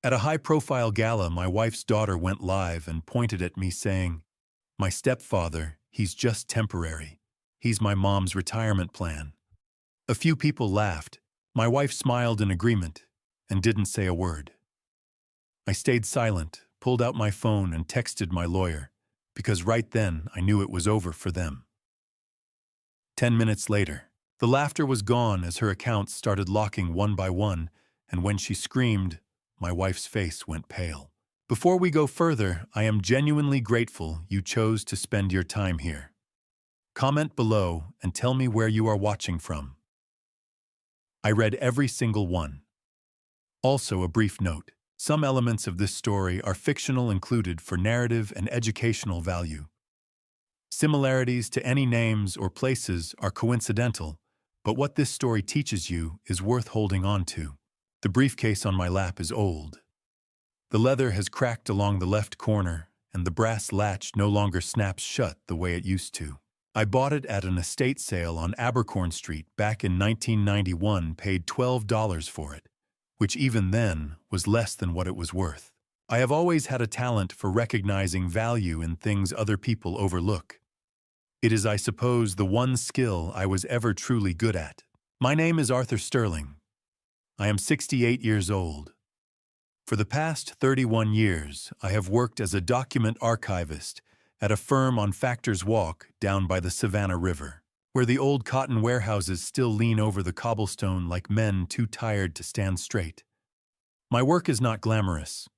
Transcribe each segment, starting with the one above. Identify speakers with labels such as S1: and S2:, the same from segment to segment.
S1: At a high-profile gala, my wife's daughter went live and pointed at me saying, "My stepfather, he's just temporary. He's my mom's retirement plan." A few people laughed. My wife smiled in agreement and didn't say a word. I stayed silent, pulled out my phone and texted my lawyer, because right then I knew it was over for them. 10 minutes later, the laughter was gone as her accounts started locking one by one, and when she screamed, my wife's face went pale. Before we go further, I am genuinely grateful you chose to spend your time here. Comment below and tell me where you are watching from. I read every single one. Also, a brief note. Some elements of this story are fictional, included for narrative and educational value. Similarities to any names or places are coincidental, but what this story teaches you is worth holding on to. The briefcase on my lap is old. The leather has cracked along the left corner, and the brass latch no longer snaps shut the way it used to. I bought it at an estate sale on Abercorn Street back in 1991, paid $12 for it, which even then was less than what it was worth. I have always had a talent for recognizing value in things other people overlook. It is, I suppose, the one skill I was ever truly good at. My name is Arthur Sterling. I am 68 years old. For the past 31 years, I have worked as a document archivist at a firm on Factors Walk down by the Savannah River, where the old cotton warehouses still lean over the cobblestone like men too tired to stand straight. My work is not glamorous.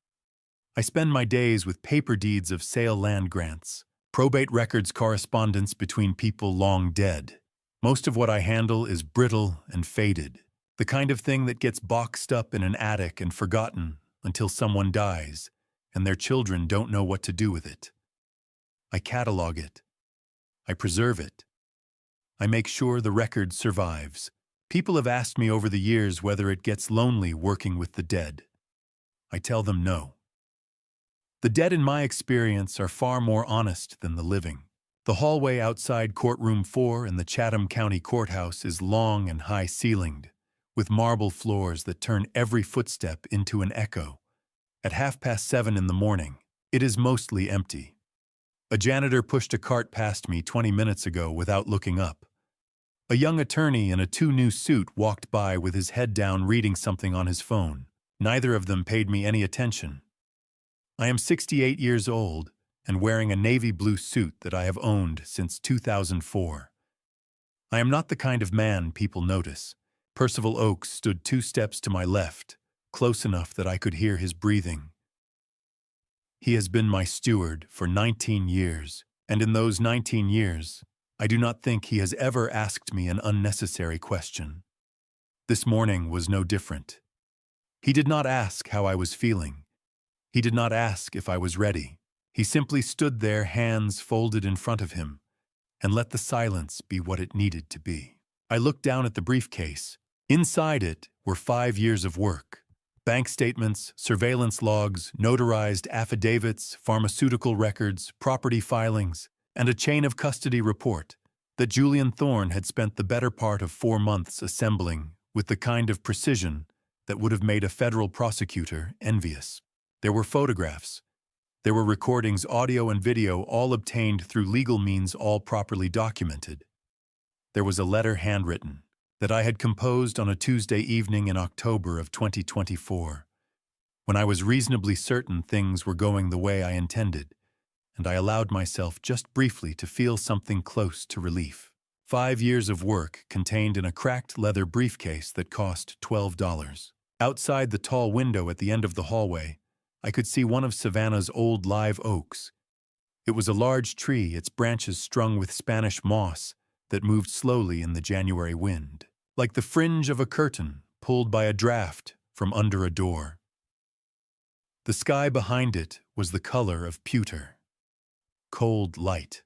S1: I spend my days with paper deeds of sale land grants, probate records correspondence between people long dead. Most of what I handle is brittle and faded, the kind of thing that gets boxed up in an attic and forgotten until someone dies, and their children don't know what to do with it. I catalog it. I preserve it. I make sure the record survives. People have asked me over the years whether it gets lonely working with the dead. I tell them no. The dead, in my experience, are far more honest than the living. The hallway outside Courtroom 4 in the Chatham County Courthouse is long and high-ceilinged, with marble floors that turn every footstep into an echo. At 7:30 in the morning, it is mostly empty. A janitor pushed a cart past me 20 minutes ago without looking up. A young attorney in a too-new suit walked by with his head down reading something on his phone. Neither of them paid me any attention. I am 68 years old and wearing a navy blue suit that I have owned since 2004. I am not the kind of man people notice. Percival Oakes stood 2 steps to my left, close enough that I could hear his breathing. He has been my steward for 19 years, and in those 19 years, I do not think he has ever asked me an unnecessary question. This morning was no different. He did not ask how I was feeling. He did not ask if I was ready. He simply stood there, hands folded in front of him, and let the silence be what it needed to be. I looked down at the briefcase. Inside it were 5 years of work. Bank statements, surveillance logs, notarized affidavits, pharmaceutical records, property filings, and a chain of custody report that Julian Thorne had spent the better part of 4 months assembling with the kind of precision that would have made a federal prosecutor envious. There were photographs. There were recordings, audio and video, all obtained through legal means, all properly documented. There was a letter handwritten that I had composed on a Tuesday evening in October of 2024, when I was reasonably certain things were going the way I intended, and I allowed myself just briefly to feel something close to relief. 5 years of work contained in a cracked leather briefcase that cost $12. Outside the tall window at the end of the hallway, I could see one of Savannah's old live oaks. It was a large tree, its branches strung with Spanish moss that moved slowly in the January wind, like the fringe of a curtain pulled by a draft from under a door. The sky behind it was the color of pewter, cold light,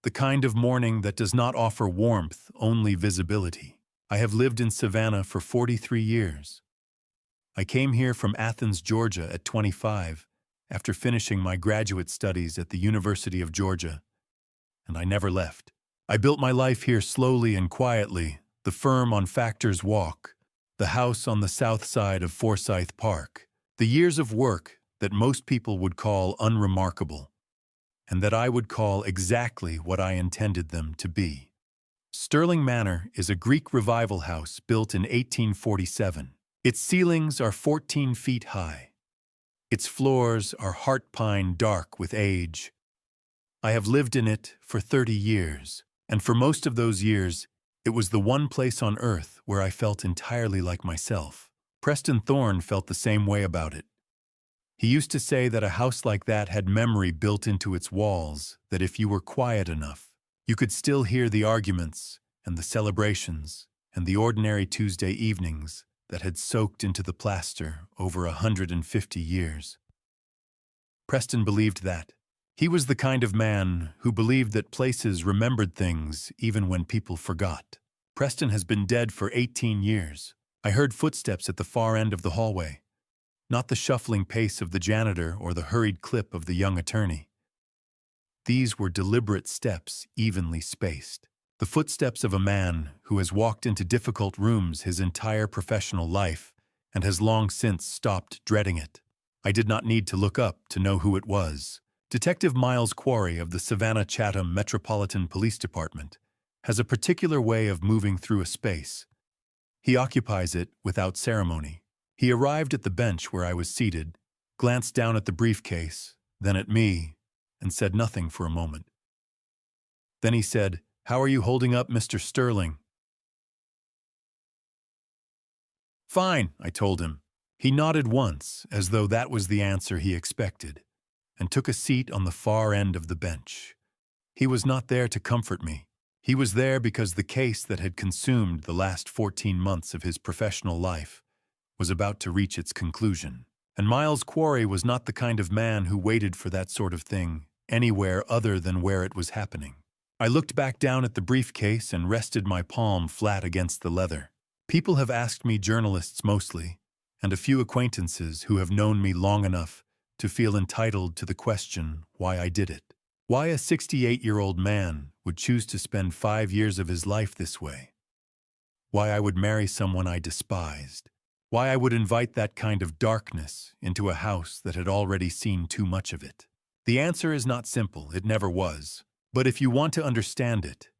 S1: the kind of morning that does not offer warmth, only visibility. I have lived in Savannah for 43 years. I came here from Athens, Georgia at 25, after finishing my graduate studies at the University of Georgia, and I never left. I built my life here slowly and quietly, the firm on Factors Walk, the house on the south side of Forsyth Park, The years of work that most people would call unremarkable, and that I would call exactly what I intended them to be. Stirling Manor is a Greek revival house built in 1847. Its ceilings are 14 feet high. Its floors are heart pine dark with age. I have lived in it for 30 years, and for most of those years, it was the one place on earth where I felt entirely like myself. Preston Thorne felt the same way about it. He used to say that a house like that had memory built into its walls, that if you were quiet enough, you could still hear the arguments and the celebrations and the ordinary Tuesday evenings that had soaked into the plaster over 150 years. Preston believed that. He was the kind of man who believed that places remembered things even when people forgot. Preston has been dead for 18 years. I heard footsteps at the far end of the hallway, not the shuffling pace of the janitor or the hurried clip of the young attorney. These were deliberate steps, evenly spaced. The footsteps of a man who has walked into difficult rooms his entire professional life and has long since stopped dreading it. I did not need to look up to know who it was. Detective Miles Quarry of the Savannah-Chatham Metropolitan Police Department has a particular way of moving through a space. He occupies it without ceremony. He arrived at the bench where I was seated, glanced down at the briefcase, then at me, and said nothing for a moment. Then he said, "How are you holding up, Mr. Stirling?" "Fine," I told him. He nodded once, as though that was the answer he expected, and took a seat on the far end of the bench. He was not there to comfort me. He was there because the case that had consumed the last 14 months of his professional life was about to reach its conclusion. And Miles Quarry was not the kind of man who waited for that sort of thing anywhere other than where it was happening. I looked back down at the briefcase and rested my palm flat against the leather. People have asked me, journalists mostly, and a few acquaintances who have known me long enough to feel entitled to the question why I did it. Why a 68-year-old man would choose to spend 5 years of his life this way. Why I would marry someone I despised. Why I would invite that kind of darkness into a house that had already seen too much of it. The answer is not simple, it never was. But if you want to understand it,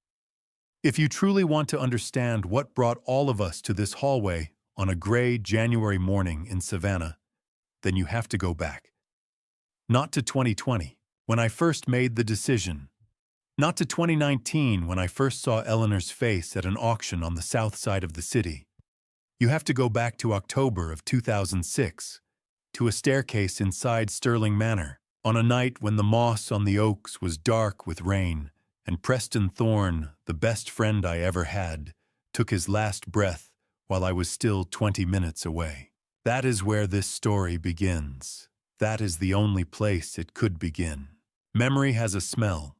S1: if you truly want to understand what brought all of us to this hallway on a gray January morning in Savannah, then you have to go back. Not to 2020, when I first made the decision. Not to 2019, when I first saw Eleanor's face at an auction on the south side of the city. You have to go back to October of 2006, to a staircase inside Stirling Manor, on a night when the moss on the oaks was dark with rain, and Preston Thorne, the best friend I ever had, took his last breath while I was still 20 minutes away. That is where this story begins. That is the only place it could begin. Memory has a smell.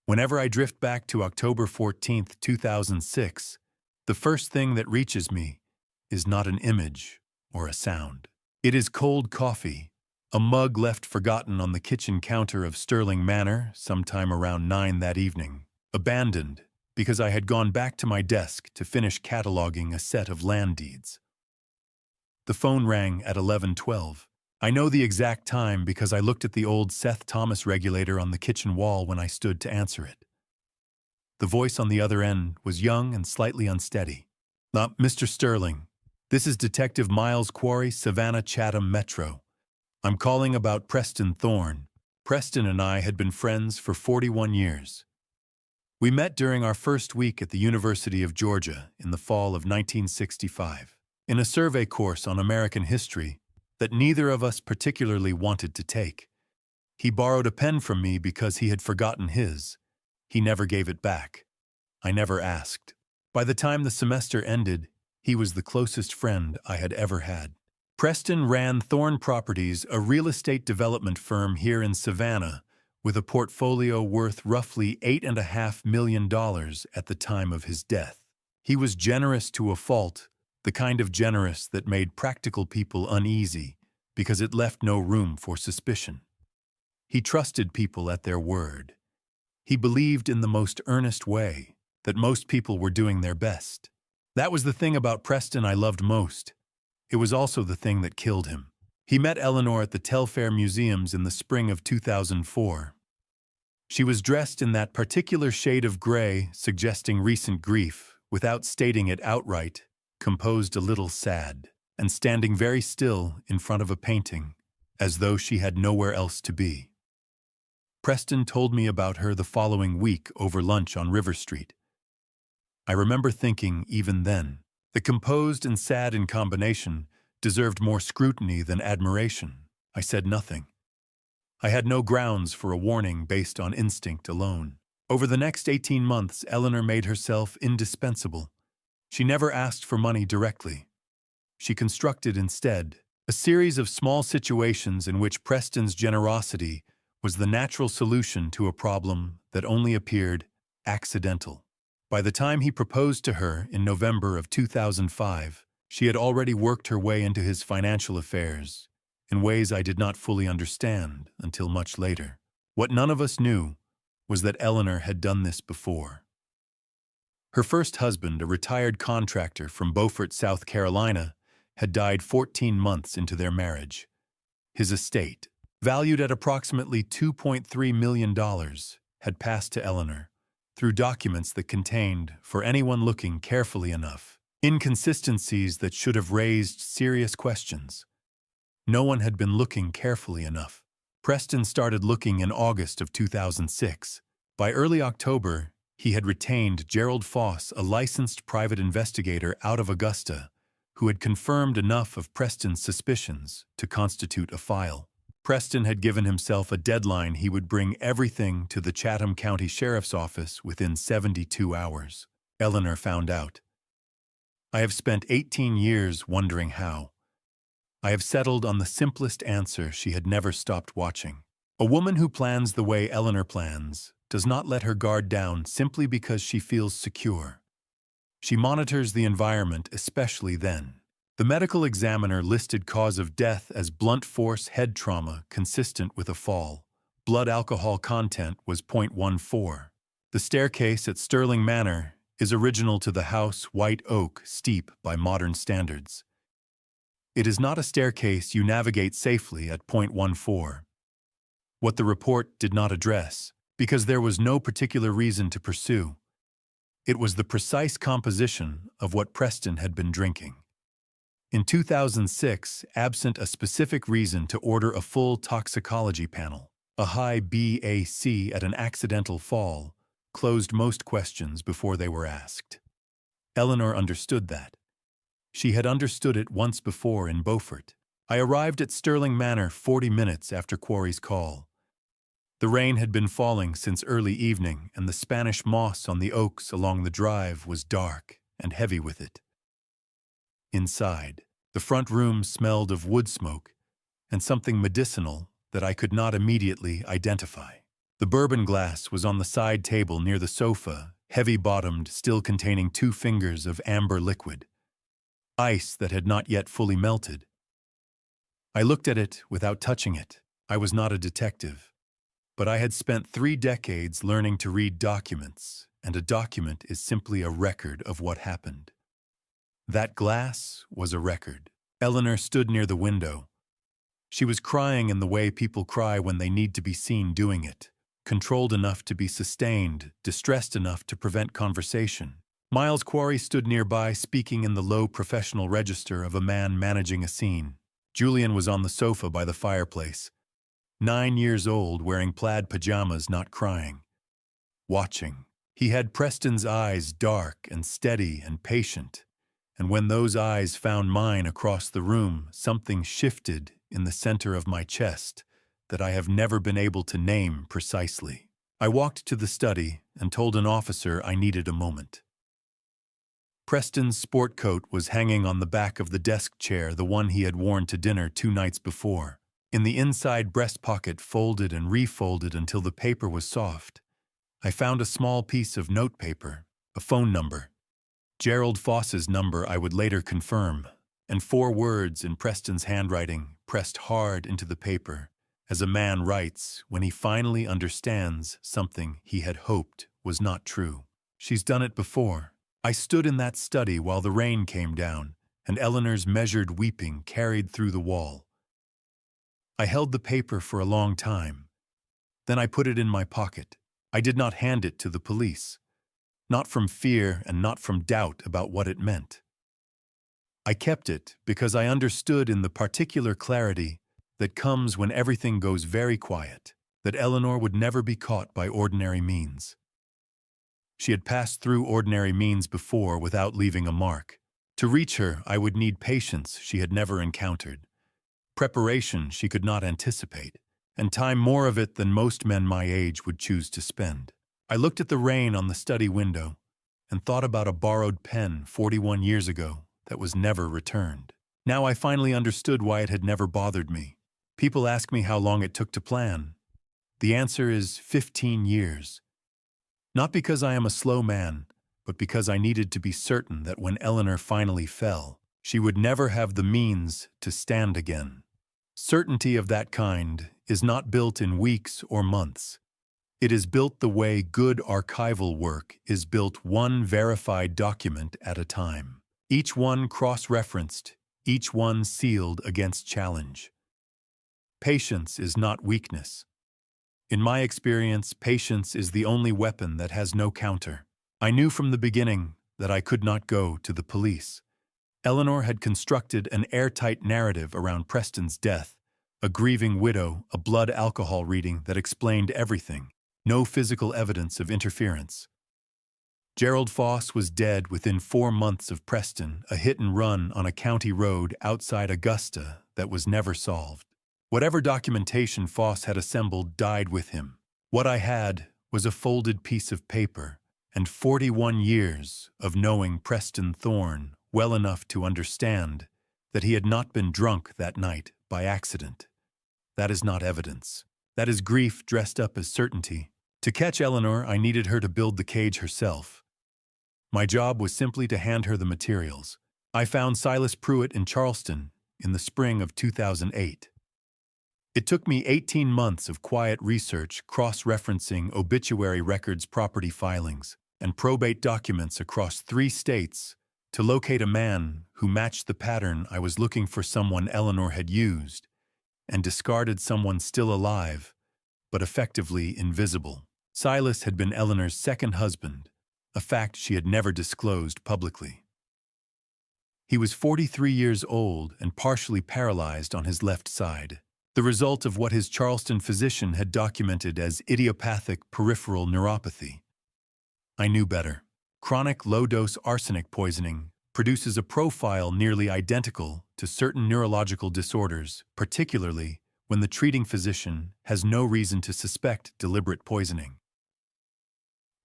S1: Whenever I drift back to October 14th, 2006, the first thing that reaches me is not an image or a sound. It is cold coffee, a mug left forgotten on the kitchen counter of Stirling Manor sometime around 9 that evening, abandoned because I had gone back to my desk to finish cataloging a set of land deeds. The phone rang at 11:12. I know the exact time because I looked at the old Seth Thomas regulator on the kitchen wall when I stood to answer it. The voice on the other end was young and slightly unsteady. "Mr. Stirling, this is Detective Miles Quarry, Savannah-Chatham Metro. I'm calling about Preston Thorne. Preston and I had been friends for 41 years. We met during our first week at the University of Georgia in the fall of 1965, in a survey course on American history that neither of us particularly wanted to take. He borrowed a pen from me because he had forgotten his. He never gave it back. I never asked. By the time the semester ended, he was the closest friend I had ever had. Preston ran Thorne Properties, a real estate development firm here in Savannah, with a portfolio worth roughly $8.5 million at the time of his death. He was generous to a fault, the kind of generous that made practical people uneasy because it left no room for suspicion. He trusted people at their word. He believed in the most earnest way that most people were doing their best. That was the thing about Preston I loved most. It was also the thing that killed him. He met Eleanor at the Telfair Museums in the spring of 2004. She was dressed in that particular shade of gray suggesting recent grief, without stating it outright, composed a little sad, and standing very still in front of a painting, as though she had nowhere else to be. Preston told me about her the following week over lunch on River Street. I remember thinking, even then, the composed and sad in combination deserved more scrutiny than admiration. I said nothing. I had no grounds for a warning based on instinct alone. Over the next 18 months, Eleanor made herself indispensable. She never asked for money directly. She constructed instead a series of small situations in which Preston's generosity was the natural solution to a problem that only appeared accidental. By the time he proposed to her in November of 2005, she had already worked her way into his financial affairs in ways I did not fully understand until much later. What none of us knew was that Eleanor had done this before. Her first husband, a retired contractor from Beaufort, South Carolina, had died 14 months into their marriage. His estate, valued at approximately $2.3 million, had passed to Eleanor through documents that contained, for anyone looking carefully enough, inconsistencies that should have raised serious questions. No one had been looking carefully enough. Preston started looking in August of 2006. By early October, he had retained Gerald Foss, a licensed private investigator out of Augusta, who had confirmed enough of Preston's suspicions to constitute a file. Preston had given himself a deadline: he would bring everything to the Chatham County Sheriff's Office within 72 hours. Eleanor found out. I have spent 18 years wondering how. I have settled on the simplest answer she had never stopped watching. A woman who plans the way Eleanor plans does not let her guard down simply because she feels secure. She monitors the environment, especially then. The medical examiner listed cause of death as blunt force head trauma consistent with a fall. Blood alcohol content was 0.14. The staircase at Sterling Manor is original to the house, white oak, steep by modern standards. It is not a staircase you navigate safely at 0.14. What the report did not address, because there was no particular reason to pursue, it was the precise composition of what Preston had been drinking. In 2006, absent a specific reason to order a full toxicology panel, a high BAC at an accidental fall closed most questions before they were asked. Eleanor understood that. She had understood it once before in Beaufort. I arrived at Sterling Manor 40 minutes after Quarry's call. The rain had been falling since early evening, and the Spanish moss on the oaks along the drive was dark and heavy with it. Inside, the front room smelled of wood smoke and something medicinal that I could not immediately identify. The bourbon glass was on the side table near the sofa, heavy-bottomed, still containing 2 fingers of amber liquid. Ice that had not yet fully melted. I looked at it without touching it. I was not a detective, but I had spent 3 decades learning to read documents, and a document is simply a record of what happened. That glass was a record. Eleanor stood near the window. She was crying in the way people cry when they need to be seen doing it, controlled enough to be sustained, distressed enough to prevent conversation. Miles Quarry stood nearby, speaking in the low professional register of a man managing a scene. Julian was on the sofa by the fireplace, 9 years old, wearing plaid pajamas, not crying. Watching. He had Preston's eyes, dark and steady and patient, and when those eyes found mine across the room, something shifted in the center of my chest that I have never been able to name precisely. I walked to the study and told an officer I needed a moment. Preston's sport coat was hanging on the back of the desk chair, the one he had worn to dinner 2 nights before. In the inside breast pocket, folded and refolded until the paper was soft, I found a small piece of notepaper, a phone number. Gerald Foss's number I would later confirm, and 4 words in Preston's handwriting pressed hard into the paper, as a man writes when he finally understands something he had hoped was not true. She's done it before. I stood in that study while the rain came down, and Eleanor's measured weeping carried through the wall. I held the paper for a long time. Then I put it in my pocket. I did not hand it to the police, not from fear and not from doubt about what it meant. I kept it because I understood in the particular clarity that comes when everything goes very quiet, that Eleanor would never be caught by ordinary means. She had passed through ordinary means before without leaving a mark. To reach her, I would need patience she had never encountered, preparation she could not anticipate, and time more of it than most men my age would choose to spend. I looked at the rain on the study window and thought about a borrowed pen 41 years ago that was never returned. Now I finally understood why it had never bothered me. People ask me how long it took to plan. The answer is 15 years. Not because I am a slow man, but because I needed to be certain that when Eleanor finally fell, she would never have the means to stand again. Certainty of that kind is not built in weeks or months. It is built the way good archival work is built, one verified document at a time. Each one cross-referenced, each one sealed against challenge. Patience is not weakness. In my experience, patience is the only weapon that has no counter. I knew from the beginning that I could not go to the police. Eleanor had constructed an airtight narrative around Preston's death, a grieving widow, a blood alcohol reading that explained everything, no physical evidence of interference. Gerald Foss was dead within 4 months of Preston, a hit and run on a county road outside Augusta that was never solved. Whatever documentation Foss had assembled died with him. What I had was a folded piece of paper and 41 years of knowing Preston Thorne well enough to understand that he had not been drunk that night by accident. That is not evidence. That is grief dressed up as certainty. To catch Eleanor, I needed her to build the cage herself. My job was simply to hand her the materials. I found Silas Pruitt in Charleston in the spring of 2008. It took me 18 months of quiet research, cross-referencing obituary records, property filings, and probate documents across 3 states to locate a man who matched the pattern I was looking for, someone Eleanor had used and discarded, someone still alive, but effectively invisible. Silas had been Eleanor's second husband, a fact she had never disclosed publicly. He was 43 years old and partially paralyzed on his left side, the result of what his Charleston physician had documented as idiopathic peripheral neuropathy. I knew better. Chronic low-dose arsenic poisoning produces a profile nearly identical to certain neurological disorders, particularly when the treating physician has no reason to suspect deliberate poisoning.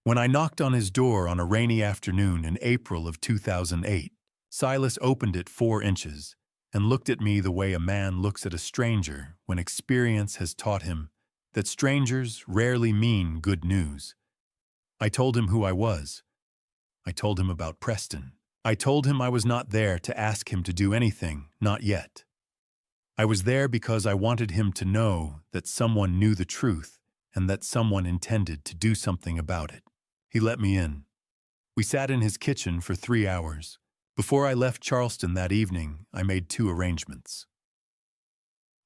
S1: When I knocked on his door on a rainy afternoon in April of 2008, Silas opened it 4 inches and looked at me the way a man looks at a stranger when experience has taught him that strangers rarely mean good news. I told him who I was. I told him about Preston. I told him I was not there to ask him to do anything, not yet. I was there because I wanted him to know that someone knew the truth and that someone intended to do something about it. He let me in. We sat in his kitchen for 3 hours. Before I left Charleston that evening, I made 2 arrangements.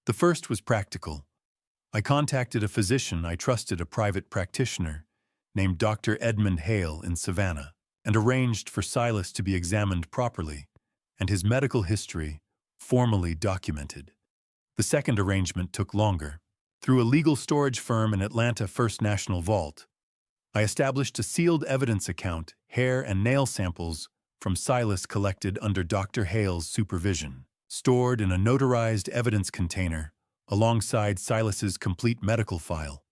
S1: The first was practical. I contacted a physician I trusted, a private practitioner named Dr. Edmund Hale in Savannah, and arranged for Silas to be examined properly and his medical history formally documented. The second arrangement took longer. Through a legal storage firm in Atlanta, First National Vault, I established a sealed evidence account, hair and nail samples from Silas collected under Dr. Hale's supervision, stored in a notarized evidence container alongside Silas's complete medical file.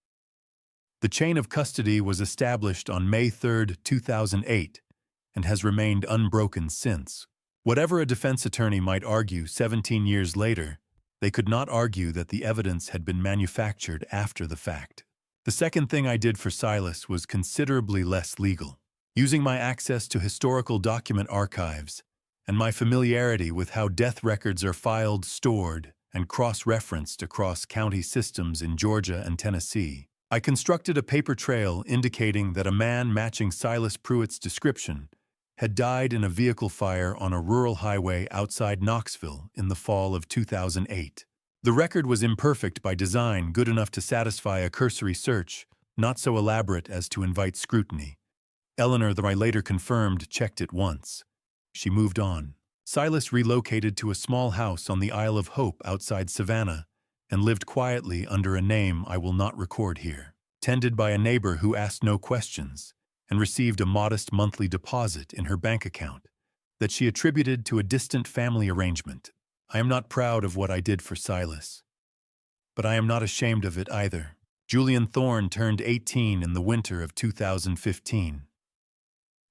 S1: The chain of custody was established on May 3, 2008, and has remained unbroken since. Whatever a defense attorney might argue 17 years later, they could not argue that the evidence had been manufactured after the fact. The second thing I did for Silas was considerably less legal. Using my access to historical document archives and my familiarity with how death records are filed, stored, and cross-referenced across county systems in Georgia and Tennessee, I constructed a paper trail indicating that a man matching Silas Pruitt's description had died in a vehicle fire on a rural highway outside Knoxville in the fall of 2008. The record was imperfect by design, good enough to satisfy a cursory search, not so elaborate as to invite scrutiny. Eleanor, though I later confirmed, checked it once. She moved on. Silas relocated to a small house on the Isle of Hope outside Savannah and lived quietly under a name I will not record here, tended by a neighbor who asked no questions and received a modest monthly deposit in her bank account that she attributed to a distant family arrangement. I am not proud of what I did for Silas, but I am not ashamed of it either. Julian Thorne turned 18 in the winter of 2015.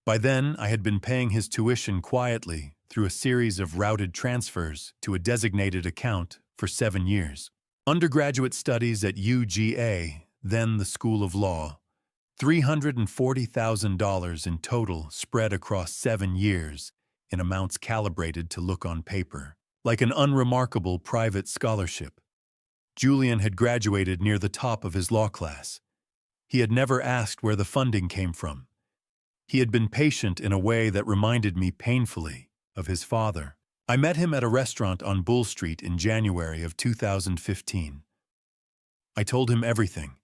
S1: By then, I had been paying his tuition quietly through a series of routed transfers to a designated account for 7 years. Undergraduate studies at UGA, then the School of Law, $340,000 in total spread across 7 years in amounts calibrated to look on paper like an unremarkable private scholarship. Julian had graduated near the top of his law class. He had never asked where the funding came from. He had been patient in a way that reminded me painfully of his father. I met him at a restaurant on Bull Street in January of 2015. I told him everything.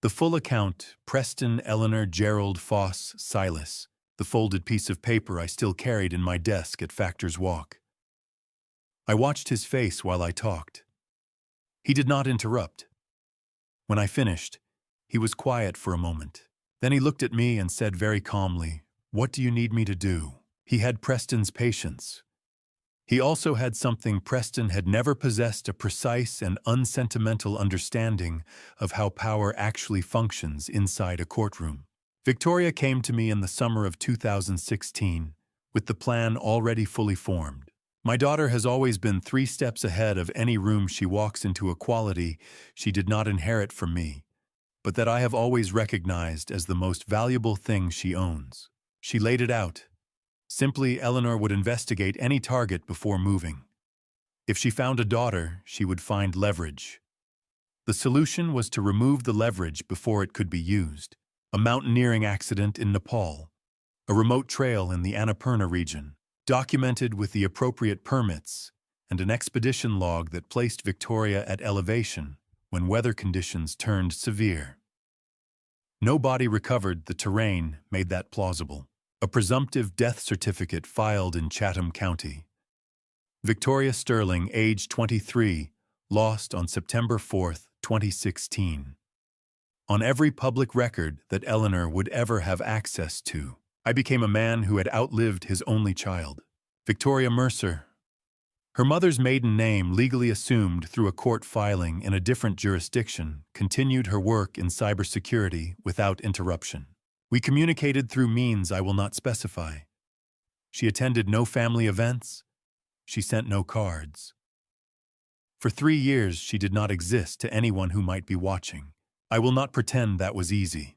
S1: The full account, Preston, Eleanor, Gerald, Foss, Silas, the folded piece of paper I still carried in my desk at Factor's Walk. I watched his face while I talked. He did not interrupt. When I finished, he was quiet for a moment. Then he looked at me and said very calmly, "What do you need me to do?" He had Preston's patience. He also had something Preston had never possessed, a precise and unsentimental understanding of how power actually functions inside a courtroom. Victoria came to me in the summer of 2016 with the plan already fully formed. My daughter has always been 3 steps ahead of any room she walks into, a quality she did not inherit from me, but that I have always recognized as the most valuable thing she owns. She laid it out. Simply, Eleanor would investigate any target before moving. If she found a daughter, she would find leverage. The solution was to remove the leverage before it could be used. A mountaineering accident in Nepal, a remote trail in the Annapurna region, documented with the appropriate permits, and an expedition log that placed Victoria at elevation when weather conditions turned severe. No body recovered. The terrain made that plausible. A presumptive death certificate filed in Chatham County. Victoria Sterling, age 23, lost on September 4, 2016. On every public record that Eleanor would ever have access to, I became a man who had outlived his only child. Victoria Mercer. Her mother's maiden name, legally assumed through a court filing in a different jurisdiction, continued her work in cybersecurity without interruption. We communicated through means I will not specify. She attended no family events. She sent no cards. For 3 years, she did not exist to anyone who might be watching. I will not pretend that was easy.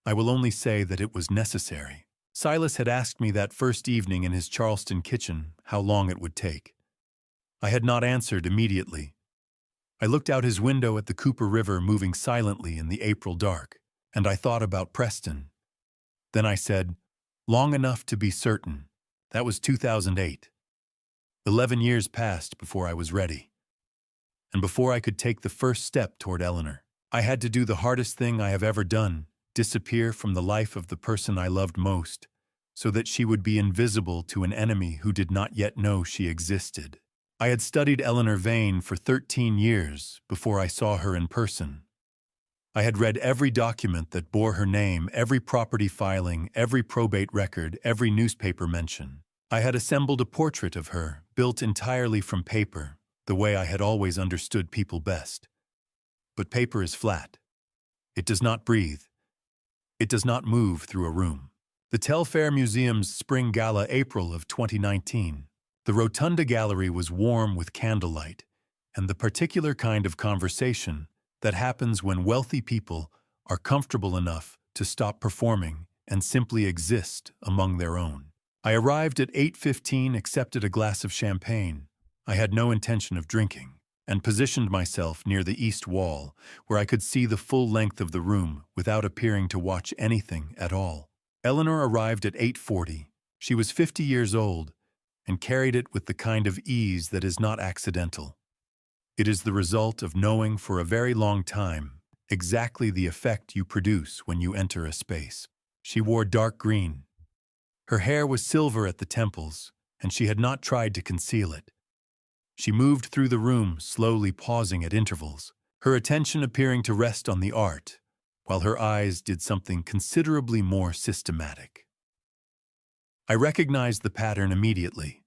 S1: I will only say that it was necessary. Silas had asked me that first evening in his Charleston kitchen how long it would take. I had not answered immediately. I looked out his window at the Cooper River moving silently in the April dark, and I thought about Preston. Then I said, "Long enough to be certain." That was 2008. 11 years passed before I was ready. And before I could take the first step toward Eleanor, I had to do the hardest thing I have ever done, disappear from the life of the person I loved most, so that she would be invisible to an enemy who did not yet know she existed. I had studied Eleanor Vane for 13 years before I saw her in person. I had read every document that bore her name, every property filing, every probate record, every newspaper mention. I had assembled a portrait of her, built entirely from paper, the way I had always understood people best. But paper is flat. It does not breathe. It does not move through a room. The Telfair Museum's Spring Gala, April of 2019. The Rotunda Gallery was warm with candlelight, and the particular kind of conversation that happens when wealthy people are comfortable enough to stop performing and simply exist among their own. I arrived at 8:15, accepted a glass of champagne. I had no intention of drinking, and positioned myself near the east wall, where I could see the full length of the room without appearing to watch anything at all. Eleanor arrived at 8:40. She was 50 years old, and carried it with the kind of ease that is not accidental. It is the result of knowing for a very long time exactly the effect you produce when you enter a space. She wore dark green. Her hair was silver at the temples, and she had not tried to conceal it. She moved through the room, slowly pausing at intervals, her attention appearing to rest on the art, while her eyes did something considerably more systematic. I recognized the pattern immediately.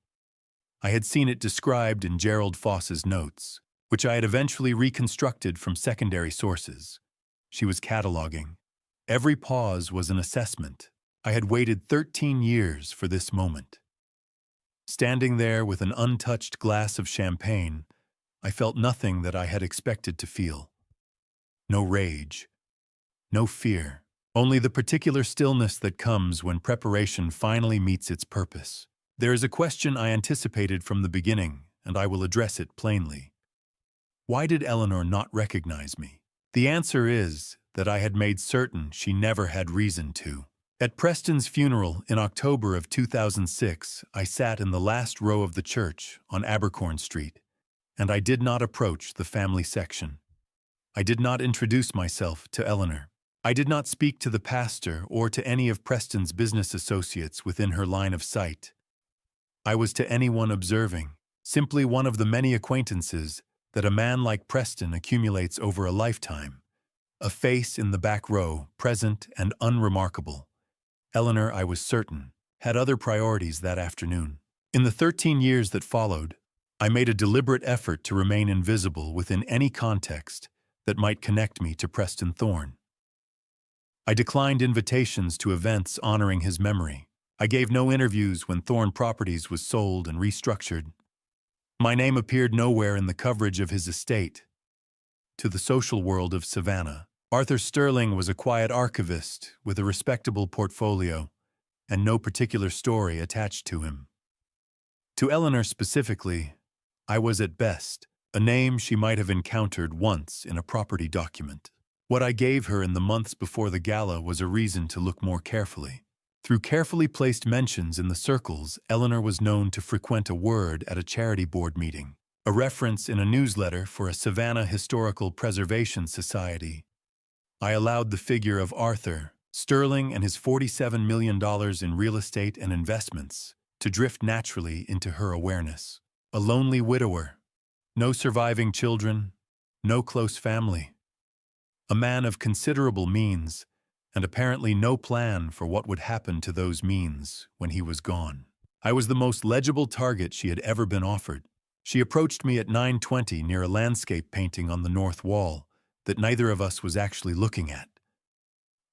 S1: I had seen it described in Gerald Foss's notes, which I had eventually reconstructed from secondary sources. She was cataloging. Every pause was an assessment. I had waited 13 years for this moment. Standing there with an untouched glass of champagne, I felt nothing that I had expected to feel. No rage, no fear, only the particular stillness that comes when preparation finally meets its purpose. There is a question I anticipated from the beginning, and I will address it plainly. Why did Eleanor not recognize me? The answer is that I had made certain she never had reason to. At Preston's funeral in October of 2006, I sat in the last row of the church on Abercorn Street, and I did not approach the family section. I did not introduce myself to Eleanor. I did not speak to the pastor or to any of Preston's business associates within her line of sight. I was to anyone observing, simply one of the many acquaintances that a man like Preston accumulates over a lifetime, a face in the back row, present and unremarkable. Eleanor, I was certain, had other priorities that afternoon. In the 13 years that followed, I made a deliberate effort to remain invisible within any context that might connect me to Preston Thorne. I declined invitations to events honoring his memory. I gave no interviews when Thorne Properties was sold and restructured. My name appeared nowhere in the coverage of his estate. To the social world of Savannah, Arthur Sterling was a quiet archivist with a respectable portfolio and no particular story attached to him. To Eleanor specifically, I was at best a name she might have encountered once in a property document. What I gave her in the months before the gala was a reason to look more carefully. Through carefully placed mentions in the circles, Eleanor was known to frequent a word at a charity board meeting, a reference in a newsletter for a Savannah Historical Preservation Society. I allowed the figure of Arthur Sterling and his $47 million in real estate and investments to drift naturally into her awareness. A lonely widower, no surviving children, no close family. A man of considerable means, and apparently no plan for what would happen to those means when he was gone. I was the most legible target she had ever been offered. She approached me at 9:20 near a landscape painting on the north wall that neither of us was actually looking at.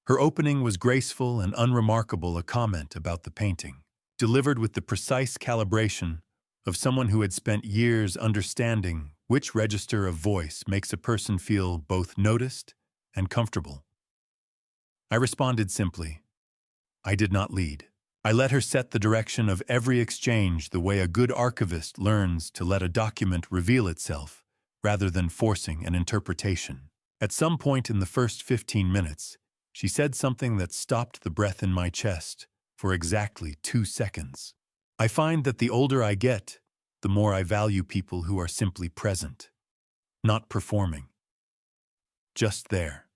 S1: Her opening was graceful and unremarkable, a comment about the painting, delivered with the precise calibration of someone who had spent years understanding which register of voice makes a person feel both noticed and comfortable. I responded simply. I did not lead. I let her set the direction of every exchange the way a good archivist learns to let a document reveal itself, rather than forcing an interpretation. At some point in the first 15 minutes, she said something that stopped the breath in my chest for exactly 2 seconds. I find that the older I get, the more I value people who are simply present, not performing. Just there.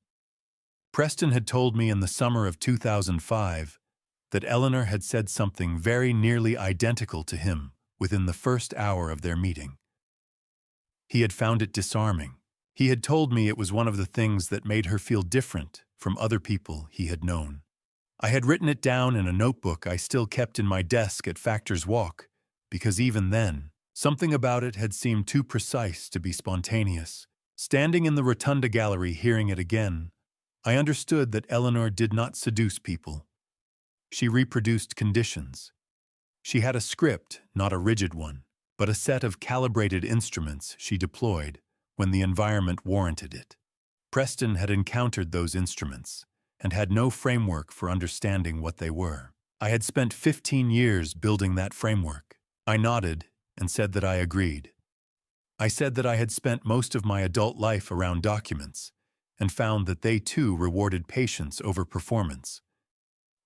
S1: Preston had told me in the summer of 2005 that Eleanor had said something very nearly identical to him within the first hour of their meeting. He had found it disarming. He had told me it was one of the things that made her feel different from other people he had known. I had written it down in a notebook I still kept in my desk at Factor's Walk, because even then, something about it had seemed too precise to be spontaneous. Standing in the Rotunda Gallery hearing it again, I understood that Eleanor did not seduce people. She reproduced conditions. She had a script, not a rigid one, but a set of calibrated instruments she deployed when the environment warranted it. Preston had encountered those instruments and had no framework for understanding what they were. I had spent 15 years building that framework. I nodded and said that I agreed. I said that I had spent most of my adult life around documents and found that they too rewarded patience over performance.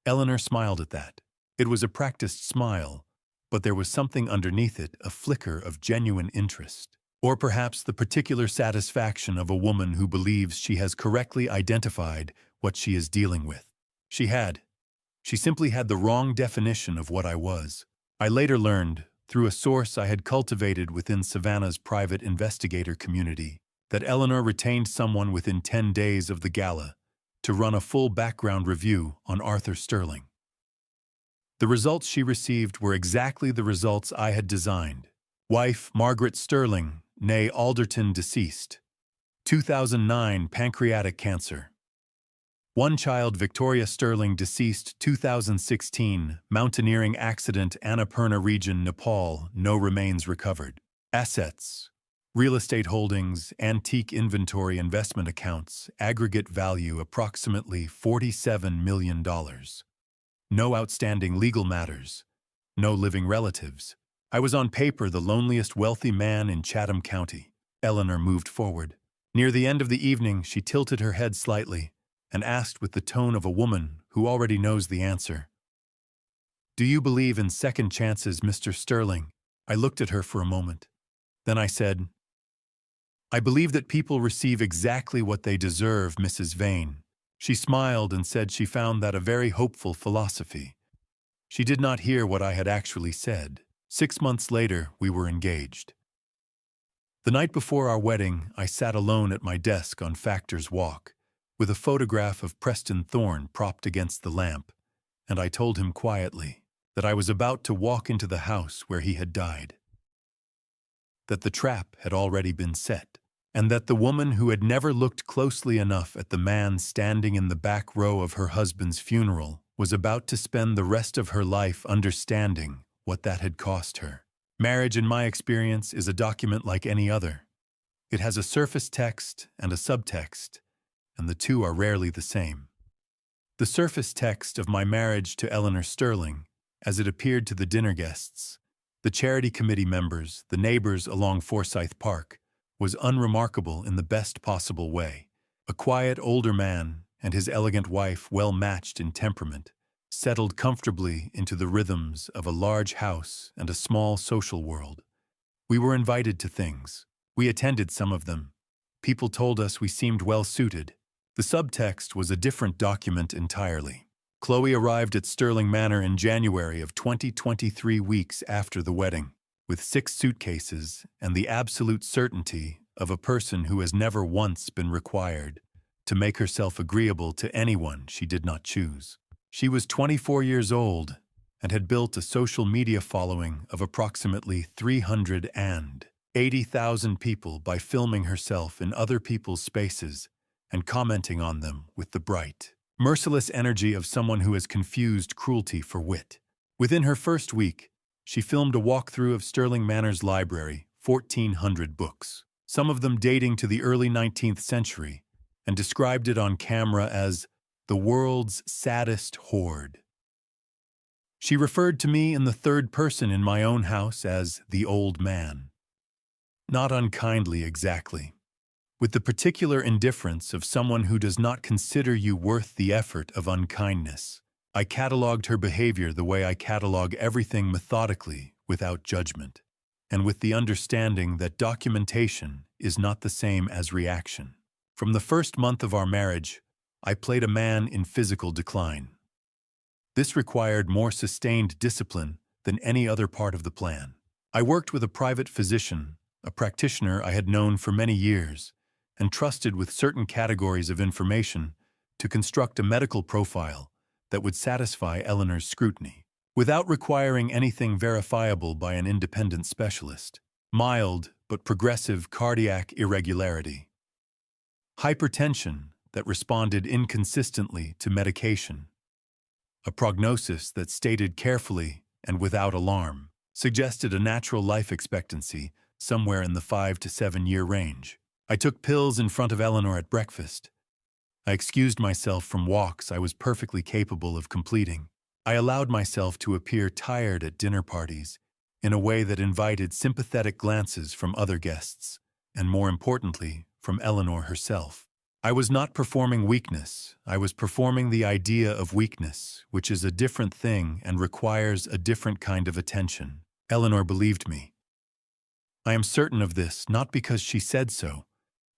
S1: Eleanor smiled at that. It was a practiced smile, but there was something underneath it, a flicker of genuine interest. Or perhaps the particular satisfaction of a woman who believes she has correctly identified what she is dealing with. She had. She simply had the wrong definition of what I was. I later learned, through a source I had cultivated within Savannah's private investigator community, that Eleanor retained someone within 10 days of the gala to run a full background review on Arthur Sterling. The results she received were exactly the results I had designed. Wife Margaret Sterling, née Alderton, deceased. 2009 pancreatic cancer. One child, Victoria Sterling, deceased. 2016 mountaineering accident, Annapurna region, Nepal, no remains recovered. Assets: real estate holdings, antique inventory, investment accounts, aggregate value approximately $47 million. No outstanding legal matters. No living relatives. I was on paper the loneliest wealthy man in Chatham County. Eleanor moved forward. Near the end of the evening, she tilted her head slightly and asked with the tone of a woman who already knows the answer, "Do you believe in second chances, Mr. Sterling?" I looked at her for a moment. Then I said, "I believe that people receive exactly what they deserve, Mrs. Vane." She smiled and said she found that a very hopeful philosophy. She did not hear what I had actually said. 6 months later, we were engaged. The night before our wedding, I sat alone at my desk on Factor's Walk, with a photograph of Preston Thorne propped against the lamp, and I told him quietly that I was about to walk into the house where he had died, that the trap had already been set, and that the woman who had never looked closely enough at the man standing in the back row of her husband's funeral was about to spend the rest of her life understanding what that had cost her. Marriage, in my experience, is a document like any other. It has a surface text and a subtext, and the two are rarely the same. The surface text of my marriage to Eleanor Sterling, as it appeared to the dinner guests, the charity committee members, the neighbors along Forsyth Park, was unremarkable in the best possible way. A quiet older man and his elegant wife, well matched in temperament, settled comfortably into the rhythms of a large house and a small social world. We were invited to things. We attended some of them. People told us we seemed well suited. The subtext was a different document entirely. Chloe arrived at Sterling Manor in January of 2023, weeks after the wedding, with 6 suitcases and the absolute certainty of a person who has never once been required to make herself agreeable to anyone she did not choose. She was 24 years old and had built a social media following of approximately 380,000 people by filming herself in other people's spaces and commenting on them with the bright, merciless energy of someone who has confused cruelty for wit. Within her first week, she filmed a walkthrough of Sterling Manor's library, 1,400 books, some of them dating to the early 19th century, and described it on camera as the world's saddest hoard. She referred to me in the third person in my own house as the old man. Not unkindly exactly. With the particular indifference of someone who does not consider you worth the effort of unkindness, I catalogued her behavior the way I catalog everything, methodically, without judgment, and with the understanding that documentation is not the same as reaction. From the first month of our marriage, I played a man in physical decline. This required more sustained discipline than any other part of the plan. I worked with a private physician, a practitioner I had known for many years, and trusted with certain categories of information to construct a medical profile that would satisfy Eleanor's scrutiny, without requiring anything verifiable by an independent specialist. Mild but progressive cardiac irregularity. Hypertension that responded inconsistently to medication. A prognosis that stated carefully and without alarm, suggested a natural life expectancy somewhere in the 5 to 7 year range. I took pills in front of Eleanor at breakfast. I excused myself from walks I was perfectly capable of completing. I allowed myself to appear tired at dinner parties in a way that invited sympathetic glances from other guests, and more importantly, from Eleanor herself. I was not performing weakness. I was performing the idea of weakness, which is a different thing and requires a different kind of attention. Eleanor believed me. I am certain of this not because she said so,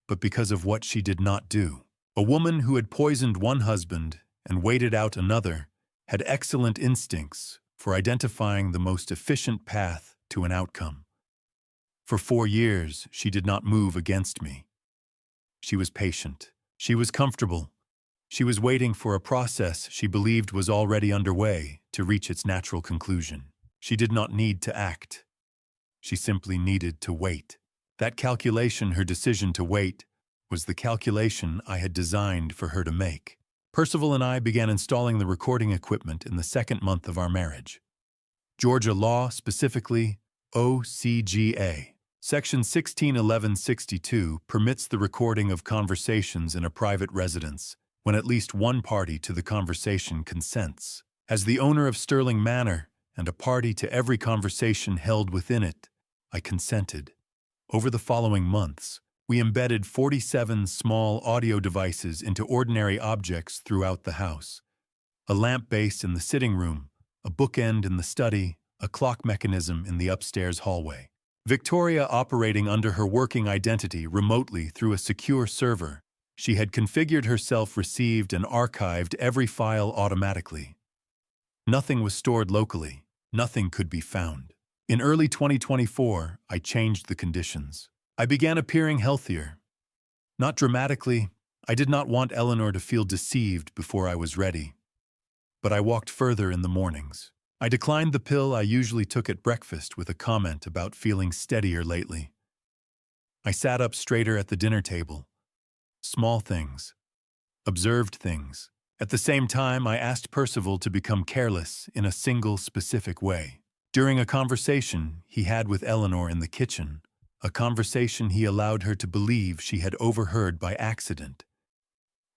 S1: but because of what she did not do. A woman who had poisoned one husband and waited out another had excellent instincts for identifying the most efficient path to an outcome. For 4 years, she did not move against me. She was patient. She was comfortable. She was waiting for a process she believed was already underway to reach its natural conclusion. She did not need to act. She simply needed to wait. That calculation, her decision to wait, was the calculation I had designed for her to make. Percival and I began installing the recording equipment in the 2nd month of our marriage. Georgia law, specifically OCGA, Section 161162, permits the recording of conversations in a private residence when at least one party to the conversation consents. As the owner of Sterling Manor and a party to every conversation held within it, I consented. Over the following months, we embedded 47 small audio devices into ordinary objects throughout the house. A lamp base in the sitting room, a bookend in the study, a clock mechanism in the upstairs hallway. Victoria, operating under her working identity remotely through a secure server, she had configured herself, received and archived every file automatically. Nothing was stored locally. Nothing could be found. In early 2024, I changed the conditions. I began appearing healthier. Not dramatically. I did not want Eleanor to feel deceived before I was ready. But I walked further in the mornings. I declined the pill I usually took at breakfast with a comment about feeling steadier lately. I sat up straighter at the dinner table. Small things. Observed things. At the same time, I asked Percival to become careless in a single specific way. During a conversation he had with Eleanor in the kitchen, a conversation he allowed her to believe she had overheard by accident,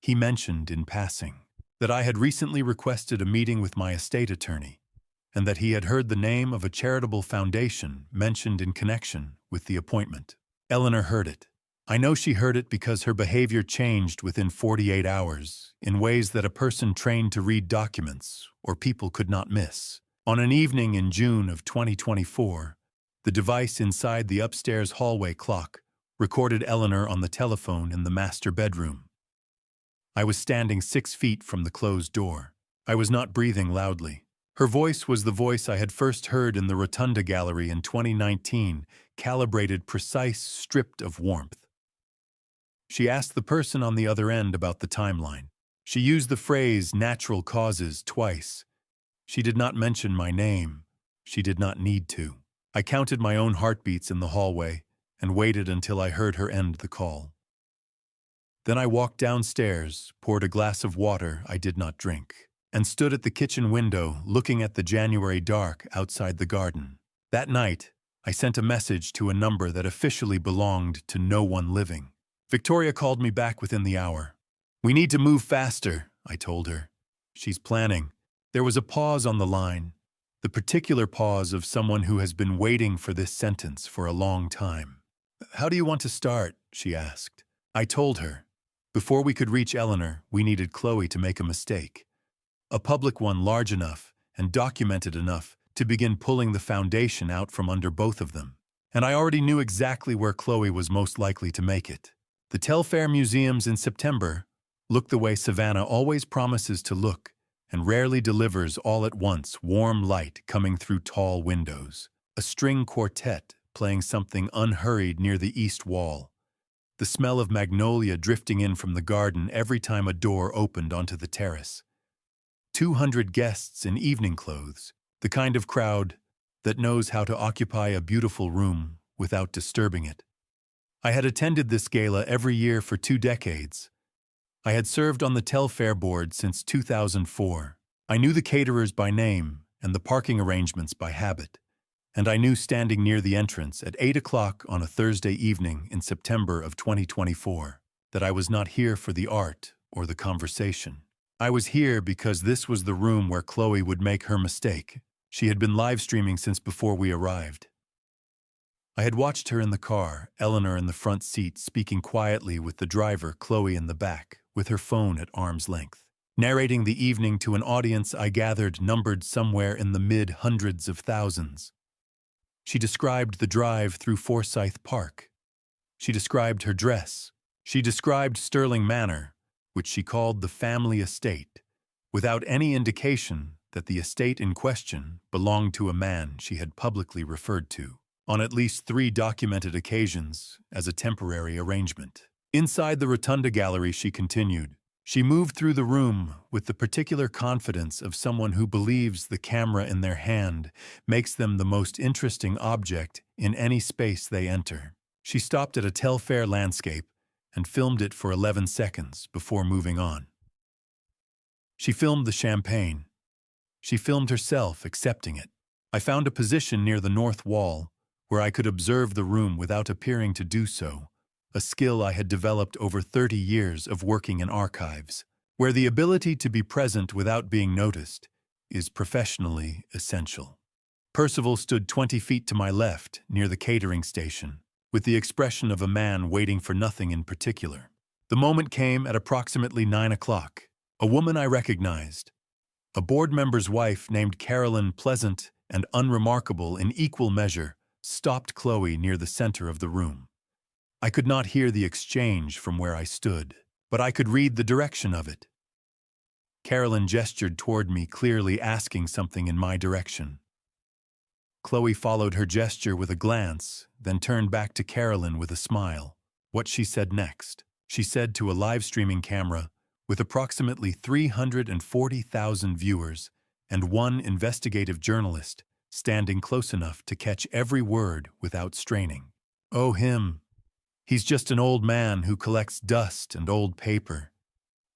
S1: he mentioned in passing that I had recently requested a meeting with my estate attorney, and that he had heard the name of a charitable foundation mentioned in connection with the appointment. Eleanor heard it. I know she heard it because her behavior changed within 48 hours in ways that a person trained to read documents or people could not miss. On an evening in June of 2024, the device inside the upstairs hallway clock recorded Eleanor on the telephone in the master bedroom. I was standing 6 feet from the closed door. I was not breathing loudly. Her voice was the voice I had first heard in the Rotunda Gallery in 2019, calibrated, precise, stripped of warmth. She asked the person on the other end about the timeline. She used the phrase "natural causes" twice. She did not mention my name. She did not need to. I counted my own heartbeats in the hallway and waited until I heard her end the call. Then I walked downstairs, poured a glass of water I did not drink, and stood at the kitchen window looking at the January dark outside the garden. That night, I sent a message to a number that officially belonged to no one living. Victoria called me back within the hour. "We need to move faster," I told her. "She's planning." There was a pause on the line, the particular pause of someone who has been waiting for this sentence for a long time. "How do you want to start?" she asked. I told her. Before we could reach Eleanor, we needed Chloe to make a mistake. A public one large enough and documented enough to begin pulling the foundation out from under both of them. And I already knew exactly where Chloe was most likely to make it. The Telfair Museums in September look the way Savannah always promises to look and rarely delivers all at once, warm light coming through tall windows. A string quartet playing something unhurried near the east wall. The smell of magnolia drifting in from the garden every time a door opened onto the terrace. 200 guests in evening clothes, the kind of crowd that knows how to occupy a beautiful room without disturbing it. I had attended this gala every year for 2 decades. I had served on the Telfair board since 2004. I knew the caterers by name and the parking arrangements by habit, and I knew standing near the entrance at 8 o'clock on a Thursday evening in September of 2024 that I was not here for the art or the conversation. I was here because this was the room where Chloe would make her mistake. She had been live streaming since before we arrived. I had watched her in the car, Eleanor in the front seat, speaking quietly with the driver, Chloe in the back, with her phone at arm's length, narrating the evening to an audience I gathered numbered somewhere in the mid-hundreds of thousands. She described the drive through Forsyth Park. She described her dress. She described Sterling Manor, which she called the family estate, without any indication that the estate in question belonged to a man she had publicly referred to, on at least 3 documented occasions, as a temporary arrangement. Inside the rotunda gallery, she continued. She moved through the room with the particular confidence of someone who believes the camera in their hand makes them the most interesting object in any space they enter. She stopped at a Telfair landscape and filmed it for 11 seconds before moving on. She filmed the champagne. She filmed herself accepting it. I found a position near the north wall where I could observe the room without appearing to do so, a skill I had developed over 30 years of working in archives, where the ability to be present without being noticed is professionally essential. Percival stood 20 feet to my left, near the catering station, with the expression of a man waiting for nothing in particular. The moment came at approximately 9 o'clock. A woman I recognized, a board member's wife named Carolyn, pleasant and unremarkable in equal measure, stopped Chloe near the center of the room. I could not hear the exchange from where I stood, but I could read the direction of it. Carolyn gestured toward me, clearly asking something in my direction. Chloe followed her gesture with a glance, then turned back to Carolyn with a smile. What she said next, she said to a live streaming camera with approximately 340,000 viewers and 1 investigative journalist standing close enough to catch every word without straining. Oh, him. He's just an old man who collects dust and old paper.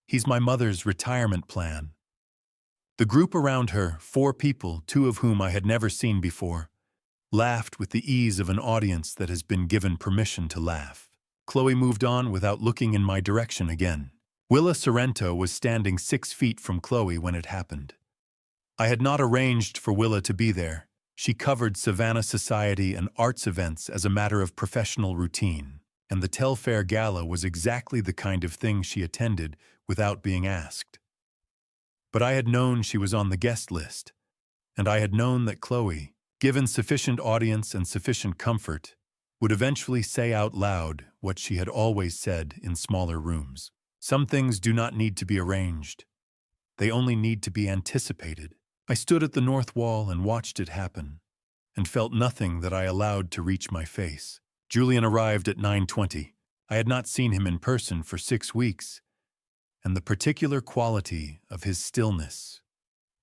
S1: He's my mother's retirement plan. The group around her, 4 people, 2 of whom I had never seen before, laughed with the ease of an audience that has been given permission to laugh. Chloe moved on without looking in my direction again. Willa Sorrento was standing 6 feet from Chloe when it happened. I had not arranged for Willa to be there. She covered Savannah society and arts events as a matter of professional routine, and the Telfair Gala was exactly the kind of thing she attended without being asked. But I had known she was on the guest list, and I had known that Chloe, given sufficient audience and sufficient comfort, would eventually say out loud what she had always said in smaller rooms. Some things do not need to be arranged. They only need to be anticipated. I stood at the north wall and watched it happen, and felt nothing that I allowed to reach my face. Julian arrived at 9:20. I had not seen him in person for 6 weeks, and the particular quality of his stillness,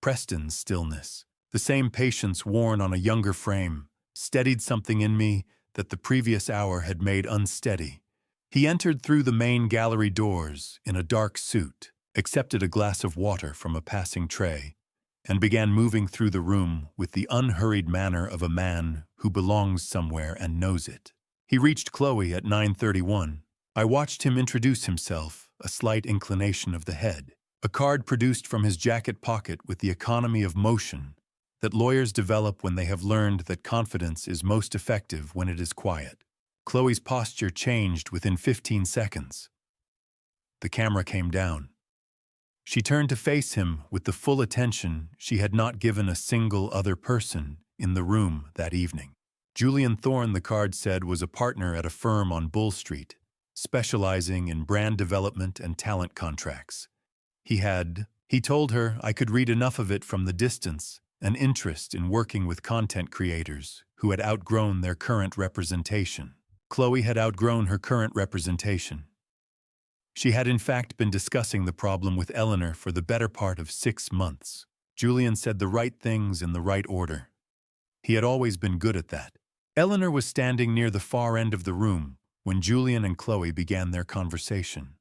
S1: Preston's stillness, the same patience worn on a younger frame, steadied something in me that the previous hour had made unsteady. He entered through the main gallery doors in a dark suit, accepted a glass of water from a passing tray, and began moving through the room with the unhurried manner of a man who belongs somewhere and knows it. He reached Chloe at 9:31. I watched him introduce himself, a slight inclination of the head, a card produced from his jacket pocket with the economy of motion that lawyers develop when they have learned that confidence is most effective when it is quiet. Chloe's posture changed within 15 seconds. The camera came down. She turned to face him with the full attention she had not given a single other person in the room that evening. Julian Thorne, the card said, was a partner at a firm on Bull Street, specializing in brand development and talent contracts. He told her I could read enough of it from the distance, an interest in working with content creators who had outgrown their current representation. Chloe had outgrown her current representation. She had in fact been discussing the problem with Eleanor for the better part of 6 months. Julian said the right things in the right order. He had always been good at that. Eleanor was standing near the far end of the room when Julian and Chloe began their conversation.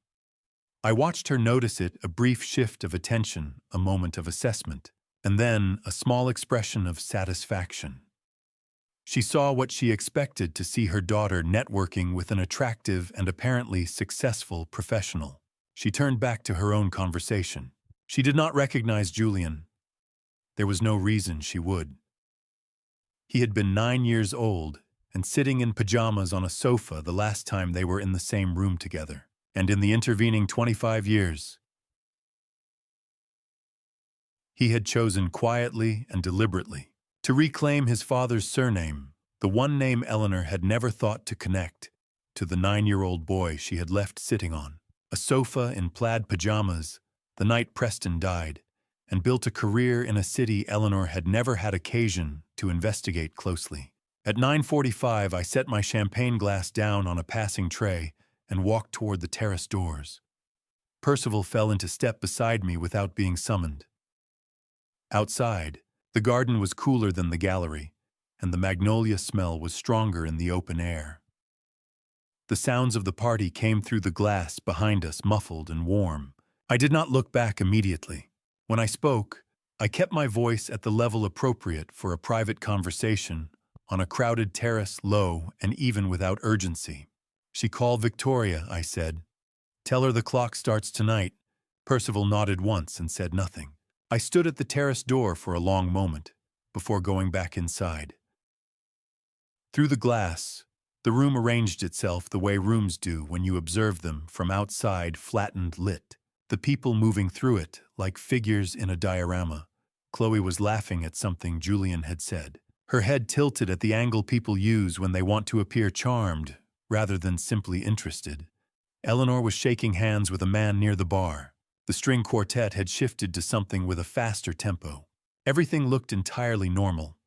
S1: I watched her notice it, a brief shift of attention, a moment of assessment, and then a small expression of satisfaction. She saw what she expected to see her daughter networking with an attractive and apparently successful professional. She turned back to her own conversation. She did not recognize Julian. There was no reason she would. He had been 9 years old and sitting in pajamas on a sofa the last time they were in the same room together. And in the intervening 25 years, he had chosen quietly and deliberately to reclaim his father's surname The one name Eleanor had never thought to connect to the 9-year-old boy she had left sitting on a sofa in plaid pajamas the night Preston died, and built a career in a city Eleanor had never had occasion to investigate closely. At 9:45, I set my champagne glass down on a passing tray and walked toward the terrace doors. Percival fell into step beside me without being summoned. Outside, the garden was cooler than the gallery, and the magnolia smell was stronger in the open air. The sounds of the party came through the glass behind us, muffled and warm. I did not look back immediately. When I spoke, I kept my voice at the level appropriate for a private conversation on a crowded terrace, low and even without urgency. "She called Victoria," I said. "Tell her the clock starts tonight." Percival nodded once and said nothing. I stood at the terrace door for a long moment before going back inside. Through the glass, the room arranged itself the way rooms do when you observe them from outside, flattened, lit. The people moving through it like figures in a diorama. Chloe was laughing at something Julian had said. Her head tilted at the angle people use when they want to appear charmed rather than simply interested. Eleanor was shaking hands with a man near the bar. The string quartet had shifted to something with a faster tempo. Everything looked entirely normal.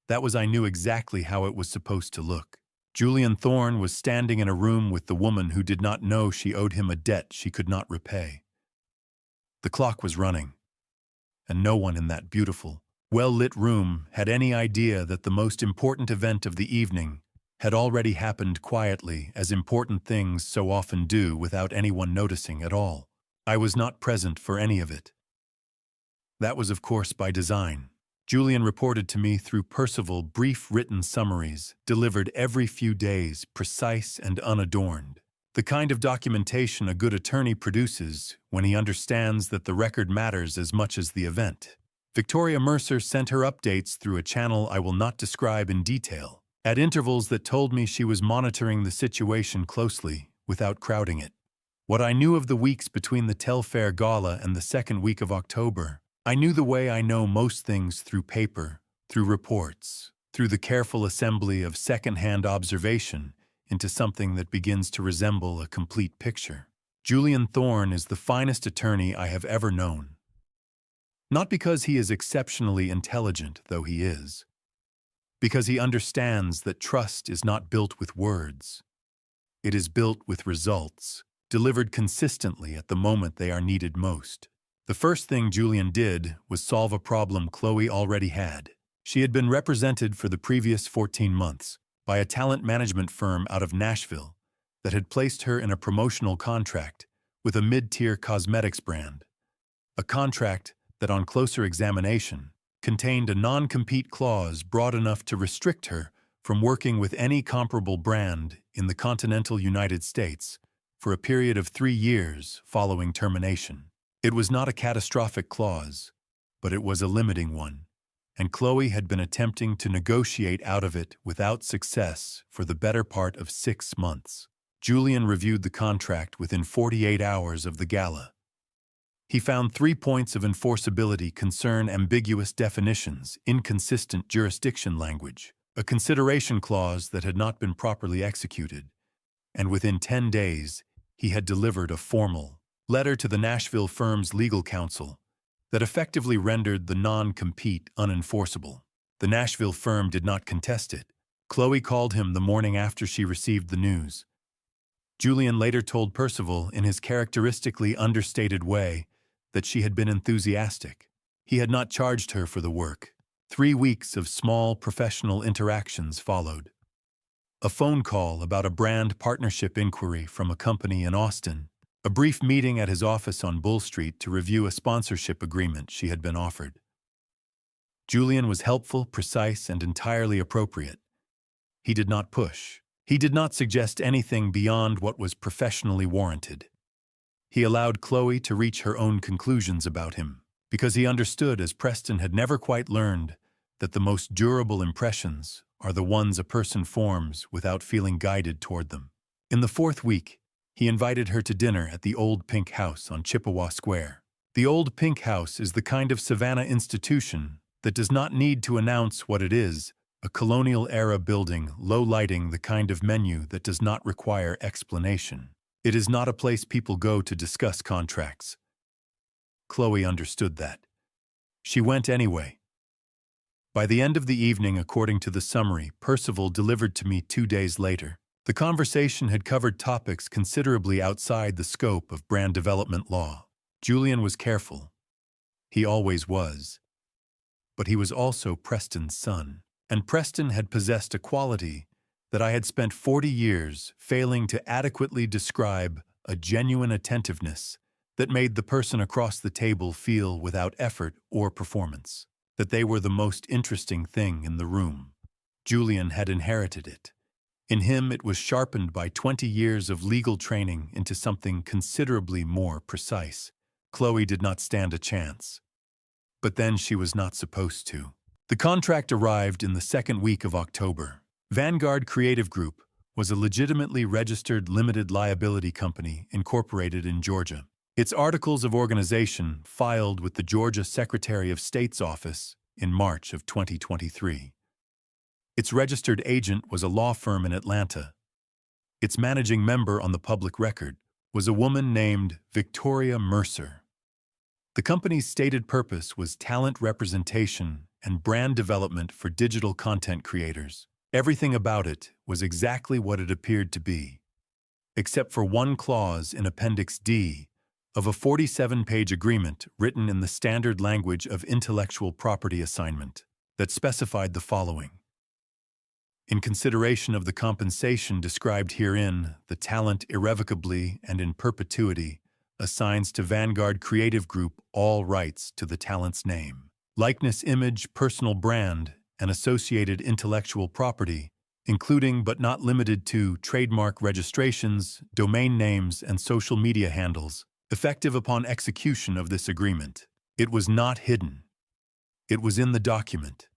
S1: That was, I knew exactly how it was supposed to look. Julian Thorne was standing in a room with the woman who did not know she owed him a debt she could not repay. The clock was running, and no one in that beautiful, well-lit room had any idea that the most important event of the evening had already happened quietly, as important things so often do without anyone noticing at all. I was not present for any of it. That was, of course, by design. Julian reported to me through Percival brief written summaries, delivered every few days, precise and unadorned. The kind of documentation a good attorney produces when he understands that the record matters as much as the event. Victoria Mercer sent her updates through a channel I will not describe in detail, at intervals that told me she was monitoring the situation closely without crowding it. What I knew of the weeks between the Telfair Gala and the second week of October, I knew the way I know most things, through paper, through reports, through the careful assembly of second-hand observation into something that begins to resemble a complete picture. Julian Thorne is the finest attorney I have ever known. Not because he is exceptionally intelligent, though he is. Because he understands that trust is not built with words. It is built with results, delivered consistently at the moment they are needed most. The first thing Julian did was solve a problem Chloe already had. She had been represented for the previous 14 months by a talent management firm out of Nashville that had placed her in a promotional contract with a mid-tier cosmetics brand. A contract that, on closer examination, contained a non-compete clause broad enough to restrict her from working with any comparable brand in the continental United States for a period of 3 years following termination. It was not a catastrophic clause, but it was a limiting one, and Chloe had been attempting to negotiate out of it without success for the better part of 6 months. Julian reviewed the contract within 48 hours of the gala. He found 3 points of enforceability concern ambiguous definitions, inconsistent jurisdiction language, a consideration clause that had not been properly executed, and within 10 days he had delivered a formal letter to the Nashville firm's legal counsel that effectively rendered the non-compete unenforceable. The Nashville firm did not contest it. Chloe called him the morning after she received the news. Julian later told Percival in his characteristically understated way that she had been enthusiastic. He had not charged her for the work. 3 weeks of small professional interactions followed. A phone call about a brand partnership inquiry from a company in Austin. A brief meeting at his office on Bull Street to review a sponsorship agreement she had been offered. Julian was helpful, precise, and entirely appropriate. He did not push. He did not suggest anything beyond what was professionally warranted. He allowed Chloe to reach her own conclusions about him, because he understood, as Preston had never quite learned, that the most durable impressions are the ones a person forms without feeling guided toward them. In the 4th week, he invited her to dinner at the Old Pink House on Chippewa Square. The Old Pink House is the kind of Savannah institution that does not need to announce what it is a colonial-era building, low lighting, the kind of menu that does not require explanation. It is not a place people go to discuss contracts. Chloe understood that. She went anyway. By the end of the evening, according to the summary Percival delivered to me 2 days later, the conversation had covered topics considerably outside the scope of brand development law. Julian was careful. He always was. But he was also Preston's son, and Preston had possessed a quality that I had spent 40 years failing to adequately describe, a genuine attentiveness that made the person across the table feel without effort or performance that they were the most interesting thing in the room. Julian had inherited it. In him, it was sharpened by 20 years of legal training into something considerably more precise. Chloe did not stand a chance. But then she was not supposed to. The contract arrived in the second week of October. Vanguard Creative Group was a legitimately registered limited liability company incorporated in Georgia. Its articles of organization filed with the Georgia Secretary of State's office in March of 2023. Its registered agent was a law firm in Atlanta. Its managing member on the public record was a woman named Victoria Mercer. The company's stated purpose was talent representation and brand development for digital content creators. Everything about it was exactly what it appeared to be, except for one clause in Appendix D of a 47-page agreement written in the standard language of intellectual property assignment that specified the following. In consideration of the compensation described herein, the talent irrevocably and in perpetuity assigns to Vanguard Creative Group all rights to the talent's name, likeness, image, personal brand, and associated intellectual property, including but not limited to trademark registrations, domain names, and social media handles, effective upon execution of this agreement. It was not hidden. It was in the document.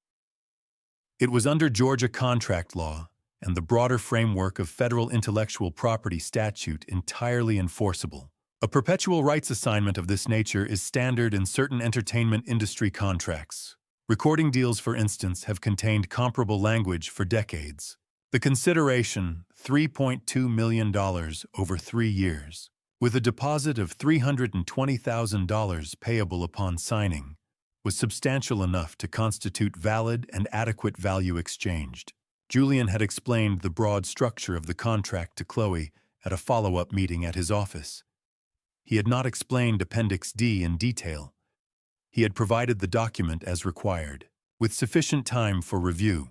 S1: It was under Georgia contract law and the broader framework of federal intellectual property statute entirely enforceable. A perpetual rights assignment of this nature is standard in certain entertainment industry contracts. Recording deals, for instance, have contained comparable language for decades. The consideration, $3.2 million over 3 years, with a deposit of $320,000 payable upon signing, was substantial enough to constitute valid and adequate value exchanged. Julian had explained the broad structure of the contract to Chloe at a follow-up meeting at his office. He had not explained Appendix D in detail. He had provided the document as required, with sufficient time for review.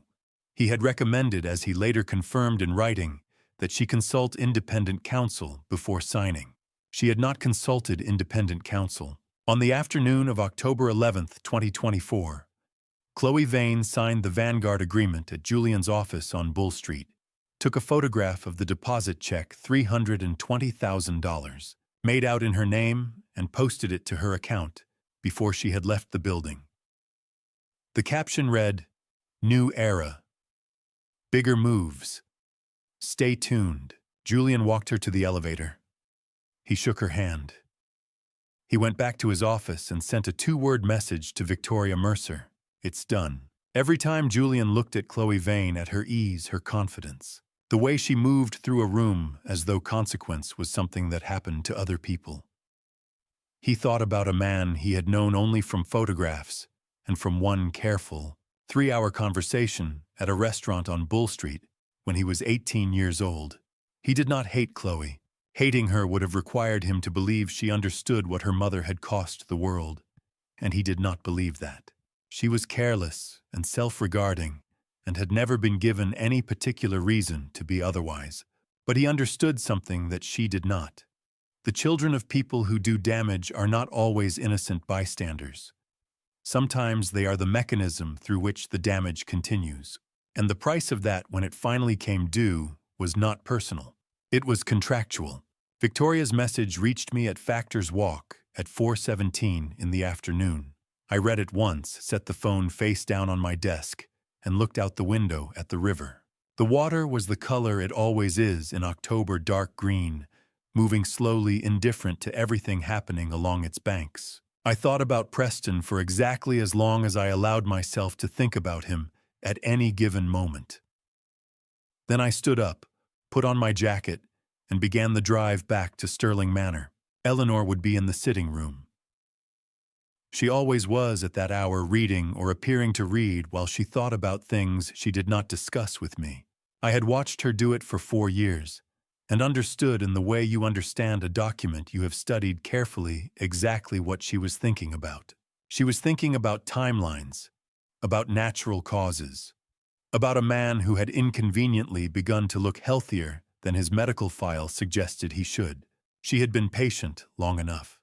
S1: He had recommended, as he later confirmed in writing, that she consult independent counsel before signing. She had not consulted independent counsel. On the afternoon of October 11, 2024, Chloe Vane signed the Vanguard agreement at Julian's office on Bull Street, took a photograph of the deposit check, $320,000, made out in her name, and posted it to her account before she had left the building. The caption read, "New Era. Bigger moves. Stay tuned." Julian walked her to the elevator. He shook her hand. He went back to his office and sent a 2-word message to Victoria Mercer. It's done. Every time Julian looked at Chloe Vane, at her ease, her confidence, the way she moved through a room as though consequence was something that happened to other people. He thought about a man he had known only from photographs and from one careful, 3-hour conversation at a restaurant on Bull Street when he was 18 years old. He did not hate Chloe. Hating her would have required him to believe she understood what her mother had cost the world, and he did not believe that. She was careless and self-regarding and had never been given any particular reason to be otherwise. But he understood something that she did not. The children of people who do damage are not always innocent bystanders. Sometimes they are the mechanism through which the damage continues. And the price of that, when it finally came due, was not personal. It was contractual. Victoria's message reached me at Factor's Walk at 4:17 in the afternoon. I read it once, set the phone face down on my desk, and looked out the window at the river. The water was the color it always is in October, dark green, moving slowly, indifferent to everything happening along its banks. I thought about Preston for exactly as long as I allowed myself to think about him at any given moment. Then I stood up, put on my jacket, and began the drive back to Sterling Manor. Eleanor would be in the sitting room. She always was at that hour reading or appearing to read while she thought about things she did not discuss with me. I had watched her do it for 4 years, and understood in the way you understand a document you have studied carefully exactly what she was thinking about. She was thinking about timelines, about natural causes, about a man who had inconveniently begun to look healthier than his medical file suggested he should. She had been patient long enough.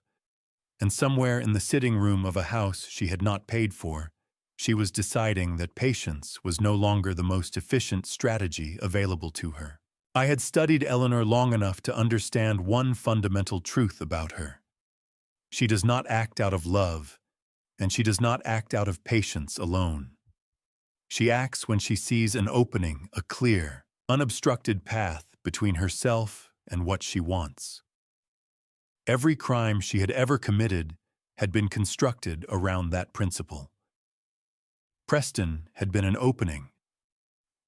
S1: And somewhere in the sitting room of a house she had not paid for, she was deciding that patience was no longer the most efficient strategy available to her. I had studied Eleanor long enough to understand one fundamental truth about her. She does not act out of love, and she does not act out of patience alone. She acts when she sees an opening, a clear, unobstructed path between herself and what she wants. Every crime she had ever committed had been constructed around that principle. Preston had been an opening.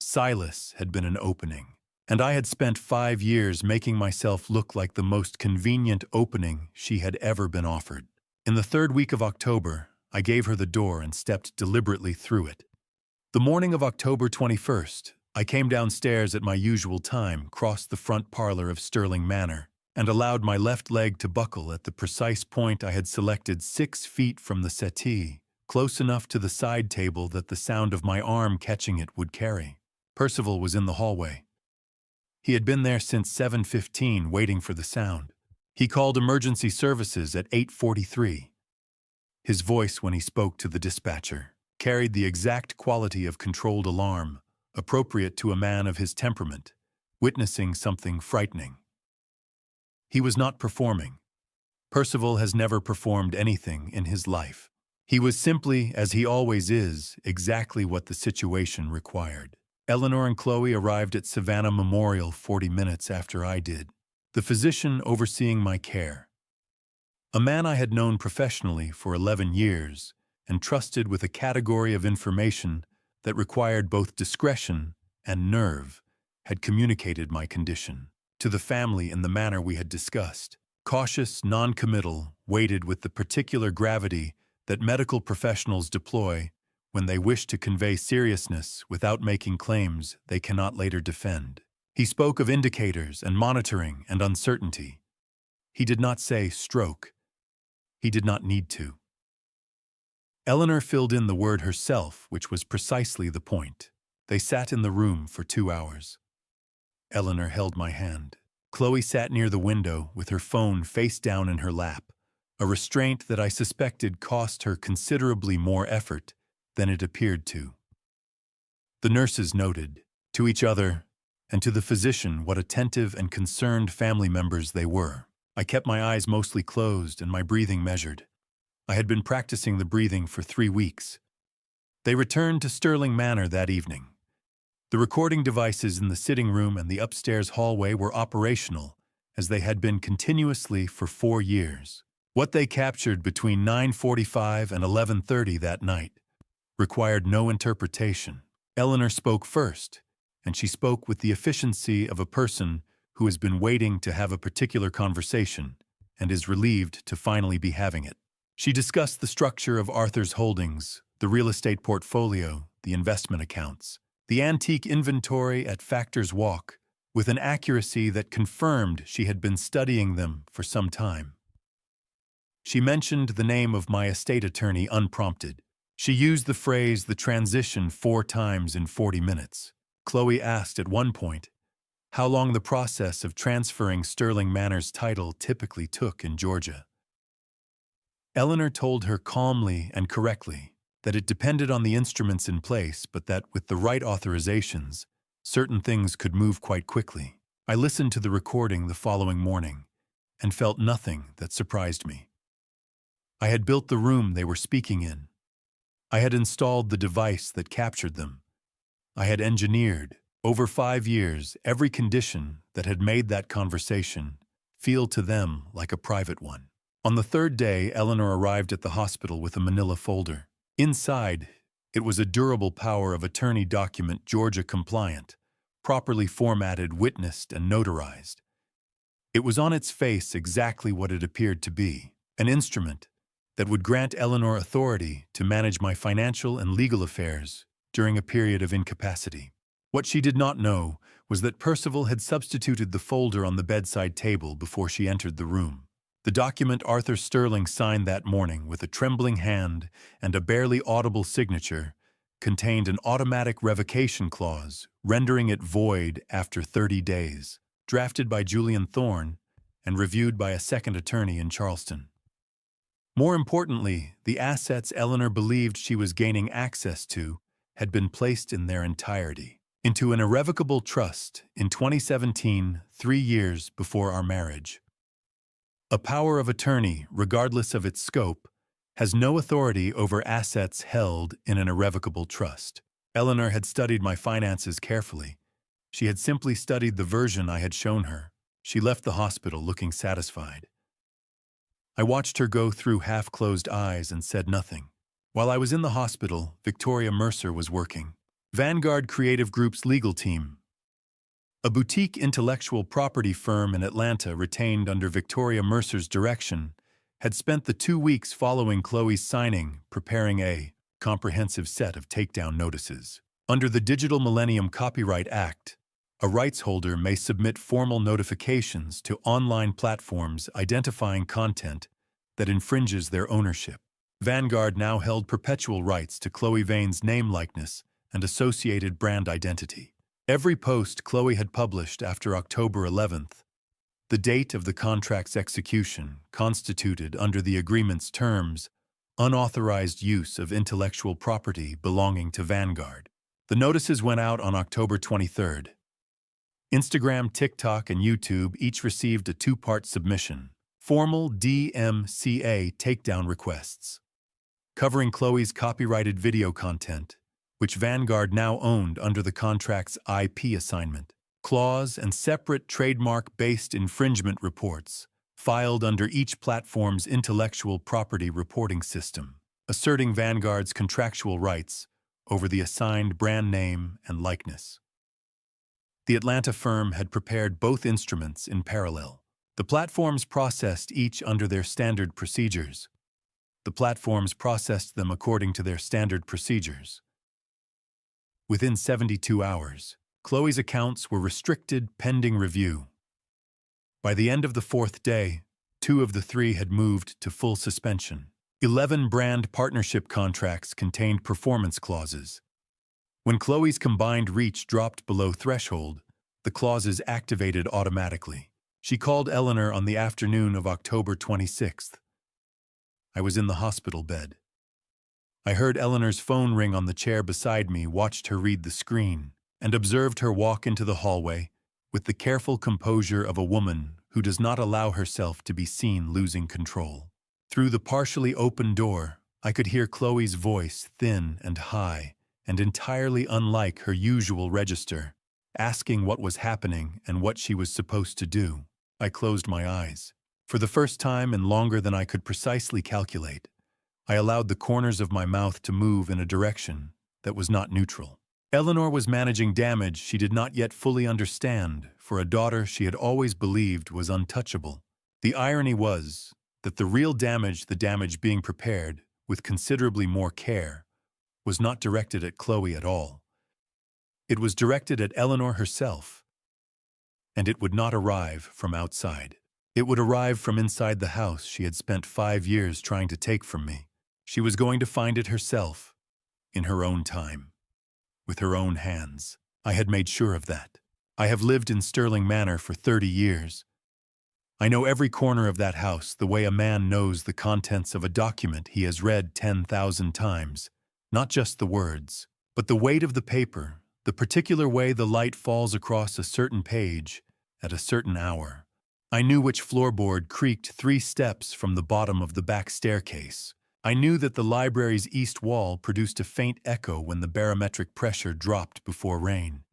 S1: Silas had been an opening. And I had spent 5 years making myself look like the most convenient opening she had ever been offered. In the 3rd week of October, I gave her the door and stepped deliberately through it. The morning of October 21st, I came downstairs at my usual time, crossed the front parlor of Sterling Manor, and allowed my left leg to buckle at the precise point I had selected 6 feet from the settee, close enough to the side table that the sound of my arm catching it would carry. Percival was in the hallway. He had been there since 7:15, waiting for the sound. He called emergency services at 8:43. His voice, when he spoke to the dispatcher, carried the exact quality of controlled alarm, appropriate to a man of his temperament, witnessing something frightening. He was not performing. Percival has never performed anything in his life. He was simply, as he always is, exactly what the situation required. Eleanor and Chloe arrived at Savannah Memorial 40 minutes after I did, the physician overseeing my care. A man I had known professionally for 11 years and trusted with a category of information that required both discretion and nerve had communicated my condition to the family in the manner we had discussed. Cautious, non-committal, weighted with the particular gravity that medical professionals deploy when they wish to convey seriousness without making claims they cannot later defend. He spoke of indicators and monitoring and uncertainty. He did not say stroke. He did not need to. Eleanor filled in the word herself, which was precisely the point. They sat in the room for 2 hours. Eleanor held my hand. Chloe sat near the window with her phone face down in her lap, a restraint that I suspected cost her considerably more effort than it appeared to. The nurses noted, to each other, and to the physician what attentive and concerned family members they were. I kept my eyes mostly closed and my breathing measured. I had been practicing the breathing for 3 weeks. They returned to Sterling Manor that evening. The recording devices in the sitting room and the upstairs hallway were operational, as they had been continuously for 4 years. What they captured between 9:45 and 11:30 that night required no interpretation. Eleanor spoke first, and she spoke with the efficiency of a person who has been waiting to have a particular conversation and is relieved to finally be having it. She discussed the structure of Arthur's holdings, the real estate portfolio, the investment accounts, the antique inventory at Factor's Walk, with an accuracy that confirmed she had been studying them for some time. She mentioned the name of my estate attorney unprompted. She used the phrase "the transition" 4 times in 40 minutes. Chloe asked at one point how long the process of transferring Sterling Manor's title typically took in Georgia. Eleanor told her calmly and correctly that it depended on the instruments in place, but that with the right authorizations, certain things could move quite quickly. I listened to the recording the following morning and felt nothing that surprised me. I had built the room they were speaking in. I had installed the device that captured them. I had engineered, over 5 years, every condition that had made that conversation feel to them like a private one. On the 3rd day, Eleanor arrived at the hospital with a manila folder. Inside, It was a durable power of attorney document, Georgia compliant, properly formatted, witnessed, and notarized. It was on its face exactly what it appeared to be, an instrument that would grant Eleanor authority to manage my financial and legal affairs during a period of incapacity. What she did not know was that Percival had substituted the folder on the bedside table before she entered the room. The document Arthur Sterling signed that morning with a trembling hand and a barely audible signature contained an automatic revocation clause, rendering it void after 30 days, drafted by Julian Thorne and reviewed by a second attorney in Charleston. More importantly, the assets Eleanor believed she was gaining access to had been placed in their entirety into an irrevocable trust in 2017, 3 years before our marriage. A power of attorney, regardless of its scope, has no authority over assets held in an irrevocable trust. Eleanor had studied my finances carefully. She had simply studied the version I had shown her. She left the hospital looking satisfied. I watched her go through half-closed eyes and said nothing. While I was in the hospital, Victoria Mercer was working. Vanguard Creative Group's legal team, a boutique intellectual property firm in Atlanta retained under Victoria Mercer's direction, had spent the 2 weeks following Chloe's signing preparing a comprehensive set of takedown notices. Under the Digital Millennium Copyright Act, a rights holder may submit formal notifications to online platforms identifying content that infringes their ownership. Vanguard now held perpetual rights to Chloe Vane's name likeness and associated brand identity. Every post Chloe had published after October 11th, the date of the contract's execution, constituted under the agreement's terms unauthorized use of intellectual property belonging to Vanguard. The notices went out on October 23rd. Instagram, TikTok, and YouTube each received a 2-part submission, formal DMCA takedown requests, covering Chloe's copyrighted video content, which Vanguard now owned under the contract's IP assignment clause, and separate trademark-based infringement reports filed under each platform's intellectual property reporting system, asserting Vanguard's contractual rights over the assigned brand name and likeness. The Atlanta firm had prepared both instruments in parallel. The platforms processed each under their standard procedures. Within 72 hours, Chloe's accounts were restricted pending review. By the end of the 4th day, 2 of the 3 had moved to full suspension. 11 brand partnership contracts contained performance clauses. When Chloe's combined reach dropped below threshold, the clauses activated automatically. She called Eleanor on the afternoon of October 26th. I was in the hospital bed. I heard Eleanor's phone ring on the chair beside me, watched her read the screen, and observed her walk into the hallway with the careful composure of a woman who does not allow herself to be seen losing control. Through the partially open door, I could hear Chloe's voice, thin and high, and entirely unlike her usual register, asking what was happening and what she was supposed to do. I closed my eyes. For the first time and longer than I could precisely calculate, I allowed the corners of my mouth to move in a direction that was not neutral. Eleanor was managing damage she did not yet fully understand for a daughter she had always believed was untouchable. The irony was that the real damage, the damage being prepared with considerably more care, was not directed at Chloe at all. It was directed at Eleanor herself, and it would not arrive from outside. It would arrive from inside the house she had spent 5 years trying to take from me. She was going to find it herself, in her own time, with her own hands. I had made sure of that. I have lived in Sterling Manor for 30 years. I know every corner of that house the way a man knows the contents of a document he has read 10,000 times. Not just the words, but the weight of the paper, the particular way the light falls across a certain page at a certain hour. I knew which floorboard creaked 3 steps from the bottom of the back staircase. I knew that the library's east wall produced a faint echo when the barometric pressure dropped before rain.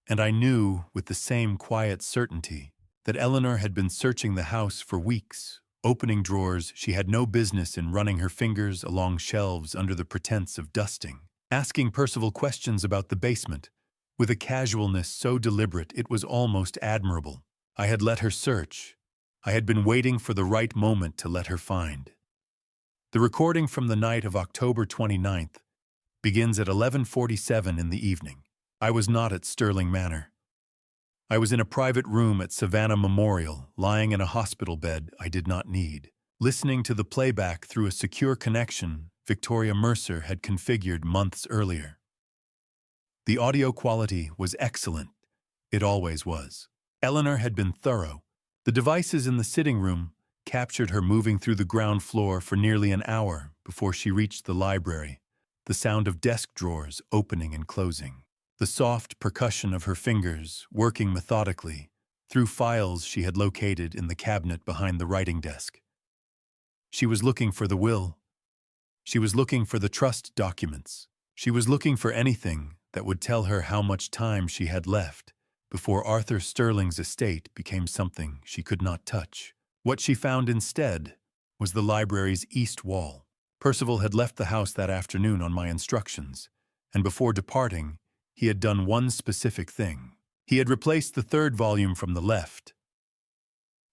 S1: And I knew, with the same quiet certainty, that Eleanor had been searching the house for weeks, opening drawers she had no business in, running her fingers along shelves under the pretense of dusting, asking Percival questions about the basement, with a casualness so deliberate it was almost admirable. I had let her search. I had been waiting for the right moment to let her find. The recording from the night of October 29th begins at 11:47 in the evening. I was not at Sterling Manor. I was in a private room at Savannah Memorial, lying in a hospital bed I did not need, listening to the playback through a secure connection Victoria Mercer had configured months earlier. The audio quality was excellent. It always was. Eleanor had been thorough. The devices in the sitting room captured her moving through the ground floor for nearly an hour before she reached the library, the sound of desk drawers opening and closing, the soft percussion of her fingers working methodically through files she had located in the cabinet behind the writing desk. She was looking for the will. She was looking for the trust documents. She was looking for anything that would tell her how much time she had left before Arthur Sterling's estate became something she could not touch. What she found instead was the library's east wall. Percival had left the house that afternoon on my instructions, and before departing, he had done one specific thing. He had replaced the third volume from the left.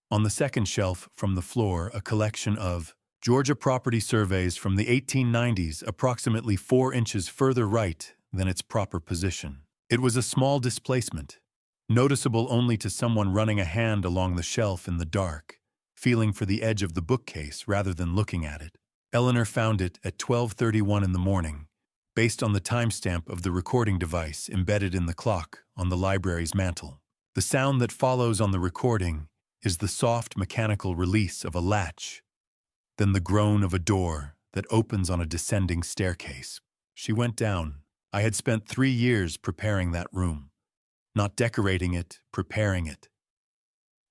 S1: On the second shelf from the floor, a collection of Georgia property surveys from the 1890s, approximately 4 inches further right than its proper position. It was a small displacement, noticeable only to someone running a hand along the shelf in the dark, feeling for the edge of the bookcase rather than looking at it. Eleanor found it at 12:31 in the morning, based on the timestamp of the recording device embedded in the clock on the library's mantel. The sound that follows on the recording is the soft mechanical release of a latch, then the groan of a door that opens on a descending staircase. She went down. I had spent 3 years preparing that room. Not decorating it, preparing it.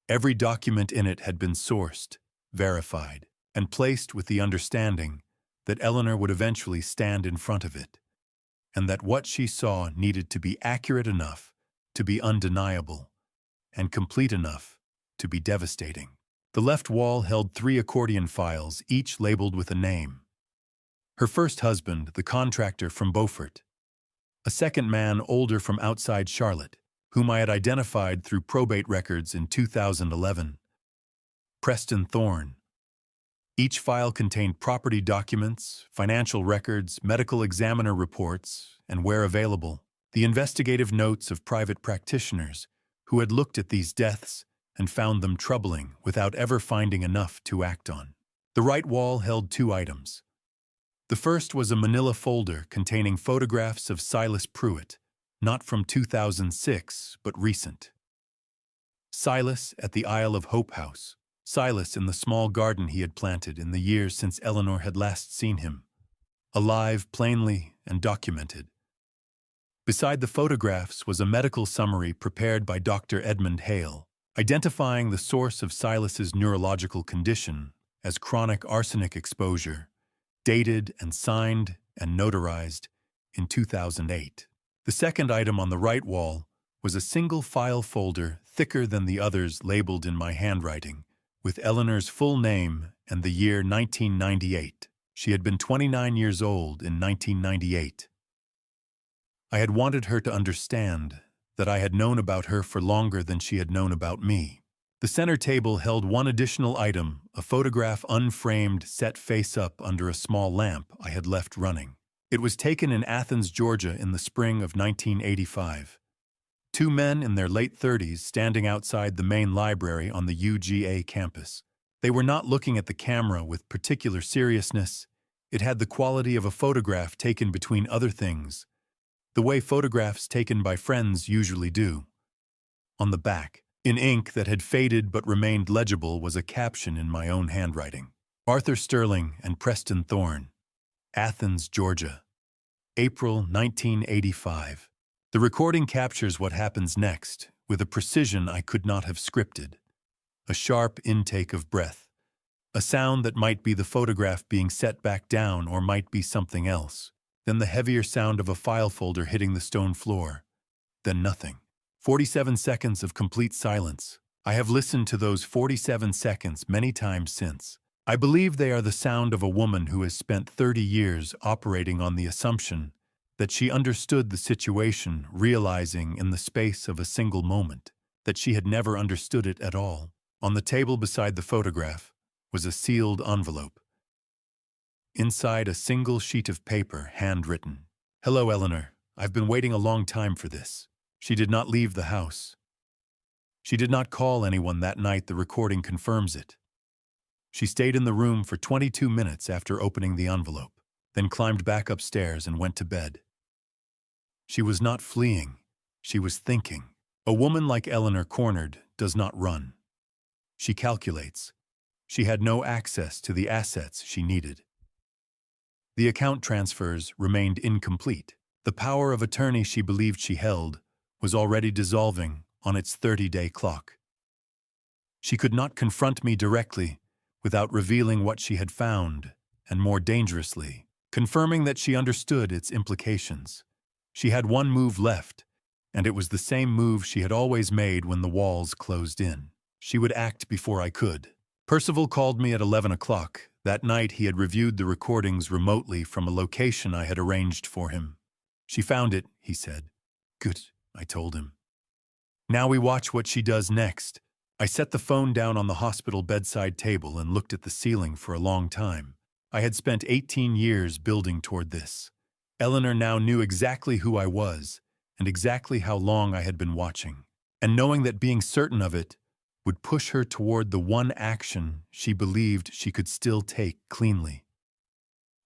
S1: Every document in it had been sourced, verified, and placed with the understanding that Eleanor would eventually stand in front of it, and that what she saw needed to be accurate enough to be undeniable, and complete enough to be devastating. The left wall held 3 accordion files, each labeled with a name. Her first husband, the contractor from Beaufort. A second man older from outside Charlotte, whom I had identified through probate records in 2011. Preston Thorne. Each file contained property documents, financial records, medical examiner reports, and where available, the investigative notes of private practitioners who had looked at these deaths and found them troubling without ever finding enough to act on. The right wall held 2 items. The first was a manila folder containing photographs of Silas Pruitt, not from 2006, but recent. Silas at the Isle of Hope house. Silas in the small garden he had planted in the years since Eleanor had last seen him. Alive plainly and documented. Beside the photographs was a medical summary prepared by Dr. Edmund Hale, identifying the source of Silas's neurological condition as chronic arsenic exposure, dated and signed and notarized in 2008. The second item on the right wall was a single file folder thicker than the others labeled in my handwriting, with Eleanor's full name and the year 1998. She had been 29 years old in 1998. I had wanted her to understand that I had known about her for longer than she had known about me. The center table held one additional item, a photograph unframed set face up under a small lamp I had left running. It was taken in Athens, Georgia in the spring of 1985. 2 men in their late 30s standing outside the main library on the UGA campus. They were not looking at the camera with particular seriousness. It had the quality of a photograph taken between other things, the way photographs taken by friends usually do. On the back, in ink that had faded but remained legible, was a caption in my own handwriting. Arthur Sterling and Preston Thorne. Athens, Georgia. April 1985. The recording captures what happens next with a precision I could not have scripted. A sharp intake of breath. A sound that might be the photograph being set back down or might be something else. Then the heavier sound of a file folder hitting the stone floor. Then nothing. 47 seconds of complete silence. I have listened to those 47 seconds many times since. I believe they are the sound of a woman who has spent 30 years operating on the assumption that she understood the situation, realizing in the space of a single moment that she had never understood it at all. On the table beside the photograph was a sealed envelope. Inside, a single sheet of paper, handwritten. "Hello, Eleanor. I've been waiting a long time for this." She did not leave the house. She did not call anyone that night. The recording confirms it. She stayed in the room for 22 minutes after opening the envelope, then climbed back upstairs and went to bed. She was not fleeing. She was thinking. A woman like Eleanor cornered does not run. She calculates. She had no access to the assets she needed. The account transfers remained incomplete. The power of attorney she believed she held was already dissolving on its 30-day clock. She could not confront me directly without revealing what she had found, and more dangerously, confirming that she understood its implications. She had one move left, and it was the same move she had always made when the walls closed in. She would act before I could. Percival called me at 11 o'clock. That night he had reviewed the recordings remotely from a location I had arranged for him. "She found it," he said. "Good," I told him. "Now we watch what she does next." I set the phone down on the hospital bedside table and looked at the ceiling for a long time. I had spent 18 years building toward this. Eleanor now knew exactly who I was and exactly how long I had been watching, and knowing that being certain of it would push her toward the one action she believed she could still take cleanly.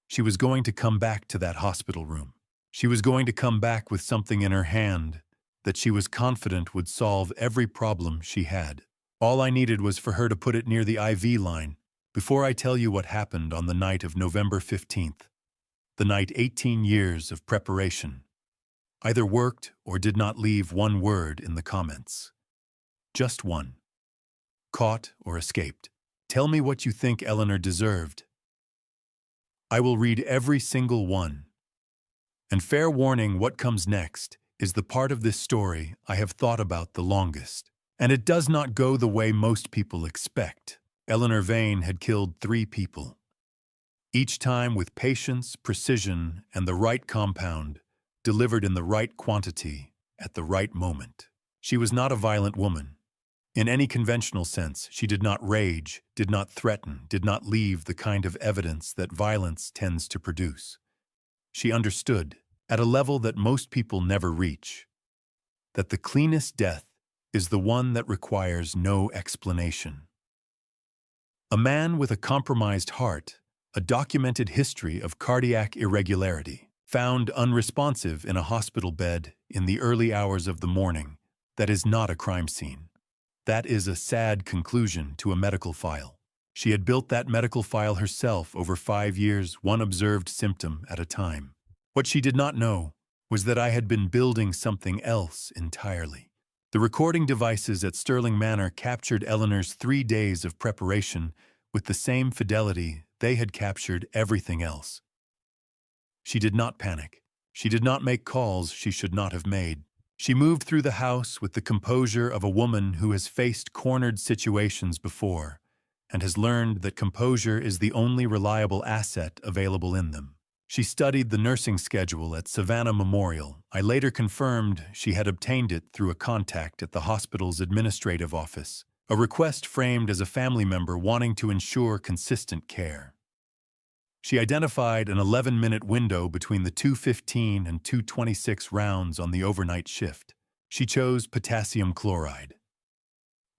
S1: She was going to come back to that hospital room. She was going to come back with something in her hand that she was confident would solve every problem she had. All I needed was for her to put it near the IV line. Before I tell you what happened on the night of November 15th, the night 18 years of preparation either worked or did not leave one word in the comments. Just one. Caught or escaped. Tell me what you think Eleanor deserved. I will read every single one. And fair warning, what comes next is the part of this story I have thought about the longest. And it does not go the way most people expect. Eleanor Vane had killed 3 people. Each time with patience, precision, and the right compound, delivered in the right quantity, at the right moment. She was not a violent woman. In any conventional sense, she did not rage, did not threaten, did not leave the kind of evidence that violence tends to produce. She understood, at a level that most people never reach, that the cleanest death is the one that requires no explanation. A man with a compromised heart, a documented history of cardiac irregularity, found unresponsive in a hospital bed in the early hours of the morning. That is not a crime scene. That is a sad conclusion to a medical file. She had built that medical file herself over 5 years, one observed symptom at a time. What she did not know was that I had been building something else entirely. The recording devices at Sterling Manor captured Eleanor's 3 days of preparation with the same fidelity they had captured everything else. She did not panic. She did not make calls she should not have made. She moved through the house with the composure of a woman who has faced cornered situations before and has learned that composure is the only reliable asset available in them. She studied the nursing schedule at Savannah Memorial. I later confirmed she had obtained it through a contact at the hospital's administrative office, a request framed as a family member wanting to ensure consistent care. She identified an 11-minute window between the 2:15 and 2:26 rounds on the overnight shift. She chose potassium chloride.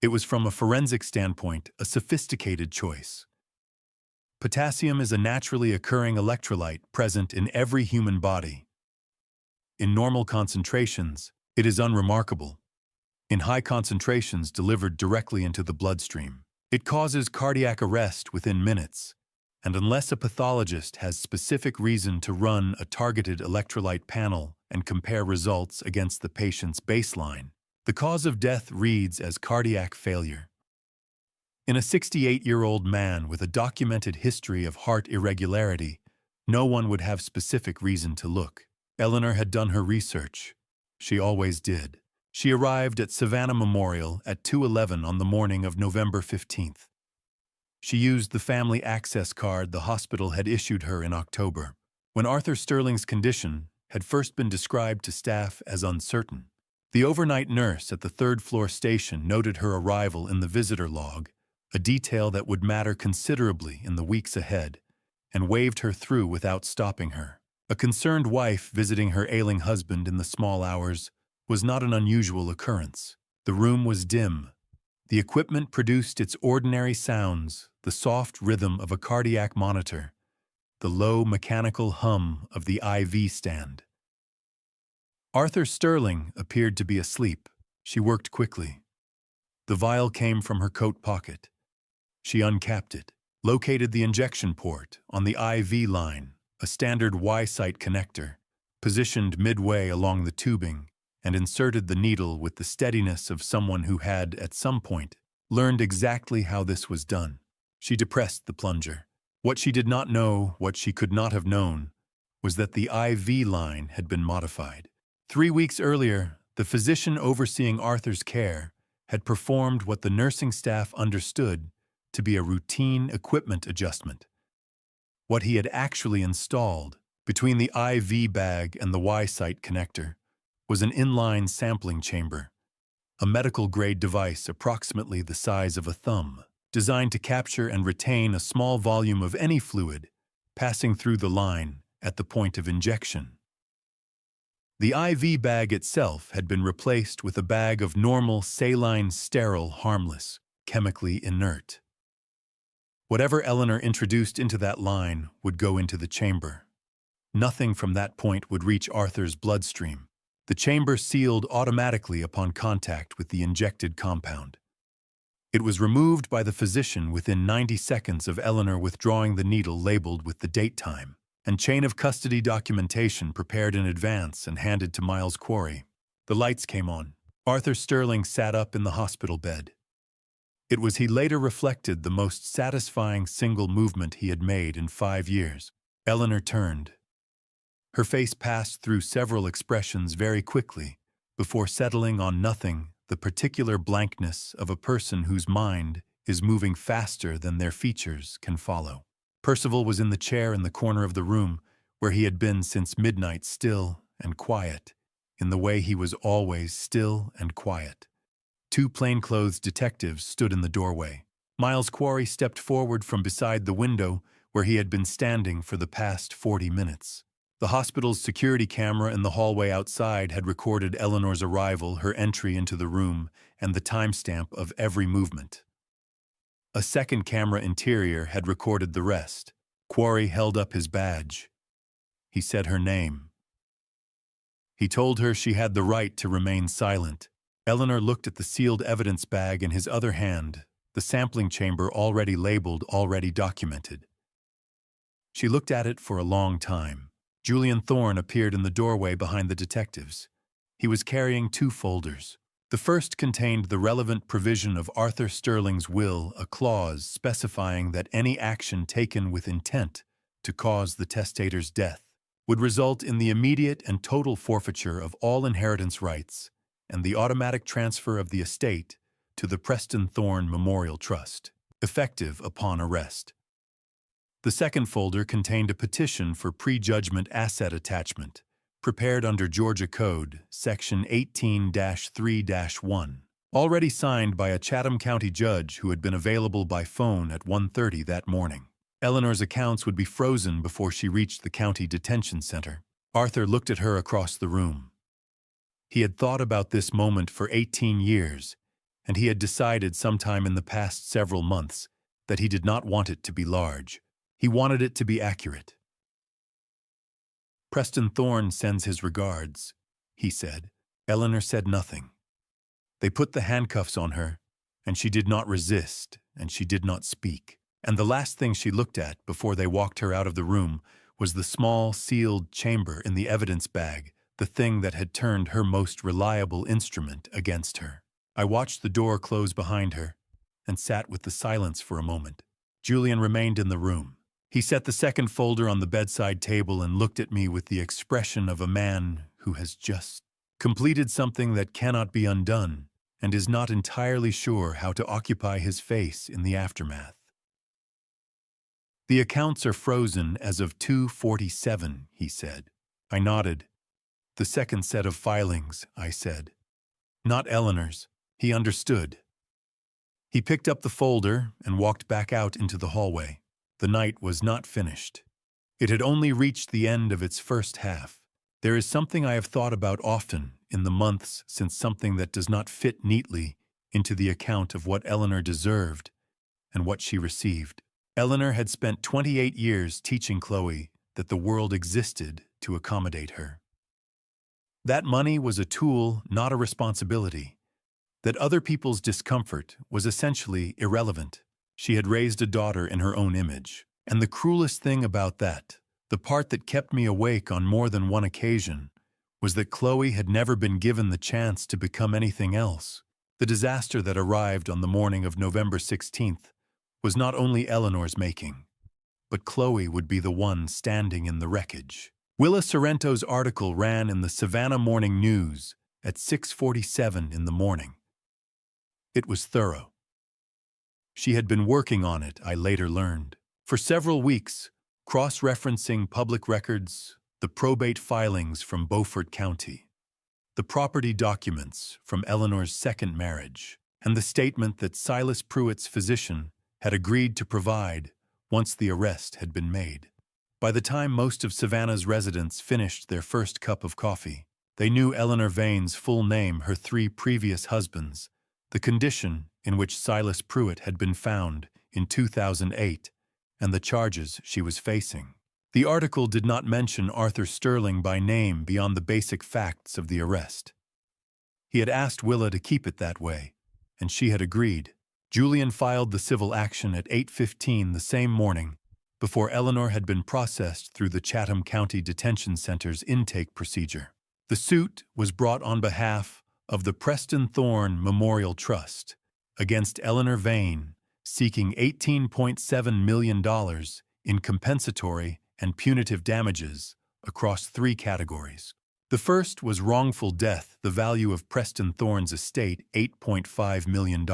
S1: It was, from a forensic standpoint, a sophisticated choice. Potassium is a naturally occurring electrolyte present in every human body. In normal concentrations, it is unremarkable. In high concentrations delivered directly into the bloodstream, it causes cardiac arrest within minutes, and unless a pathologist has specific reason to run a targeted electrolyte panel and compare results against the patient's baseline, the cause of death reads as cardiac failure. In a 68-year-old man with a documented history of heart irregularity, no one would have specific reason to look. Eleanor had done her research. She always did. She arrived at Savannah Memorial at 2:11 on the morning of November 15th. She used the family access card the hospital had issued her in October. When Arthur Sterling's condition, had first been described to staff as uncertain. The overnight nurse at the third-floor station noted her arrival in the visitor log, a detail that would matter considerably in the weeks ahead, and waved her through without stopping her. A concerned wife visiting her ailing husband in the small hours was not an unusual occurrence. The room was dim. The equipment produced its ordinary sounds, the soft rhythm of a cardiac monitor, the low mechanical hum of the IV stand. Arthur Sterling appeared to be asleep. She worked quickly. The vial came from her coat pocket. She uncapped it, located the injection port on the IV line, a standard Y-site connector, positioned midway along the tubing, and inserted the needle with the steadiness of someone who had, at some point, learned exactly how this was done. She depressed the plunger. What she did not know, what she could not have known, was that the IV line had been modified. 3 weeks earlier, the physician overseeing Arthur's care had performed what the nursing staff understood to be a routine equipment adjustment. What he had actually installed between the IV bag and the Y-site connector was an inline sampling chamber, a medical-grade device approximately the size of a thumb, designed to capture and retain a small volume of any fluid passing through the line at the point of injection. The IV bag itself had been replaced with a bag of normal, saline, sterile, harmless, chemically inert. Whatever Eleanor introduced into that line would go into the chamber. Nothing from that point would reach Arthur's bloodstream. The chamber sealed automatically upon contact with the injected compound. It was removed by the physician within 90 seconds of Eleanor withdrawing the needle labeled with the date time, and chain of custody documentation prepared in advance and handed to Miles Quarry. The lights came on. Arthur Sterling sat up in the hospital bed. It was, he later reflected, the most satisfying single movement he had made in 5 years. Eleanor turned. Her face passed through several expressions very quickly, before settling on nothing, the particular blankness of a person whose mind is moving faster than their features can follow. Percival was in the chair in the corner of the room, where he had been since midnight, still and quiet, in the way he was always still and quiet. 2 plainclothes detectives stood in the doorway. Miles Quarry stepped forward from beside the window where he had been standing for the past 40 minutes. The hospital's security camera in the hallway outside had recorded Eleanor's arrival, her entry into the room, and the timestamp of every movement. A second camera interior had recorded the rest. Quarry held up his badge. He said her name. He told her she had the right to remain silent. Eleanor looked at the sealed evidence bag in his other hand, the sampling chamber already labeled, already documented. She looked at it for a long time. Julian Thorne appeared in the doorway behind the detectives. He was carrying 2 folders. The first contained the relevant provision of Arthur Sterling's will, a clause specifying that any action taken with intent to cause the testator's death would result in the immediate and total forfeiture of all inheritance rights and the automatic transfer of the estate to the Preston Thorne Memorial Trust, effective upon arrest. The second folder contained a petition for prejudgment asset attachment, prepared under Georgia Code, Section 18-3-1, already signed by a Chatham County judge who had been available by phone at 1:30 that morning. Eleanor's accounts would be frozen before she reached the county detention center. Arthur looked at her across the room. He had thought about this moment for 18 years, and he had decided sometime in the past several months that he did not want it to be large. He wanted it to be accurate. "Preston Thorne sends his regards," he said. Eleanor said nothing. They put the handcuffs on her, and she did not resist, and she did not speak. And the last thing she looked at before they walked her out of the room was the small, sealed chamber in the evidence bag, the thing that had turned her most reliable instrument against her. I watched the door close behind her and sat with the silence for a moment. Julian remained in the room. He set the second folder on the bedside table and looked at me with the expression of a man who has just completed something that cannot be undone and is not entirely sure how to occupy his face in the aftermath. "The accounts are frozen as of 2:47, he said. I nodded. The second set of filings, I said. Not Eleanor's. He understood. He picked up the folder and walked back out into the hallway. The night was not finished. It had only reached the end of its first half. There is something I have thought about often in the months since, something that does not fit neatly into the account of what Eleanor deserved and what she received. Eleanor had spent 28 years teaching Chloe that the world existed to accommodate her. That money was a tool, not a responsibility. That other people's discomfort was essentially irrelevant. She had raised a daughter in her own image. And the cruelest thing about that, the part that kept me awake on more than one occasion, was that Chloe had never been given the chance to become anything else. The disaster that arrived on the morning of November 16th was not only Eleanor's making, but Chloe would be the one standing in the wreckage. Willa Sorrento's article ran in the Savannah Morning News at 6:47 in the morning. It was thorough. She had been working on it, I later learned, for several weeks, cross-referencing public records, the probate filings from Beaufort County, the property documents from Eleanor's second marriage, and the statement that Silas Pruitt's physician had agreed to provide once the arrest had been made. By the time most of Savannah's residents finished their first cup of coffee, they knew Eleanor Vane's full name, her 3 previous husbands, the condition in which Silas Pruitt had been found in 2008, and the charges she was facing. The article did not mention Arthur Sterling by name beyond the basic facts of the arrest. He had asked Willa to keep it that way, and she had agreed. Julian filed the civil action at 8:15 the same morning, before Eleanor had been processed through the Chatham County Detention Center's intake procedure. The suit was brought on behalf of the Preston Thorne Memorial Trust against Eleanor Vane, seeking $18.7 million in compensatory and punitive damages across 3 categories. The first was wrongful death, the value of Preston Thorne's estate $8.5 million,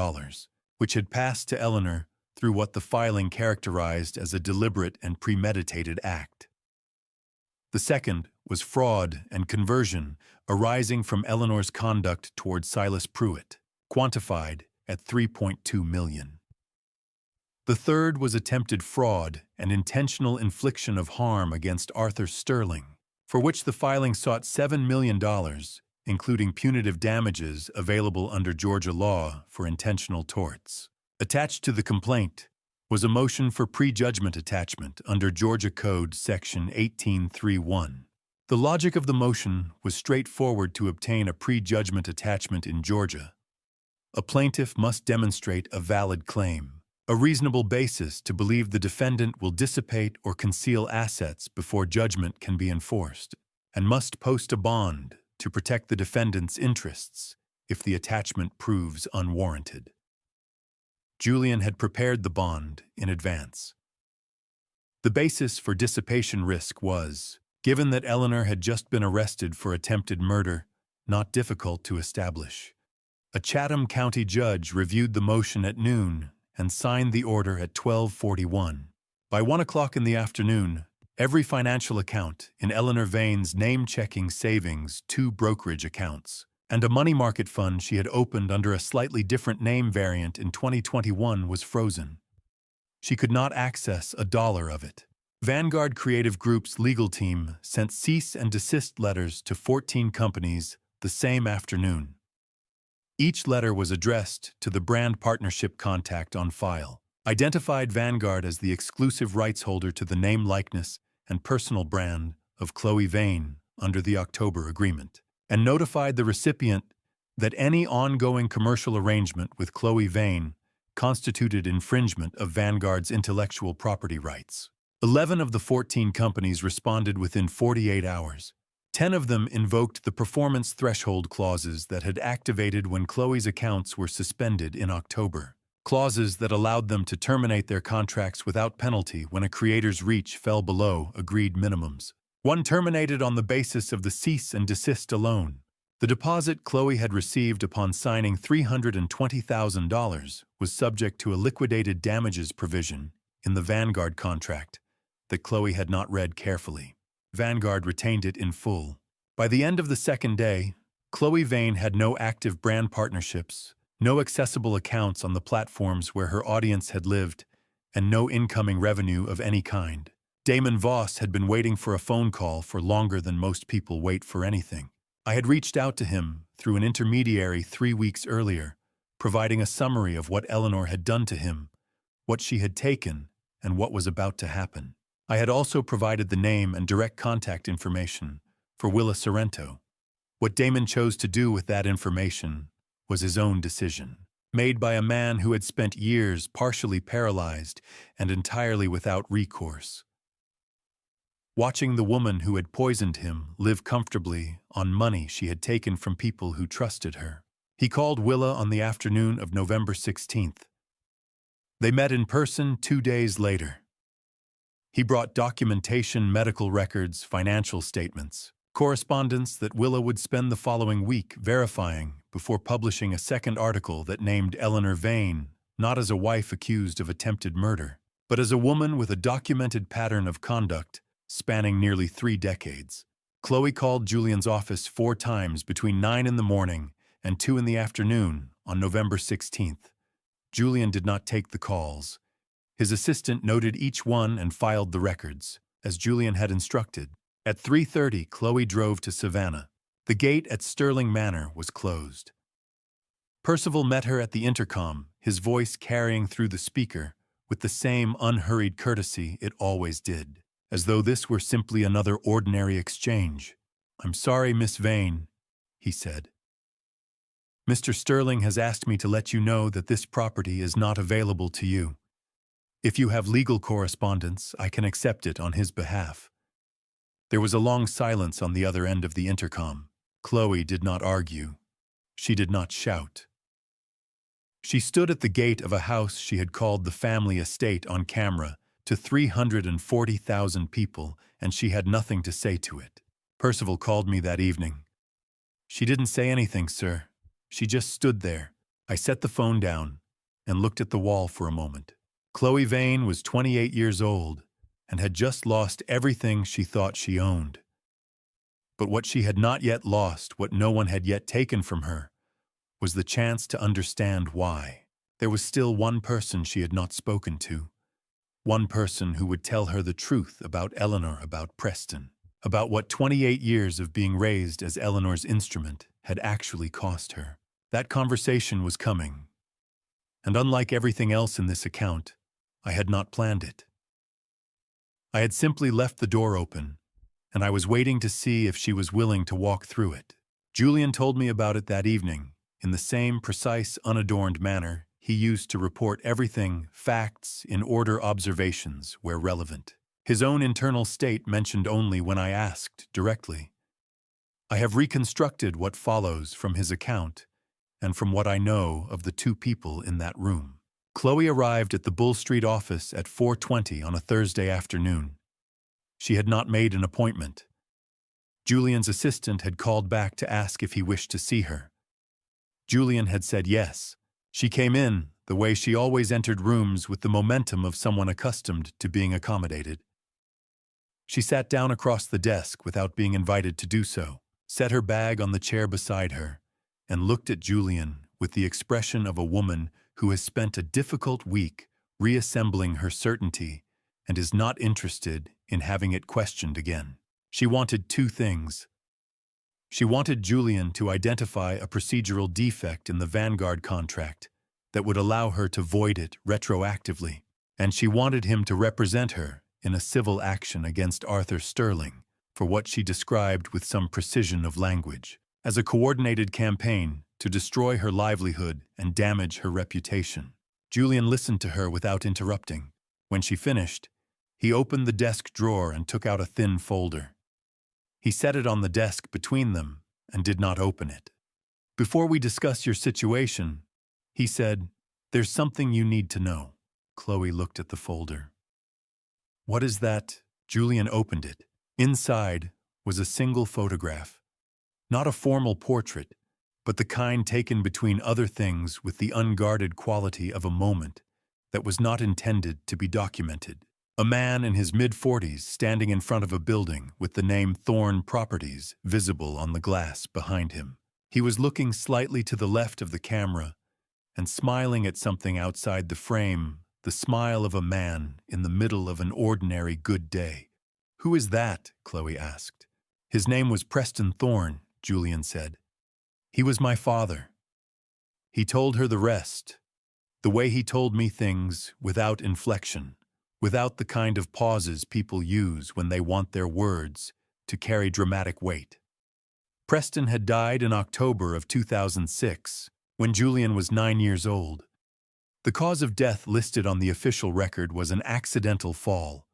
S1: which had passed to Eleanor through what the filing characterized as a deliberate and premeditated act. The second was fraud and conversion arising from Eleanor's conduct toward Silas Pruitt, quantified at $3.2 million. The third was attempted fraud and intentional infliction of harm against Arthur Sterling, for which the filing sought $7 million, including punitive damages available under Georgia law for intentional torts. Attached to the complaint was a motion for prejudgment attachment under Georgia Code Section 1831. The logic of the motion was straightforward. To obtain a prejudgment attachment in Georgia, a plaintiff must demonstrate a valid claim, a reasonable basis to believe the defendant will dissipate or conceal assets before judgment can be enforced, and must post a bond to protect the defendant's interests if the attachment proves unwarranted. Julian had prepared the bond in advance. The basis for dissipation risk was, given that Eleanor had just been arrested for attempted murder, not difficult to establish. A Chatham County judge reviewed the motion at noon and signed the order at 12:41. By 1 o'clock in the afternoon, every financial account in Eleanor Vane's name-checking savings, 2 brokerage accounts, and a money market fund she had opened under a slightly different name variant in 2021 was frozen. She could not access a dollar of it. Vanguard Creative Group's legal team sent cease and desist letters to 14 companies the same afternoon. Each letter was addressed to the brand partnership contact on file, identified Vanguard as the exclusive rights holder to the name, likeness, and personal brand of Chloe Vane under the October agreement, and notified the recipient that any ongoing commercial arrangement with Chloe Vane constituted infringement of Vanguard's intellectual property rights. 11 of the 14 companies responded within 48 hours. 10 of them invoked the performance threshold clauses that had activated when Chloe's accounts were suspended in October, clauses that allowed them to terminate their contracts without penalty when a creator's reach fell below agreed minimums. One terminated on the basis of the cease and desist alone. The deposit Chloe had received upon signing $320,000 was subject to a liquidated damages provision in the Vanguard contract that Chloe had not read carefully. Vanguard retained it in full. By the end of the second day, Chloe Vane had no active brand partnerships, no accessible accounts on the platforms where her audience had lived, and no incoming revenue of any kind. Damon Voss had been waiting for a phone call for longer than most people wait for anything. I had reached out to him through an intermediary 3 weeks earlier, providing a summary of what Eleanor had done to him, what she had taken, and what was about to happen. I had also provided the name and direct contact information for Willa Sorrento. What Damon chose to do with that information was his own decision, made by a man who had spent years partially paralyzed and entirely without recourse. Watching the woman who had poisoned him live comfortably on money she had taken from people who trusted her. He called Willa on the afternoon of November 16th. They met in person 2 days later. He brought documentation, medical records, financial statements, correspondence that Willa would spend the following week verifying before publishing a second article that named Eleanor Vane not as a wife accused of attempted murder, but as a woman with a documented pattern of conduct spanning nearly 3 decades. Chloe called Julian's office 4 times between 9 in the morning and 2 in the afternoon on November 16th. Julian did not take the calls. His assistant noted each one and filed the records, as Julian had instructed. At 3:30, Chloe drove to Savannah. The gate at Sterling Manor was closed. Percival met her at the intercom, his voice carrying through the speaker with the same unhurried courtesy it always did, as though this were simply another ordinary exchange. "I'm sorry, Miss Vane," he said. "Mr. Sterling has asked me to let you know that this property is not available to you. If you have legal correspondence, I can accept it on his behalf." There was a long silence on the other end of the intercom. Chloe did not argue. She did not shout. She stood at the gate of a house she had called the family estate on camera to 340,000 people, and she had nothing to say to it. "Percival called me that evening." "She didn't say anything, sir. She just stood there." I set the phone down and looked at the wall for a moment. Chloe Vane was 28 years old and had just lost everything she thought she owned. But what she had not yet lost, what no one had yet taken from her, was the chance to understand why. There was still one person she had not spoken to. One person who would tell her the truth about Eleanor, about Preston, about what 28 years of being raised as Eleanor's instrument had actually cost her. That conversation was coming, and unlike everything else in this account, I had not planned it. I had simply left the door open, and I was waiting to see if she was willing to walk through it. Julian told me about it that evening, in the same precise, unadorned manner he used to report everything, facts, in order observations, where relevant. His own internal state mentioned only when I asked directly. I have reconstructed what follows from his account and from what I know of the 2 people in that room. Chloe arrived at the Bull Street office at 4:20 on a Thursday afternoon. She had not made an appointment. Julian's assistant had called back to ask if he wished to see her. Julian had said yes. She came in the way she always entered rooms, with the momentum of someone accustomed to being accommodated. She sat down across the desk without being invited to do so, set her bag on the chair beside her, and looked at Julian with the expression of a woman who has spent a difficult week reassembling her certainty and is not interested in having it questioned again. She wanted 2 things. She wanted Julian to identify a procedural defect in the Vanguard contract that would allow her to void it retroactively, and she wanted him to represent her in a civil action against Arthur Sterling for what she described with some precision of language as a coordinated campaign to destroy her livelihood and damage her reputation. Julian listened to her without interrupting. When she finished, he opened the desk drawer and took out a thin folder. He set it on the desk between them and did not open it. "Before we discuss your situation," he said, "there's something you need to know." Chloe looked at the folder. "What is that?" Julian opened it. Inside was a single photograph. Not a formal portrait, but the kind taken between other things with the unguarded quality of a moment that was not intended to be documented. A man in his mid-40s standing in front of a building with the name Thorne Properties visible on the glass behind him. He was looking slightly to the left of the camera and smiling at something outside the frame, the smile of a man in the middle of an ordinary good day. "Who is that?" Chloe asked. "His name was Preston Thorne," Julian said. "He was my father." He told her the rest, the way he told me things without inflection, without the kind of pauses people use when they want their words to carry dramatic weight. Preston had died in October of 2006, when Julian was 9 years old. The cause of death listed on the official record was an accidental fall.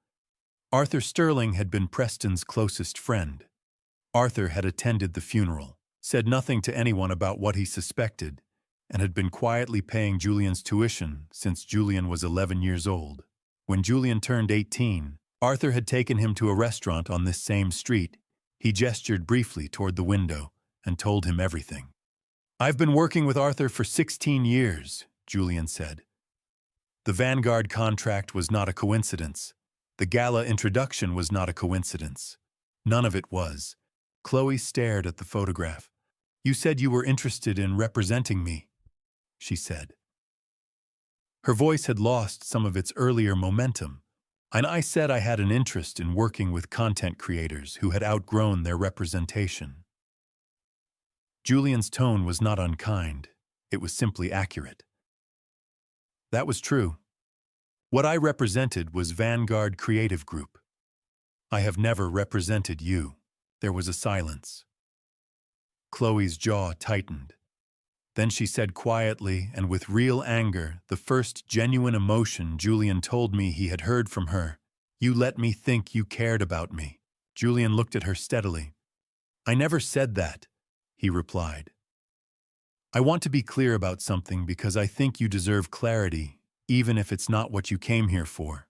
S1: Arthur Sterling had been Preston's closest friend. Arthur had attended the funeral, said nothing to anyone about what he suspected, and had been quietly paying Julian's tuition since Julian was 11 years old. When Julian turned 18, Arthur had taken him to a restaurant on this same street. He gestured briefly toward the window and told him everything. "I've been working with Arthur for 16 years, Julian said. The Vanguard contract was not a coincidence. The Gala introduction was not a coincidence. None of it was. Chloe stared at the photograph. "You said you were interested in representing me," she said. Her voice had lost some of its earlier momentum, and I said I had an interest in working with content creators who had outgrown their representation. Julian's tone was not unkind. It was simply accurate. That was true. What I represented was Vanguard Creative Group. I have never represented you. There was a silence. Chloe's jaw tightened. Then she said quietly and with real anger, the first genuine emotion Julian told me he had heard from her, "You let me think you cared about me." Julian looked at her steadily. "I never said that," he replied. "I want to be clear about something because I think you deserve clarity, even if it's not what you came here for.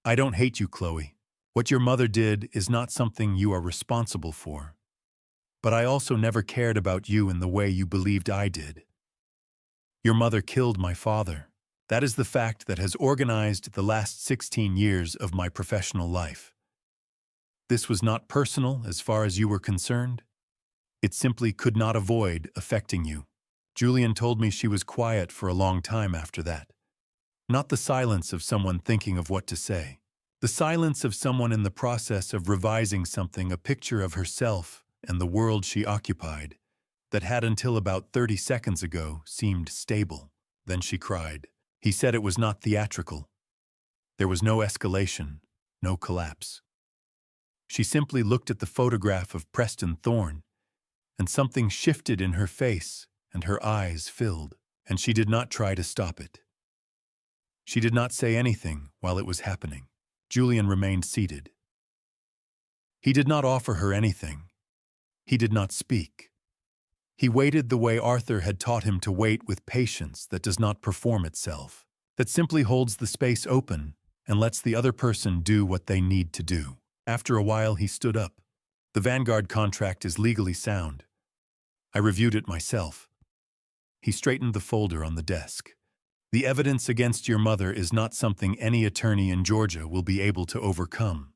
S1: I don't hate you, Chloe. What your mother did is not something you are responsible for. But I also never cared about you in the way you believed I did. Your mother killed my father. That is the fact that has organized the last 16 years of my professional life. This was not personal as far as you were concerned. It simply could not avoid affecting you." Julian told me she was quiet for a long time after that. Not the silence of someone thinking of what to say. The silence of someone in the process of revising something, a picture of herself and the world she occupied, that had until about 30 seconds ago seemed stable. Then she cried. He said it was not theatrical. There was no escalation, no collapse. She simply looked at the photograph of Preston Thorne, and something shifted in her face, and her eyes filled, and she did not try to stop it. She did not say anything while it was happening. Julian remained seated. He did not offer her anything. He did not speak. He waited the way Arthur had taught him to wait, with patience that does not perform itself, that simply holds the space open and lets the other person do what they need to do. After a while, he stood up. "The Vanguard contract is legally sound. I reviewed it myself." He straightened the folder on the desk. "The evidence against your mother is not something any attorney in Georgia will be able to overcome.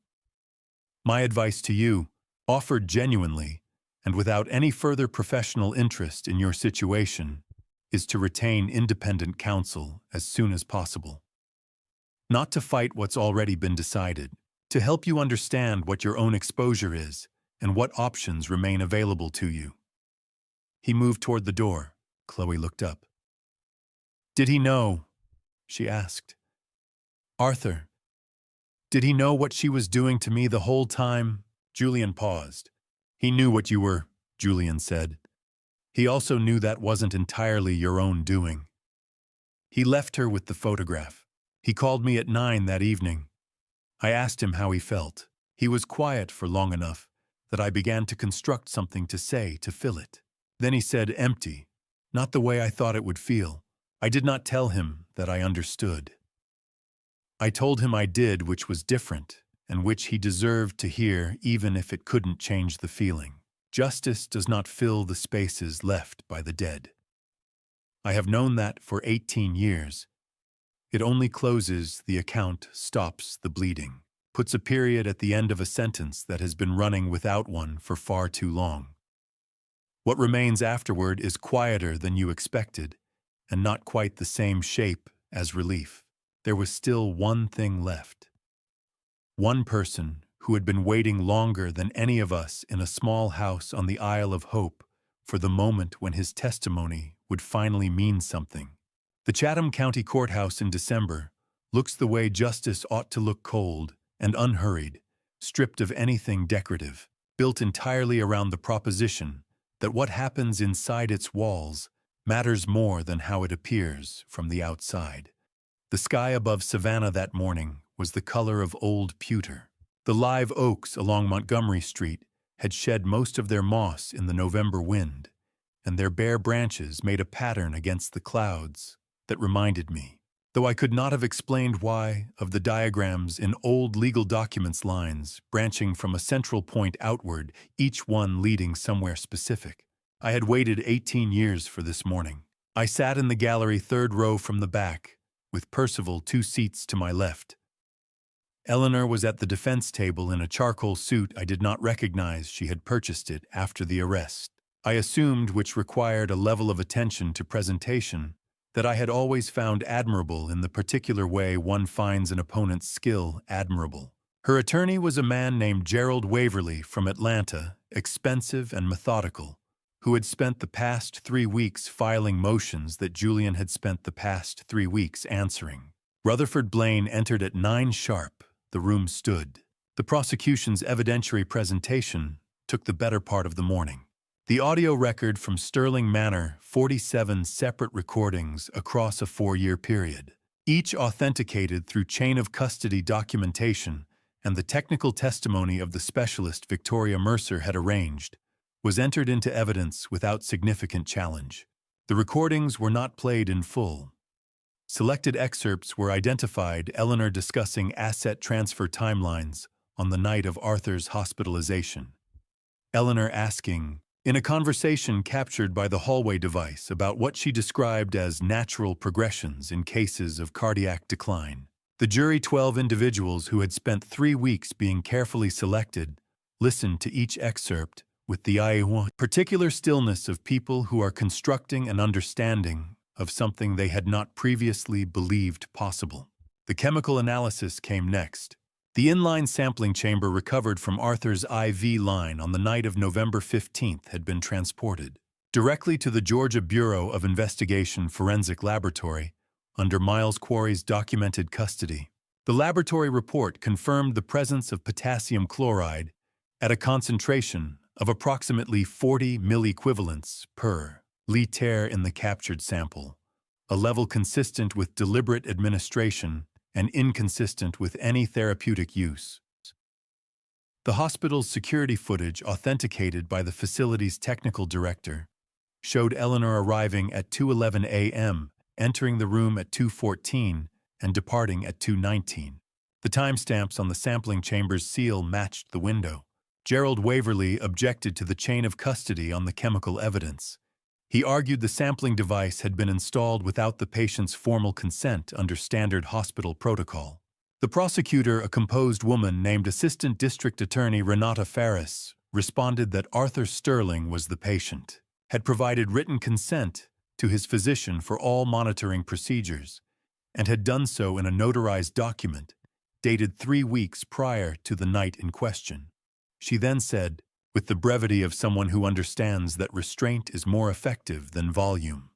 S1: My advice to you, offered genuinely and without any further professional interest in your situation, is to retain independent counsel as soon as possible. Not to fight what's already been decided, to help you understand what your own exposure is and what options remain available to you." He moved toward the door. Chloe looked up. "Did he know?" she asked. "Arthur, did he know what she was doing to me the whole time?" Julian paused. "He knew what you were," Julian said. "He also knew that wasn't entirely your own doing." He left her with the photograph. He called me at 9 that evening. I asked him how he felt. He was quiet for long enough that I began to construct something to say to fill it. Then he said, "Empty," not the way I thought it would feel. I did not tell him that I understood. I told him I did, which was different, and which he deserved to hear even if it couldn't change the feeling. Justice does not fill the spaces left by the dead. I have known that for 18 years, It only closes the account, stops the bleeding, puts a period at the end of a sentence that has been running without one for far too long. What remains afterward is quieter than you expected, and not quite the same shape as relief. There was still one thing left. One person who had been waiting longer than any of us in a small house on the Isle of Hope for the moment when his testimony would finally mean something. The Chatham County Courthouse in December looks the way justice ought to look: cold and unhurried, stripped of anything decorative, built entirely around the proposition that what happens inside its walls matters more than how it appears from the outside. The sky above Savannah that morning was the color of old pewter. The live oaks along Montgomery Street had shed most of their moss in the November wind, and their bare branches made a pattern against the clouds that reminded me, though I could not have explained why, of the diagrams in old legal documents, lines branching from a central point outward, each one leading somewhere specific. I had waited 18 years for this morning. I sat in the gallery, third row from the back, with Percival 2 seats to my left. Eleanor was at the defense table in a charcoal suit I did not recognize. She had purchased it after the arrest, I assumed, which required a level of attention to presentation that I had always found admirable in the particular way one finds an opponent's skill admirable. Her attorney was a man named Gerald Waverly from Atlanta, expensive and methodical, who had spent the past 3 weeks filing motions that Julian had spent the past 3 weeks answering. Rutherford Blaine entered at 9 sharp. The room stood. The prosecution's evidentiary presentation took the better part of the morning. The audio record from Sterling Manor, 47 separate recordings across a 4-year period, each authenticated through chain of custody documentation, and the technical testimony of the specialist Victoria Mercer had arranged, was entered into evidence without significant challenge. The recordings were not played in full. Selected excerpts were identified: Eleanor discussing asset transfer timelines on the night of Arthur's hospitalization. Eleanor asking, in a conversation captured by the hallway device, about what she described as natural progressions in cases of cardiac decline. The jury, 12 individuals who had spent 3 weeks being carefully selected, listened to each excerpt with the particular stillness of people who are constructing an understanding of something they had not previously believed possible. The chemical analysis came next. The inline sampling chamber recovered from Arthur's IV line on the night of November 15th had been transported directly to the Georgia Bureau of Investigation Forensic Laboratory under Miles Quarry's documented custody. The laboratory report confirmed the presence of potassium chloride at a concentration of approximately 40 milliequivalents per liter in the captured sample, a level consistent with deliberate administration and inconsistent with any therapeutic use. The hospital's security footage, authenticated by the facility's technical director, showed Eleanor arriving at 2:11 a.m., entering the room at 2:14, and departing at 2:19. The timestamps on the sampling chamber's seal matched the window. Gerald Waverly objected to the chain of custody on the chemical evidence. He argued the sampling device had been installed without the patient's formal consent under standard hospital protocol. The prosecutor, a composed woman named Assistant District Attorney Renata Ferris, responded that Arthur Sterling was the patient, had provided written consent to his physician for all monitoring procedures, and had done so in a notarized document dated 3 weeks prior to the night in question. She then said, with the brevity of someone who understands that restraint is more effective than volume,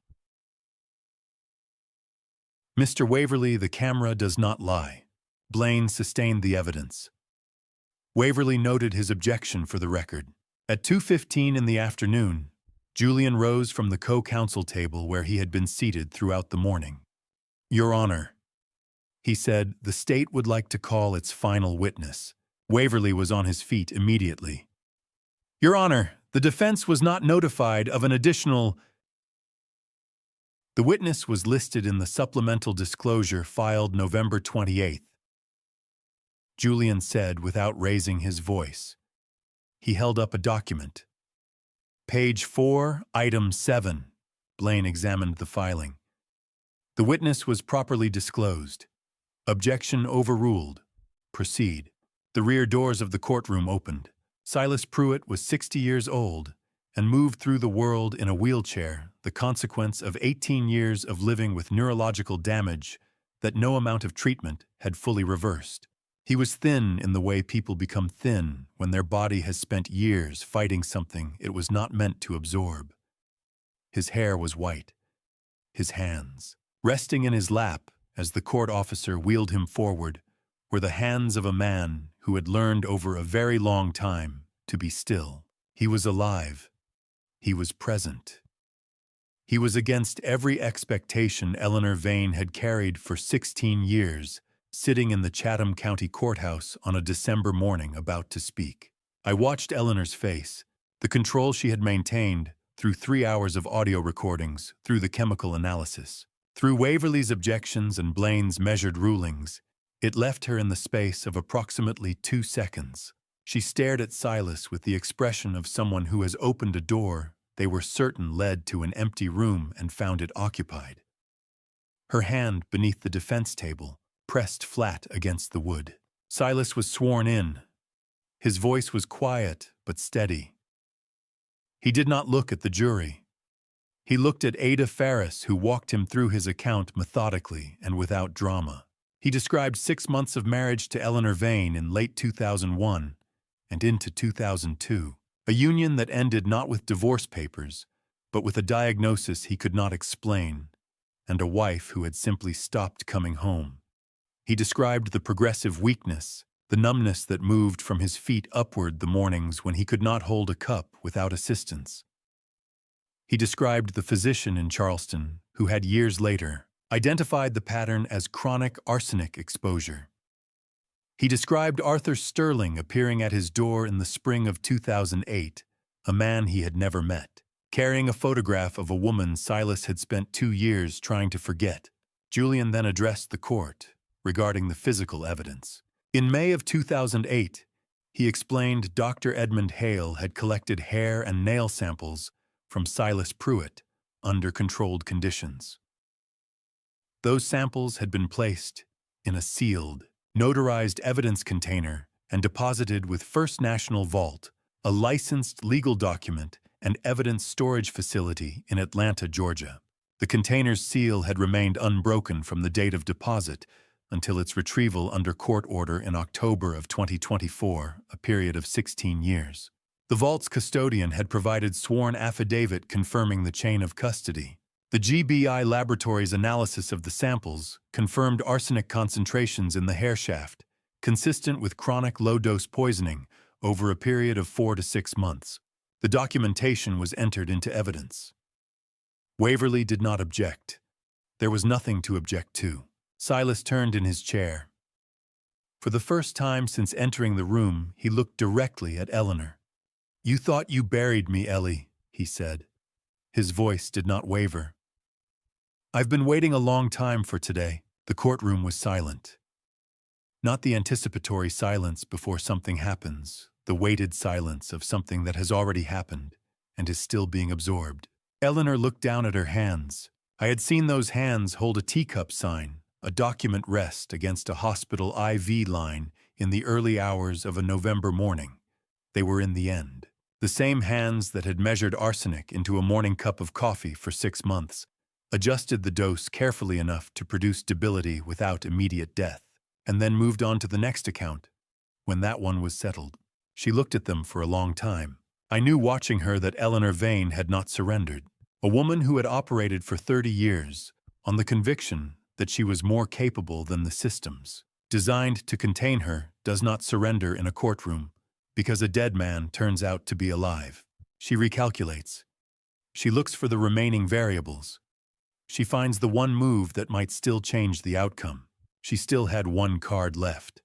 S1: "Mr. Waverly, the camera does not lie." Blaine sustained the evidence. Waverly noted his objection for the record. At 2:15 in the afternoon, Julian rose from the co-counsel table where he had been seated throughout the morning. "Your Honor," he said, "the state would like to call its final witness." Waverly was on his feet immediately. "Your Honor, the defense was not notified of an additional—" The witness was listed in the supplemental disclosure filed November 28th. Julian said without raising his voice. He held up a document. "Page 4, Item 7. Blaine examined the filing. The witness was properly disclosed. Objection overruled. Proceed. The rear doors of the courtroom opened. Silas Pruitt was 60 years old and moved through the world in a wheelchair, the consequence of 18 years of living with neurological damage that no amount of treatment had fully reversed. He was thin in the way people become thin when their body has spent years fighting something it was not meant to absorb. His hair was white. His hands, resting in his lap as the court officer wheeled him forward, were the hands of a man who had learned over a very long time to be still. He was alive. He was present. He was against every expectation Eleanor Vane had carried for 16 years, sitting in the Chatham County Courthouse on a December morning about to speak. I watched Eleanor's face, the control she had maintained through 3 hours of audio recordings, through the chemical analysis, through Waverley's objections and Blaine's measured rulings. It left her in the space of approximately 2 seconds. She stared at Silas with the expression of someone who has opened a door they were certain led to an empty room and found it occupied. Her hand beneath the defense table pressed flat against the wood. Silas was sworn in. His voice was quiet but steady. He did not look at the jury. He looked at Ada Ferris, who walked him through his account methodically and without drama. He described 6 months of marriage to Eleanor Vane in late 2001 and into 2002, a union that ended not with divorce papers, but with a diagnosis he could not explain, and a wife who had simply stopped coming home. He described the progressive weakness, the numbness that moved from his feet upward the mornings when he could not hold a cup without assistance. He described the physician in Charleston who had years later identified the pattern as chronic arsenic exposure. He described Arthur Sterling appearing at his door in the spring of 2008, a man he had never met, carrying a photograph of a woman Silas had spent 2 years trying to forget. Julian then addressed the court regarding the physical evidence. In May of 2008, he explained Dr. Edmund Hale had collected hair and nail samples from Silas Pruitt under controlled conditions. Those samples had been placed in a sealed, notarized evidence container and deposited with First National Vault, a licensed legal document and evidence storage facility in Atlanta, Georgia. The container's seal had remained unbroken from the date of deposit until its retrieval under court order in October of 2024, a period of 16 years. The vault's custodian had provided sworn affidavit confirming the chain of custody. The GBI laboratory's analysis of the samples confirmed arsenic concentrations in the hair shaft, consistent with chronic low-dose poisoning over a period of 4 to 6 months. The documentation was entered into evidence. Waverley did not object. There was nothing to object to. Silas turned in his chair. For the first time since entering the room, he looked directly at Eleanor. "You thought you buried me, Ellie," he said. His voice did not waver. "I've been waiting a long time for today." The courtroom was silent. Not the anticipatory silence before something happens, the weighted silence of something that has already happened and is still being absorbed. Eleanor looked down at her hands. I had seen those hands hold a teacup sign, a document rest against a hospital IV line in the early hours of a November morning. They were in the end. The same hands that had measured arsenic into a morning cup of coffee for 6 months, adjusted the dose carefully enough to produce debility without immediate death, and then moved on to the next account. When that one was settled, she looked at them for a long time. I knew watching her that Eleanor Vane had not surrendered. A woman who had operated for 30 years on the conviction that she was more capable than the systems designed to contain her does not surrender in a courtroom because a dead man turns out to be alive. She recalculates. She looks for the remaining variables. She finds the one move that might still change the outcome. She still had one card left.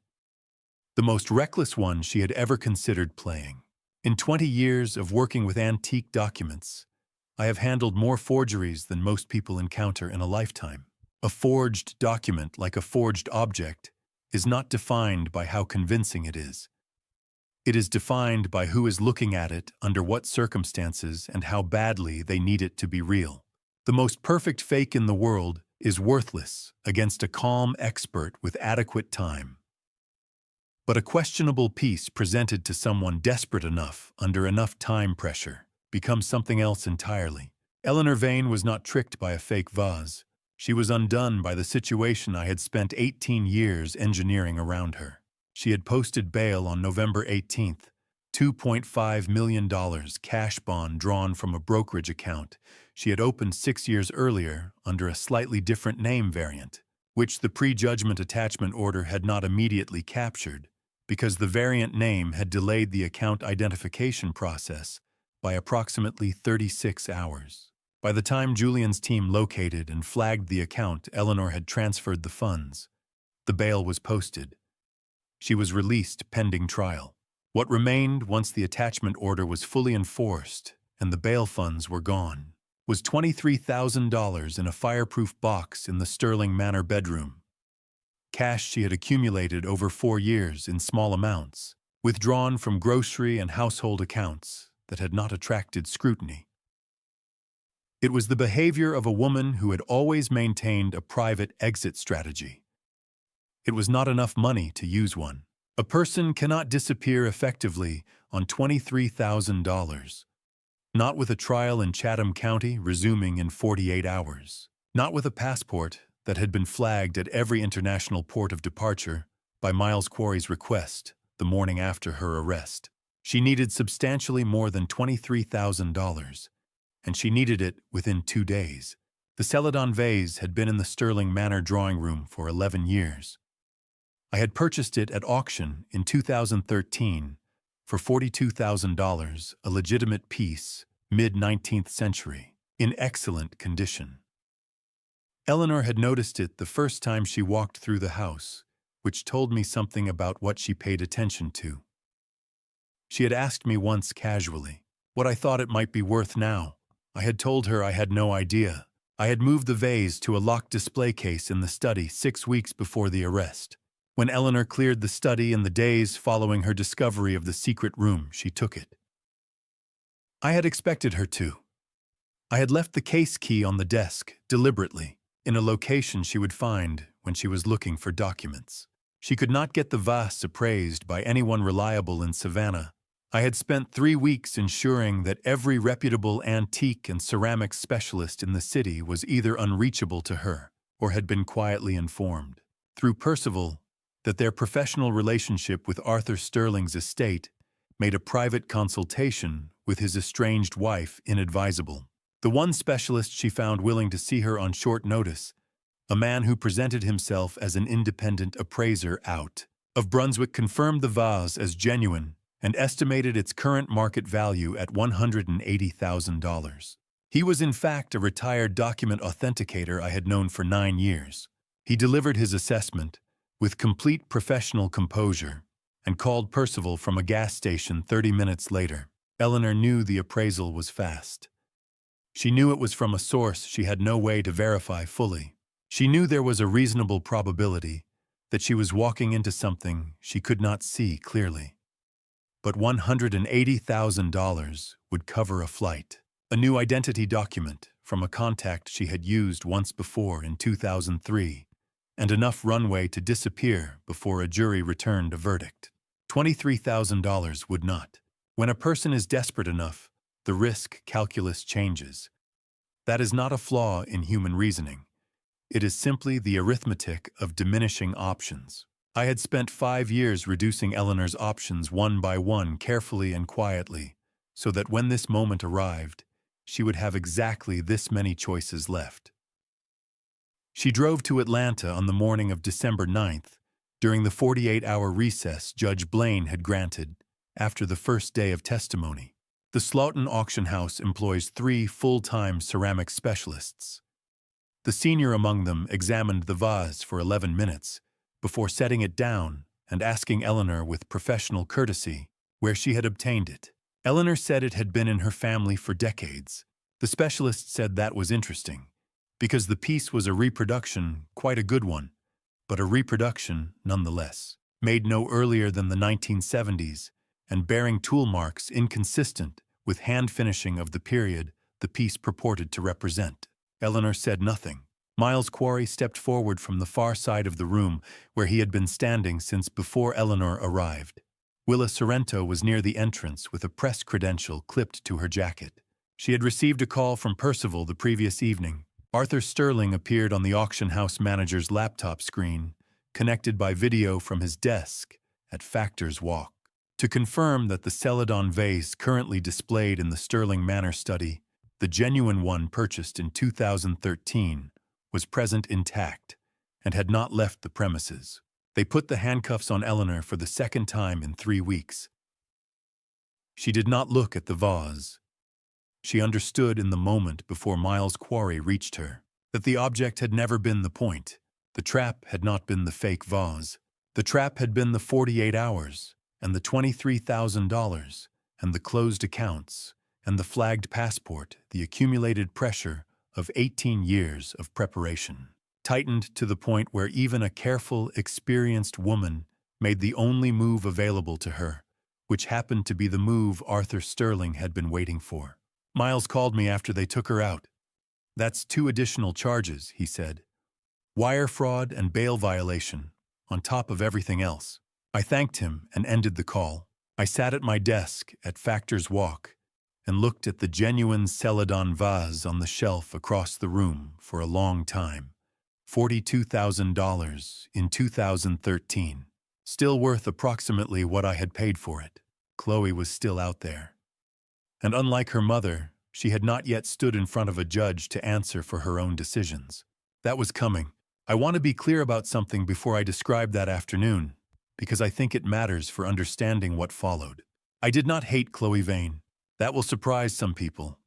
S1: The most reckless one she had ever considered playing. In 20 years of working with antique documents, I have handled more forgeries than most people encounter in a lifetime. A forged document, like a forged object, is not defined by how convincing it is. It is defined by who is looking at it, under what circumstances, and how badly they need it to be real. The most perfect fake in the world is worthless against a calm expert with adequate time. But a questionable piece presented to someone desperate enough under enough time pressure becomes something else entirely. Eleanor Vane was not tricked by a fake vase. She was undone by the situation I had spent 18 years engineering around her. She had posted bail on November 18th, $2.5 million cash bond drawn from a brokerage account she had opened 6 years earlier under a slightly different name variant, which the pre-judgment attachment order had not immediately captured, because the variant name had delayed the account identification process by approximately 36 hours. By the time Julian's team located and flagged the account, Eleanor had transferred the funds. The bail was posted. She was released pending trial. What remained once the attachment order was fully enforced and the bail funds were gone was $23,000 in a fireproof box in the Sterling Manor bedroom. Cash she had accumulated over 4 years in small amounts, withdrawn from grocery and household accounts that had not attracted scrutiny. It was the behavior of a woman who had always maintained a private exit strategy. It was not enough money to use one. A person cannot disappear effectively on $23,000. Not with a trial in Chatham County resuming in 48 hours. Not with a passport that had been flagged at every international port of departure by Miles Quarry's request the morning after her arrest. She needed substantially more than $23,000, and she needed it within 2 days. The Celadon vase had been in the Sterling Manor drawing room for 11 years. I had purchased it at auction in 2013 for $42,000, a legitimate piece, mid-19th century, in excellent condition. Eleanor had noticed it the first time she walked through the house, which told me something about what she paid attention to. She had asked me once casually what I thought it might be worth now. I had told her I had no idea. I had moved the vase to a locked display case in the study 6 weeks before the arrest. When Eleanor cleared the study in the days following her discovery of the secret room, she took it. I had expected her to. I had left the case key on the desk, deliberately, in a location she would find when she was looking for documents. She could not get the vase appraised by anyone reliable in Savannah. I had spent 3 weeks ensuring that every reputable antique and ceramics specialist in the city was either unreachable to her or had been quietly informed, through Percival, that their professional relationship with Arthur Sterling's estate made a private consultation with his estranged wife inadvisable. The one specialist she found willing to see her on short notice, a man who presented himself as an independent appraiser out of Brunswick, confirmed the vase as genuine and estimated its current market value at $180,000. He was in fact a retired document authenticator I had known for 9 years. He delivered his assessment with complete professional composure and called Percival from a gas station 30 minutes later. Eleanor knew the appraisal was fast. She knew it was from a source she had no way to verify fully. She knew there was a reasonable probability that she was walking into something she could not see clearly. But $180,000 would cover a flight, a new identity document from a contact she had used once before in 2003, and enough runway to disappear before a jury returned a verdict. $23,000 would not. When a person is desperate enough, the risk calculus changes. That is not a flaw in human reasoning. It is simply the arithmetic of diminishing options. I had spent 5 years reducing Eleanor's options one by one, carefully and quietly, so that when this moment arrived, she would have exactly this many choices left. She drove to Atlanta on the morning of December 9th, during the 48-hour recess Judge Blaine had granted after the first day of testimony. The Slaughton Auction House employs 3 full-time ceramic specialists. The senior among them examined the vase for 11 minutes before setting it down and asking Eleanor with professional courtesy where she had obtained it. Eleanor said it had been in her family for decades. The specialist said that was interesting, because the piece was a reproduction, quite a good one, but a reproduction nonetheless, made no earlier than the 1970s and bearing tool marks inconsistent with hand finishing of the period the piece purported to represent. Eleanor said nothing. Miles Quarry stepped forward from the far side of the room where he had been standing since before Eleanor arrived. Willa Sorrento was near the entrance with a press credential clipped to her jacket. She had received a call from Percival the previous evening. Arthur Sterling appeared on the auction house manager's laptop screen, connected by video from his desk at Factor's Walk, to confirm that the Celadon vase currently displayed in the Sterling Manor study, the genuine one purchased in 2013, was present intact and had not left the premises. They put the handcuffs on Eleanor for the second time in 3 weeks. She did not look at the vase. She understood in the moment before Miles Quarry reached her that the object had never been the point. The trap had not been the fake vase. The trap had been the 48 hours, and the $23,000, and the closed accounts, and the flagged passport, the accumulated pressure of 18 years of preparation, tightened to the point where even a careful, experienced woman made the only move available to her, which happened to be the move Arthur Sterling had been waiting for. Miles called me after they took her out. "That's 2 additional charges," he said. "Wire fraud and bail violation, on top of everything else." I thanked him and ended the call. I sat at my desk at Factor's Walk and looked at the genuine Celadon vase on the shelf across the room for a long time. $42,000 in 2013. Still worth approximately what I had paid for it. Chloe was still out there. And unlike her mother, she had not yet stood in front of a judge to answer for her own decisions. That was coming. I want to be clear about something before I describe that afternoon, because I think it matters for understanding what followed. I did not hate Chloe Vane. That will surprise some people.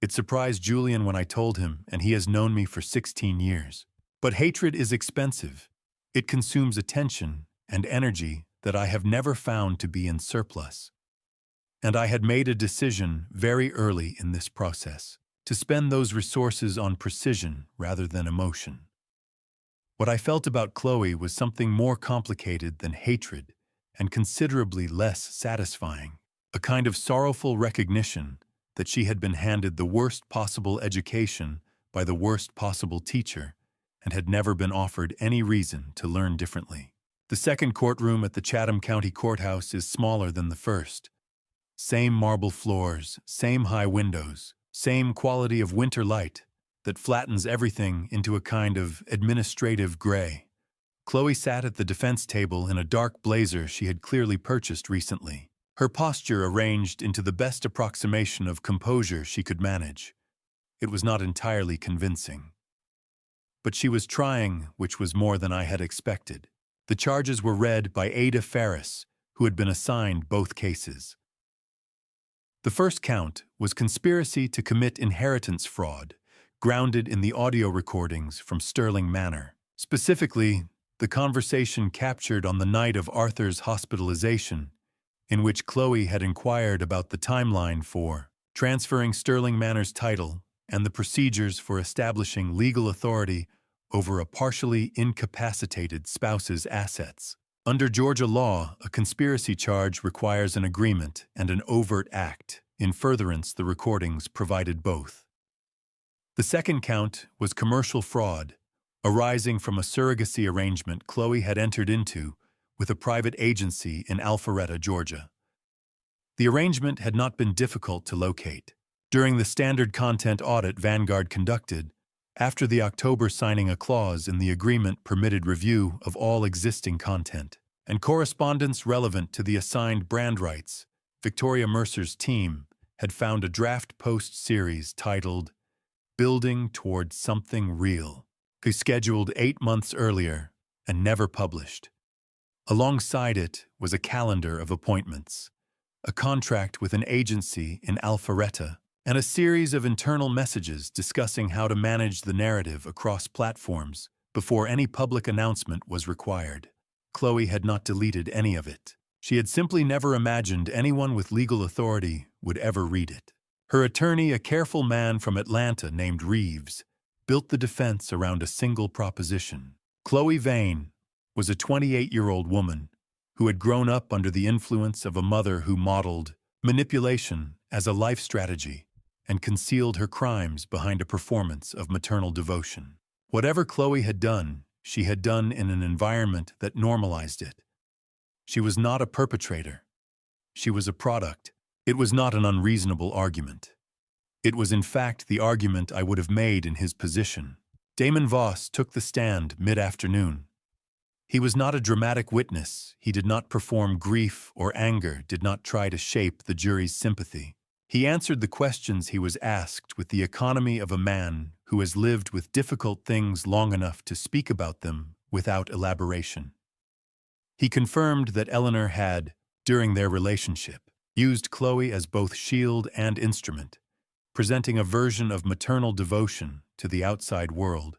S1: It surprised Julian when I told him, and he has known me for 16 years. But hatred is expensive. It consumes attention and energy that I have never found to be in surplus. And I had made a decision very early in this process to spend those resources on precision rather than emotion. What I felt about Chloe was something more complicated than hatred and considerably less satisfying. A kind of sorrowful recognition that she had been handed the worst possible education by the worst possible teacher and had never been offered any reason to learn differently. The second courtroom at the Chatham County Courthouse is smaller than the first. Same marble floors, same high windows, same quality of winter light that flattens everything into a kind of administrative gray. Chloe sat at the defense table in a dark blazer she had clearly purchased recently, her posture arranged into the best approximation of composure she could manage. It was not entirely convincing. But she was trying, which was more than I had expected. The charges were read by Ada Ferris, who had been assigned both cases. The first count was conspiracy to commit inheritance fraud, grounded in the audio recordings from Sterling Manor. Specifically, the conversation captured on the night of Arthur's hospitalization, in which Chloe had inquired about the timeline for transferring Sterling Manor's title and the procedures for establishing legal authority over a partially incapacitated spouse's assets. Under Georgia law, a conspiracy charge requires an agreement and an overt act. In furtherance, the recordings provided both. The second count was commercial fraud, arising from a surrogacy arrangement Chloe had entered into with a private agency in Alpharetta, Georgia. The arrangement had not been difficult to locate. During the standard content audit Vanguard conducted, after the October signing, a clause in the agreement permitted review of all existing content and correspondence relevant to the assigned brand rights. Victoria Mercer's team had found a draft post-series titled Building Towards Something Real, scheduled 8 months earlier and never published. Alongside it was a calendar of appointments, a contract with an agency in Alpharetta, and a series of internal messages discussing how to manage the narrative across platforms before any public announcement was required. Chloe had not deleted any of it. She had simply never imagined anyone with legal authority would ever read it. Her attorney, a careful man from Atlanta named Reeves, built the defense around a single proposition. Chloe Vane was a 28-year-old woman who had grown up under the influence of a mother who modeled manipulation as a life strategy and concealed her crimes behind a performance of maternal devotion. Whatever Chloe had done, she had done in an environment that normalized it. She was not a perpetrator. She was a product. It was not an unreasonable argument. It was in fact the argument I would have made in his position. Damon Voss took the stand mid-afternoon. He was not a dramatic witness. He did not perform grief or anger, did not try to shape the jury's sympathy. He answered the questions he was asked with the economy of a man who has lived with difficult things long enough to speak about them without elaboration. He confirmed that Eleanor had, during their relationship, used Chloe as both shield and instrument, presenting a version of maternal devotion to the outside world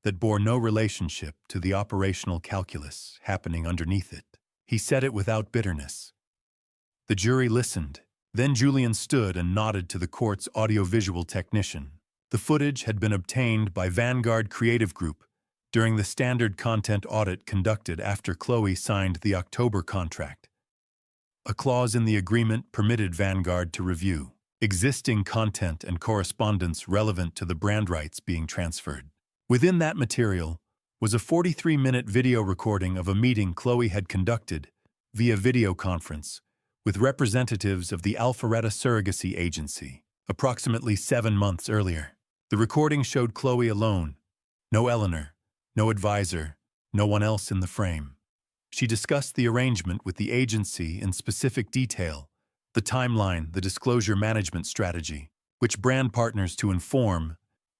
S1: that bore no relationship to the operational calculus happening underneath it. He said it without bitterness. The jury listened. Then Julian stood and nodded to the court's audiovisual technician. The footage had been obtained by Vanguard Creative Group during the standard content audit conducted after Chloe signed the October contract. A clause in the agreement permitted Vanguard to review existing content and correspondence relevant to the brand rights being transferred. Within that material was a 43-minute video recording of a meeting Chloe had conducted via video conference with representatives of the Alpharetta Surrogacy Agency approximately 7 months earlier. The recording showed Chloe alone, no Eleanor, no advisor, no one else in the frame. She discussed the arrangement with the agency in specific detail, the timeline, the disclosure management strategy, which brand partners to inform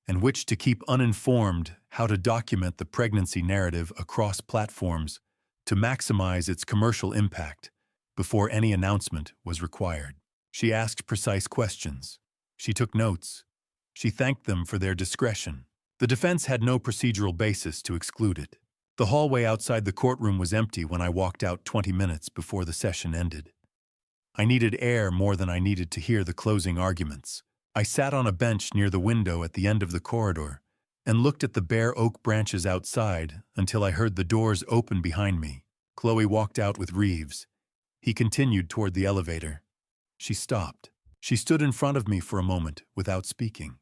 S1: and which to keep uninformed, how to document the pregnancy narrative across platforms to maximize its commercial impact before any announcement was required. She asked precise questions. She took notes. She thanked them for their discretion. The defense had no procedural basis to exclude it. The hallway outside the courtroom was empty when I walked out 20 minutes before the session ended. I needed air more than I needed to hear the closing arguments. I sat on a bench near the window at the end of the corridor and looked at the bare oak branches outside until I heard the doors open behind me. Chloe walked out with Reeves. He continued toward the elevator. She stopped. She stood in front of me for a moment without speaking.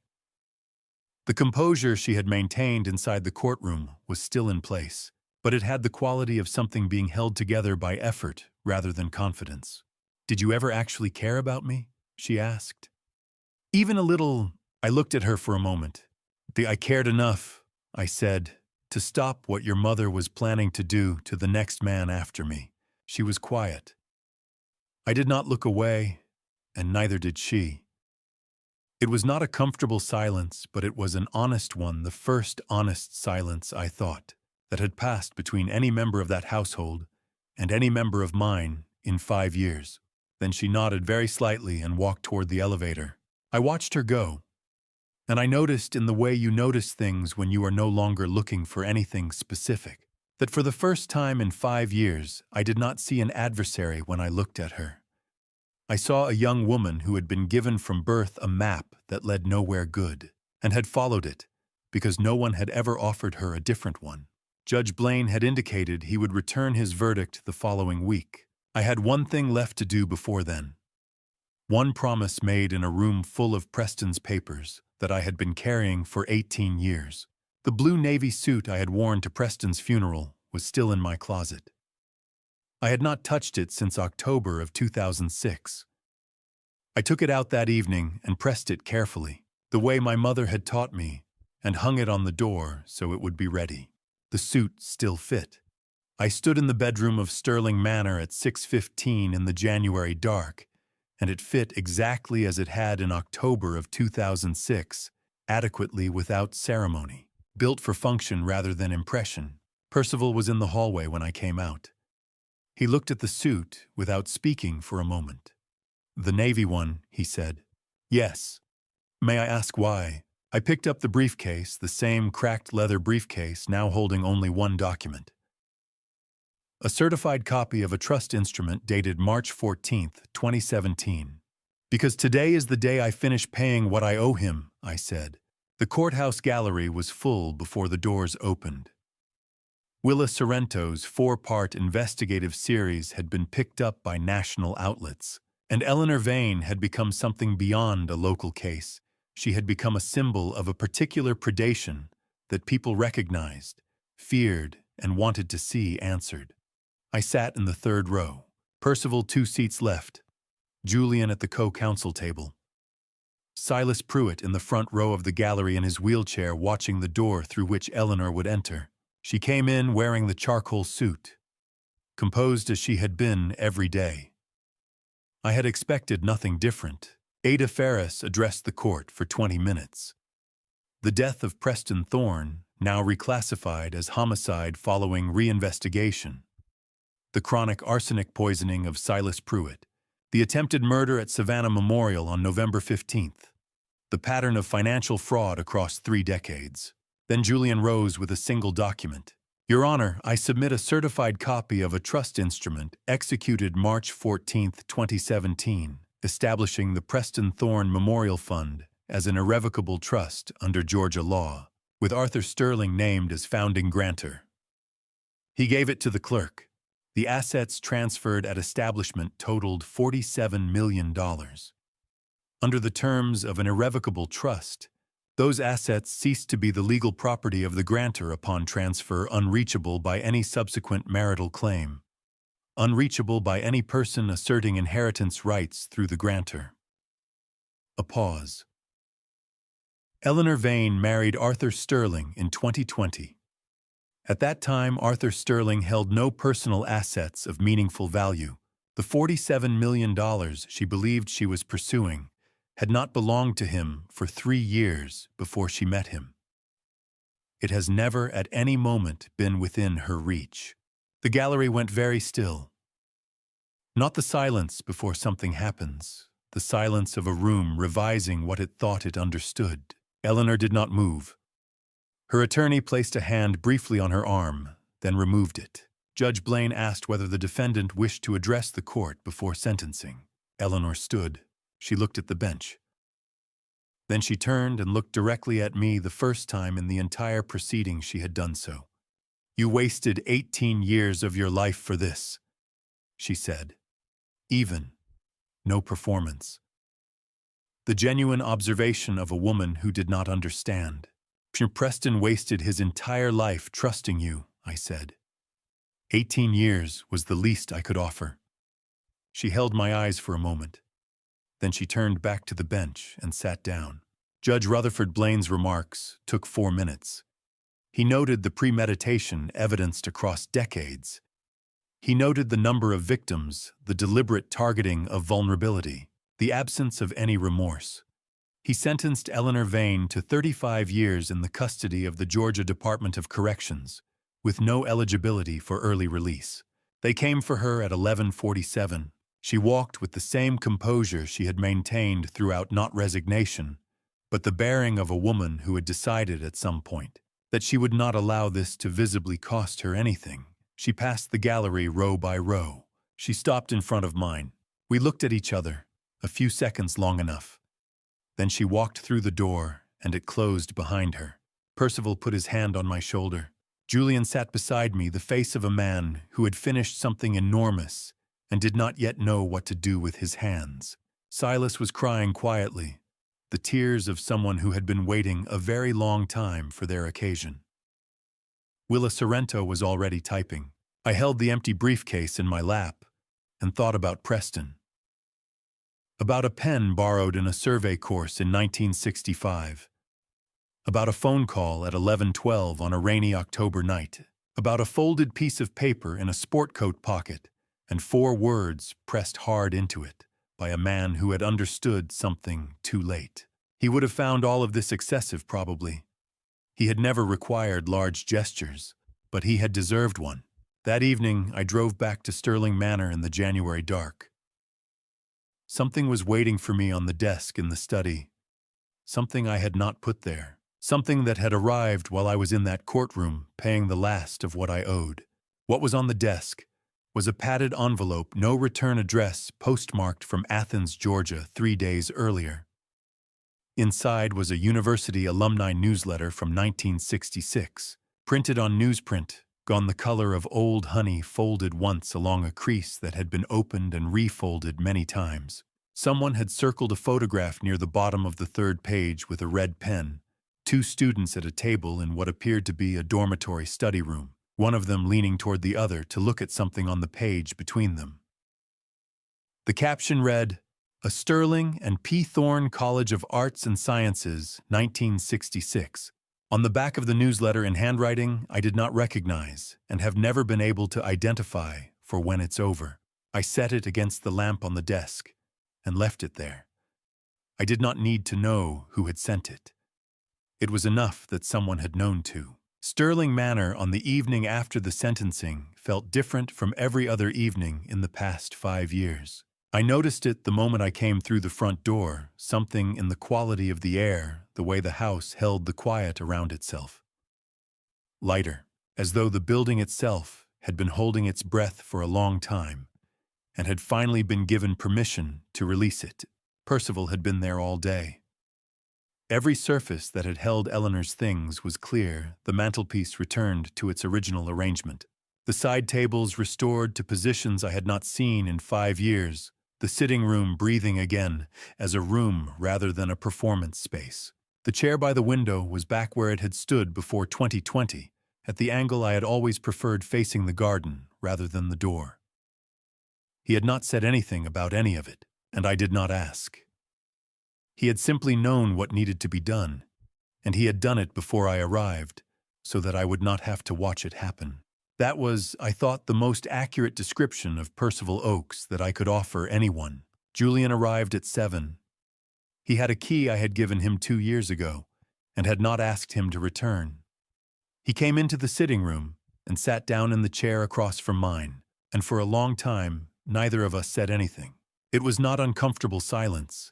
S1: The composure she had maintained inside the courtroom was still in place, but it had the quality of something being held together by effort rather than confidence. "Did you ever actually care about me?" she asked. "Even a little." I looked at her for a moment. "I cared enough," I said, "to stop what your mother was planning to do to the next man after me." She was quiet. I did not look away, and neither did she. It was not a comfortable silence, but it was an honest one, the first honest silence, I thought, that had passed between any member of that household and any member of mine in 5 years. Then she nodded very slightly and walked toward the elevator. I watched her go, and I noticed in the way you notice things when you are no longer looking for anything specific, that for the first time in 5 years I did not see an adversary when I looked at her. I saw a young woman who had been given from birth a map that led nowhere good, and had followed it, because no one had ever offered her a different one. Judge Blaine had indicated he would return his verdict the following week. I had one thing left to do before then. One promise made in a room full of Preston's papers that I had been carrying for 18 years. The blue navy suit I had worn to Preston's funeral was still in my closet. I had not touched it since October of 2006. I took it out that evening and pressed it carefully, the way my mother had taught me, and hung it on the door so it would be ready. The suit still fit. I stood in the bedroom of Sterling Manor at 6:15 in the January dark, and it fit exactly as it had in October of 2006, adequately without ceremony, built for function rather than impression. Percival was in the hallway when I came out. He looked at the suit without speaking for a moment. "The navy one," he said. "Yes." "May I ask why?" I picked up the briefcase, the same cracked leather briefcase now holding only one document. A certified copy of a trust instrument dated March 14, 2017. "Because today is the day I finish paying what I owe him," I said. The courthouse gallery was full before the doors opened. Willa Sorrento's 4-part investigative series had been picked up by national outlets, and Eleanor Vane had become something beyond a local case. She had become a symbol of a particular predation that people recognized, feared, and wanted to see answered. I sat in the third row. Percival 2 seats left. Julian at the co-counsel table. Silas Pruitt in the front row of the gallery in his wheelchair watching the door through which Eleanor would enter. She came in wearing the charcoal suit, composed as she had been every day. I had expected nothing different. Ada Ferris addressed the court for 20 minutes. The death of Preston Thorne, now reclassified as homicide following reinvestigation. The chronic arsenic poisoning of Silas Pruitt. The attempted murder at Savannah Memorial on November 15th. The pattern of financial fraud across 3 decades. Then Julian rose with a single document. Your Honor, I submit a certified copy of a trust instrument executed March 14, 2017, establishing the Preston Thorne Memorial Fund as an irrevocable trust under Georgia law, with Arthur Sterling named as founding grantor. He gave it to the clerk. The assets transferred at establishment totaled $47 million. Under the terms of an irrevocable trust, those assets ceased to be the legal property of the grantor upon transfer, unreachable by any subsequent marital claim, unreachable by any person asserting inheritance rights through the grantor. A pause. Eleanor Vane married Arthur Sterling in 2020. At that time, Arthur Sterling held no personal assets of meaningful value. The $47 million she believed she was pursuing had not belonged to him for 3 years before she met him. It has never at any moment been within her reach. The gallery went very still. Not the silence before something happens, the silence of a room revising what it thought it understood. Eleanor did not move. Her attorney placed a hand briefly on her arm, then removed it. Judge Blaine asked whether the defendant wished to address the court before sentencing. Eleanor stood. She looked at the bench. Then she turned and looked directly at me, the first time in the entire proceeding she had done so. You wasted 18 years of your life for this, she said. Even. No performance. The genuine observation of a woman who did not understand. Preston wasted his entire life trusting you, I said. 18 years was the least I could offer. She held my eyes for a moment. Then she turned back to the bench and sat down. Judge Rutherford Blaine's remarks took 4 minutes. He noted the premeditation evidenced across decades. He noted the number of victims, the deliberate targeting of vulnerability, the absence of any remorse. He sentenced Eleanor Vane to 35 years in the custody of the Georgia Department of Corrections, with no eligibility for early release. They came for her at 11:47. She walked with the same composure she had maintained throughout, not resignation, but the bearing of a woman who had decided at some point that she would not allow this to visibly cost her anything. She passed the gallery row by row. She stopped in front of mine. We looked at each other, a few seconds long enough. Then she walked through the door, and it closed behind her. Percival put his hand on my shoulder. Julian sat beside me, the face of a man who had finished something enormous and did not yet know what to do with his hands. Silas was crying quietly, the tears of someone who had been waiting a very long time for their occasion. Willa Sorrento was already typing. I held the empty briefcase in my lap and thought about Preston. About a pen borrowed in a survey course in 1965. About a phone call at 11:12 on a rainy October night. About a folded piece of paper in a sport coat pocket and 4 words pressed hard into it by a man who had understood something too late. He would have found all of this excessive, probably. He had never required large gestures, but he had deserved one. That evening, I drove back to Sterling Manor in the January dark. Something was waiting for me on the desk in the study. Something I had not put there. Something that had arrived while I was in that courtroom, paying the last of what I owed. What was on the desk was a padded envelope, no return address, postmarked from Athens, Georgia, 3 days earlier. Inside was a university alumni newsletter from 1966, printed on newsprint, gone the color of old honey, folded once along a crease that had been opened and refolded many times. Someone had circled a photograph near the bottom of the 3rd page with a red pen, Two students at a table in what appeared to be a dormitory study room, one of them leaning toward the other to look at something on the page between them. The caption read, "A Sterling and P. Thorne College of Arts and Sciences, 1966. On the back of the newsletter in handwriting I did not recognize and have never been able to identify for when it's over. I set it against the lamp on the desk and left it there. I did not need to know who had sent it. It was enough that someone had known to. Sterling Manor on the evening after the sentencing felt different from every other evening in the past 5 years. I noticed it the moment I came through the front door, something in the quality of the air, the way the house held the quiet around itself. Lighter, as though the building itself had been holding its breath for a long time and had finally been given permission to release it. Percival had been there all day. Every surface that had held Eleanor's things was clear, the mantelpiece returned to its original arrangement. The side tables restored to positions I had not seen in 5 years, the sitting room breathing again as a room rather than a performance space. The chair by the window was back where it had stood before 2020, at the angle I had always preferred facing the garden rather than the door. He had not said anything about any of it, and I did not ask. He had simply known what needed to be done, and he had done it before I arrived, so that I would not have to watch it happen. That was, I thought, the most accurate description of Percival Oakes that I could offer anyone. Julian arrived at 7. He had a key I had given him 2 years ago, and had not asked him to return. He came into the sitting room and sat down in the chair across from mine, and for a long time, neither of us said anything. It was not uncomfortable silence.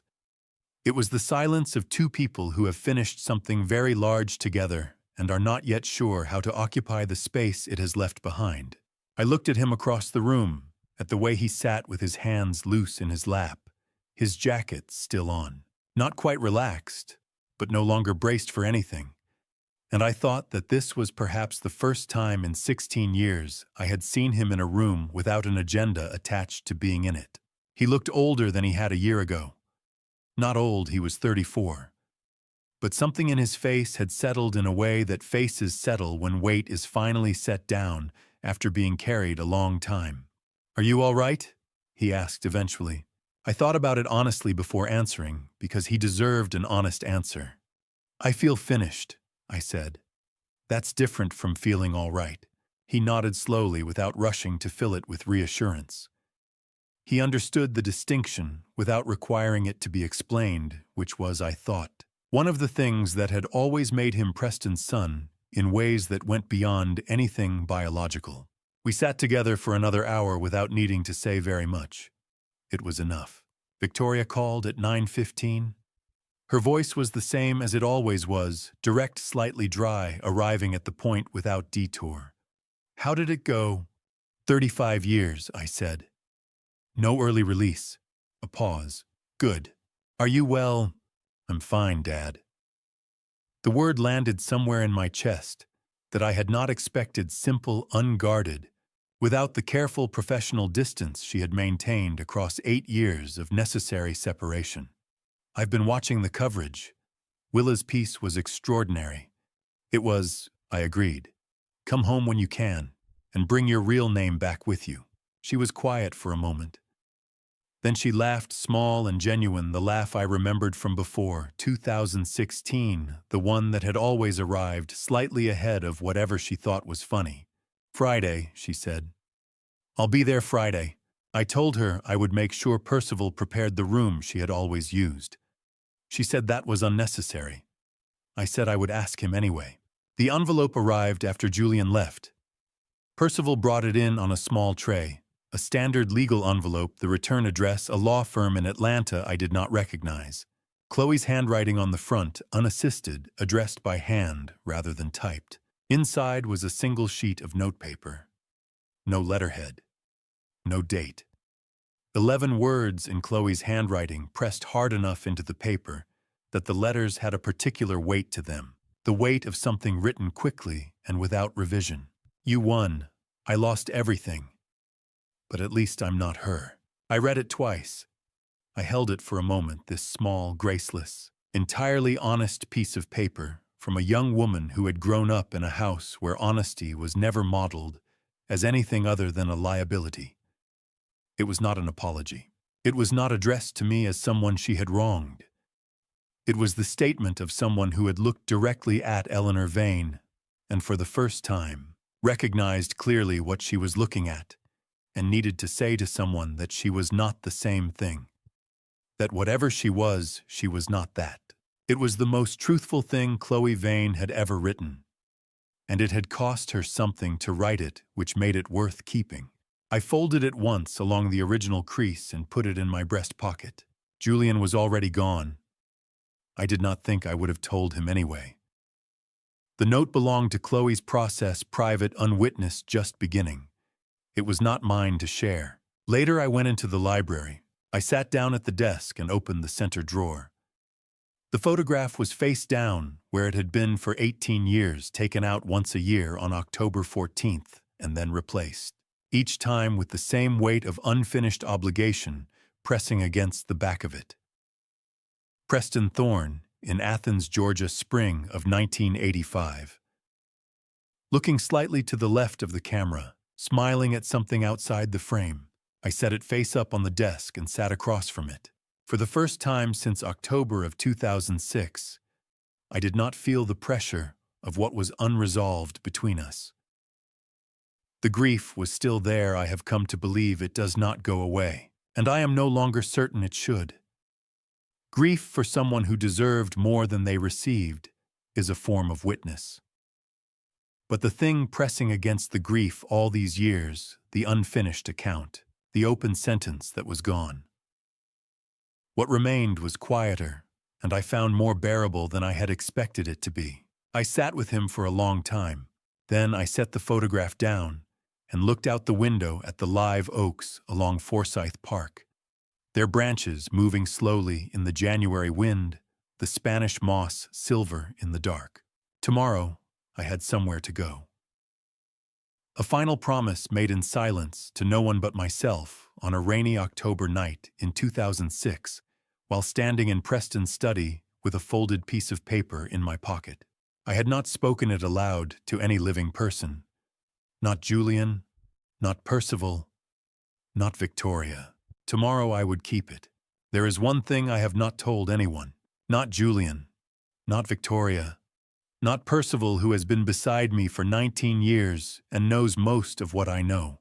S1: It was the silence of two people who have finished something very large together and are not yet sure how to occupy the space it has left behind. I looked at him across the room, at the way he sat with his hands loose in his lap, his jacket still on, not quite relaxed, but no longer braced for anything. And I thought that this was perhaps the first time in 16 years I had seen him in a room without an agenda attached to being in it. He looked older than he had a year ago. Not old, he was 34. But something in his face had settled in a way that faces settle when weight is finally set down after being carried a long time. "Are you all right?" he asked eventually. I thought about it honestly before answering, because he deserved an honest answer. "I feel finished," I said. "That's different from feeling all right." He nodded slowly without rushing to fill it with reassurance. He understood the distinction without requiring it to be explained, which was, I thought, one of the things that had always made him Preston's son in ways that went beyond anything biological. We sat together for another hour without needing to say very much. It was enough. Victoria called at 9:15. Her voice was the same as it always was, direct, slightly dry, arriving at the point without detour. "How did it go?" 35 years, I said. "No early release." A pause. "Good. Are you well?" "I'm fine, Dad." The word landed somewhere in my chest that I had not expected, simple, unguarded, without the careful professional distance she had maintained across 8 years of necessary separation. "I've been watching the coverage. Willa's piece was extraordinary." "It was," I agreed. "Come home when you can, and bring your real name back with you." She was quiet for a moment. Then she laughed, small and genuine, the laugh I remembered from before, 2016, the one that had always arrived slightly ahead of whatever she thought was funny. "Friday," she said. "I'll be there Friday." I told her I would make sure Percival prepared the room she had always used. She said that was unnecessary. I said I would ask him anyway. The envelope arrived after Julian left. Percival brought it in on a small tray. A standard legal envelope, the return address, a law firm in Atlanta I did not recognize. Chloe's handwriting on the front, unassisted, addressed by hand rather than typed. Inside was a single sheet of notepaper. No letterhead. No date. 11 words in Chloe's handwriting pressed hard enough into the paper that the letters had a particular weight to them, the weight of something written quickly and without revision. "You won. I lost everything. But at least I'm not her." I read it twice. I held it for a moment, this small, graceless, entirely honest piece of paper, from a young woman who had grown up in a house where honesty was never modeled as anything other than a liability. It was not an apology. It was not addressed to me as someone she had wronged. It was the statement of someone who had looked directly at Eleanor Vane and for the first time recognized clearly what she was looking at and needed to say to someone that she was not the same thing. That whatever she was not that. It was the most truthful thing Chloe Vane had ever written, and it had cost her something to write it which made it worth keeping. I folded it once along the original crease and put it in my breast pocket. Julian was already gone. I did not think I would have told him anyway. The note belonged to Chloe's process, private, unwitnessed, just beginning. It was not mine to share. Later I went into the library. I sat down at the desk and opened the center drawer. The photograph was face down, where it had been for 18 years, taken out once a year on October 14th, and then replaced, each time with the same weight of unfinished obligation pressing against the back of it. Preston Thorne, in Athens, Georgia, spring of 1985. Looking slightly to the left of the camera, smiling at something outside the frame, I set it face up on the desk and sat across from it. For the first time since October of 2006, I did not feel the pressure of what was unresolved between us. The grief was still there. I have come to believe it does not go away, and I am no longer certain it should. Grief for someone who deserved more than they received is a form of witness. But the thing pressing against the grief all these years, the unfinished account, the open sentence that was gone. What remained was quieter, and I found more bearable than I had expected it to be. I sat with him for a long time. Then I set the photograph down and looked out the window at the live oaks along Forsyth Park, their branches moving slowly in the January wind, the Spanish moss silver in the dark. Tomorrow, I had somewhere to go. A final promise made in silence to no one but myself on a rainy October night in 2006, while standing in Preston's study with a folded piece of paper in my pocket. I had not spoken it aloud to any living person. Not Julian, not Percival, not Victoria. Tomorrow I would keep it. There is one thing I have not told anyone. Not Julian, not Victoria, not Percival, who has been beside me for 19 years and knows most of what I know.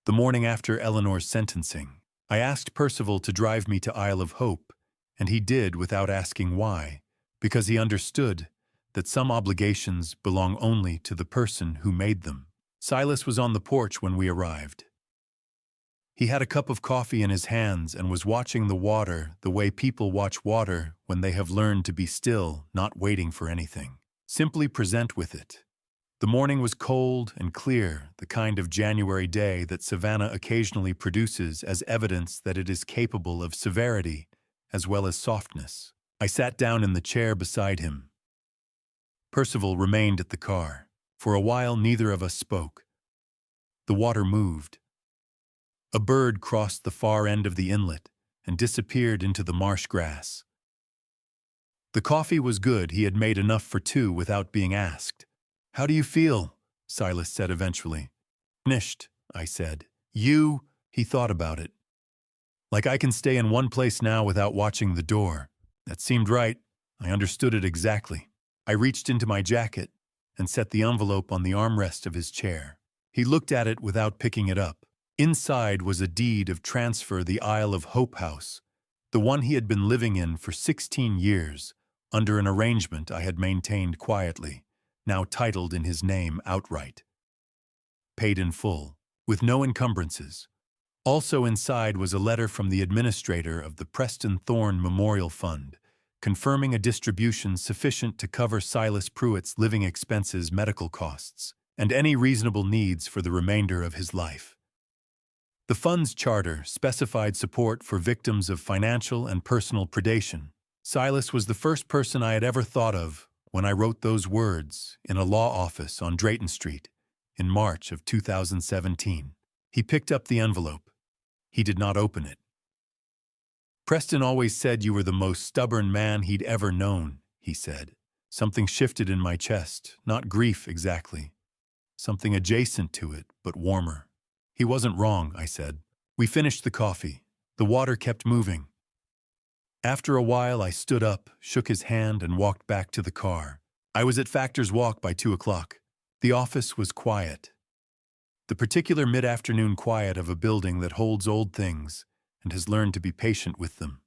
S1: The morning after Eleanor's sentencing, I asked Percival to drive me to Isle of Hope, and he did without asking why, because he understood that some obligations belong only to the person who made them. Silas was on the porch when we arrived. He had a cup of coffee in his hands and was watching the water the way people watch water when they have learned to be still, not waiting for anything. Simply present with it. The morning was cold and clear, the kind of January day that Savannah occasionally produces as evidence that it is capable of severity as well as softness. I sat down in the chair beside him. Percival remained at the car. For a while, neither of us spoke. The water moved. A bird crossed the far end of the inlet and disappeared into the marsh grass. The coffee was good. He had made enough for two without being asked. "How do you feel?" Silas said eventually. "Finished," I said. "You?" He thought about it. "Like I can stay in one place now without watching the door." That seemed right. I understood it exactly. I reached into my jacket and set the envelope on the armrest of his chair. He looked at it without picking it up. Inside was a deed of transfer, the Isle of Hope house, the one he had been living in for 16 years, under an arrangement I had maintained quietly, now titled in his name outright. Paid in full, with no encumbrances. Also inside was a letter from the administrator of the Preston Thorne Memorial Fund, confirming a distribution sufficient to cover Silas Pruitt's living expenses, medical costs, and any reasonable needs for the remainder of his life. The fund's charter specified support for victims of financial and personal predation. Silas was the first person I had ever thought of when I wrote those words in a law office on Drayton Street in March of 2017. He picked up the envelope. He did not open it. "Preston always said you were the most stubborn man he'd ever known," he said. Something shifted in my chest, not grief exactly. Something adjacent to it, but warmer. He wasn't wrong, I said. We finished the coffee. The water kept moving. After a while, I stood up, shook his hand, and walked back to the car. I was at Factor's Walk by 2 o'clock. The office was quiet. The particular mid-afternoon quiet of a building that holds old things and has learned to be patient with them.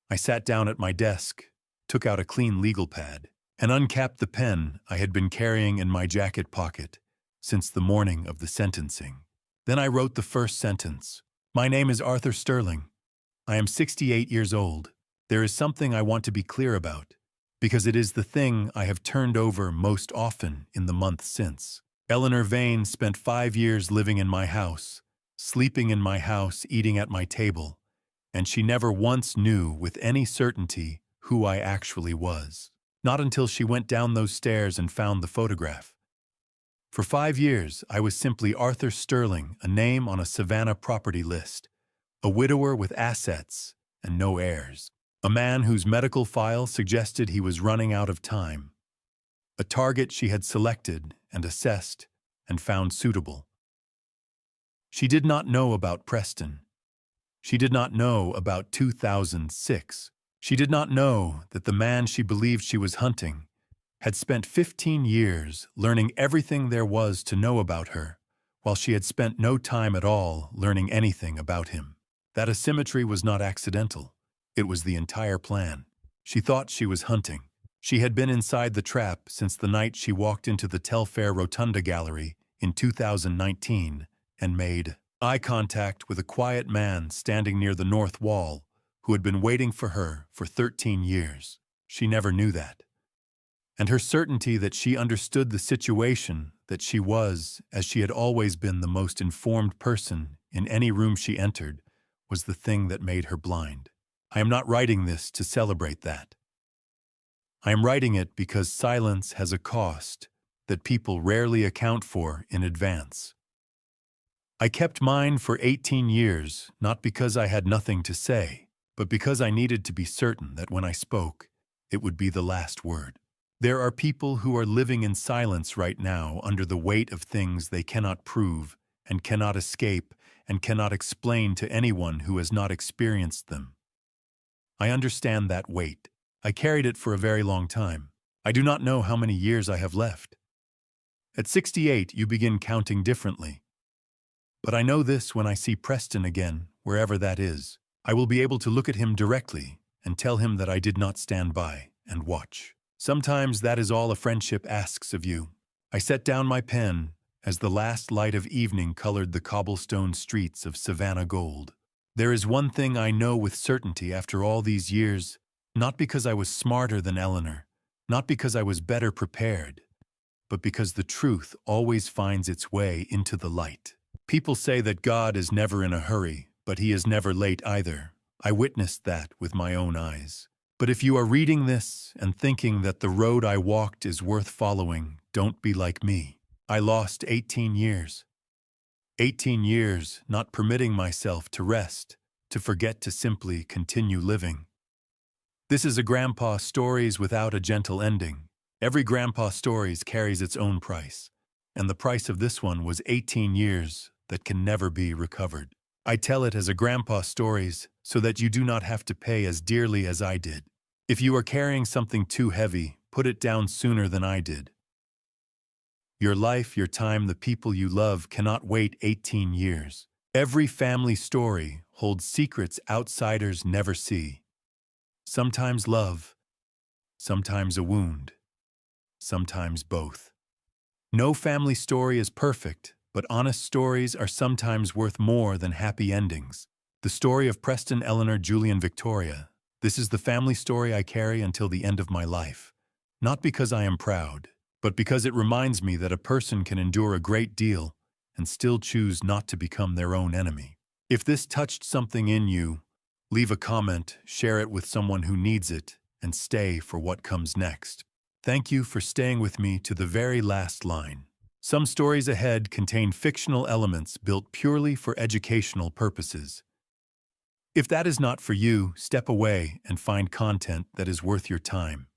S1: I sat down at my desk, took out a clean legal pad, and uncapped the pen I had been carrying in my jacket pocket since the morning of the sentencing. Then I wrote the first sentence. My name is Arthur Sterling. I am 68 years old. There is something I want to be clear about, because it is the thing I have turned over most often in the month since. Eleanor Vane spent 5 years living in my house, sleeping in my house, eating at my table, and she never once knew with any certainty who I actually was. Not until she went down those stairs and found the photograph. For 5 years, I was simply Arthur Sterling, a name on a Savannah property list, a widower with assets and no heirs, a man whose medical file suggested he was running out of time, a target she had selected and assessed and found suitable. She did not know about Preston. She did not know about 2006. She did not know that the man she believed she was hunting had spent 15 years learning everything there was to know about her, while she had spent no time at all learning anything about him. That asymmetry was not accidental. It was the entire plan. She thought she was hunting. She had been inside the trap since the night she walked into the Telfair Rotunda Gallery in 2019 and made eye contact with a quiet man standing near the north wall who had been waiting for her for 13 years. She never knew that. And her certainty that she understood the situation, that she was, as she had always been, the most informed person in any room she entered, was the thing that made her blind. I am not writing this to celebrate that. I am writing it because silence has a cost that people rarely account for in advance. I kept mine for 18 years, not because I had nothing to say, but because I needed to be certain that when I spoke, it would be the last word. There are people who are living in silence right now under the weight of things they cannot prove and cannot escape and cannot explain to anyone who has not experienced them. I understand that weight. I carried it for a very long time. I do not know how many years I have left. At 68, you begin counting differently. But I know this: when I see Preston again, wherever that is, I will be able to look at him directly and tell him that I did not stand by and watch. Sometimes that is all a friendship asks of you. I set down my pen as the last light of evening colored the cobblestone streets of Savannah gold. There is one thing I know with certainty after all these years, not because I was smarter than Eleanor, not because I was better prepared, but because the truth always finds its way into the light. People say that God is never in a hurry, but he is never late either. I witnessed that with my own eyes. But if you are reading this and thinking that the road I walked is worth following, don't be like me. I lost 18 years. 18 years not permitting myself to rest, to forget to simply continue living. This is a Grandpa Stories without a gentle ending. Every Grandpa Stories carries its own price, and the price of this one was 18 years that can never be recovered. I tell it as a Grandpa Stories so that you do not have to pay as dearly as I did. If you are carrying something too heavy, put it down sooner than I did. Your life, your time, the people you love cannot wait 18 years. Every family story holds secrets outsiders never see. Sometimes love, sometimes a wound, sometimes both. No family story is perfect, but honest stories are sometimes worth more than happy endings. The story of Preston, Eleanor, Julian, Victoria. This is the family story I carry until the end of my life. Not because I am proud, but because it reminds me that a person can endure a great deal and still choose not to become their own enemy. If this touched something in you, leave a comment, share it with someone who needs it, and stay for what comes next. Thank you for staying with me to the very last line. Some stories ahead contain fictional elements built purely for educational purposes. If that is not for you, step away and find content that is worth your time.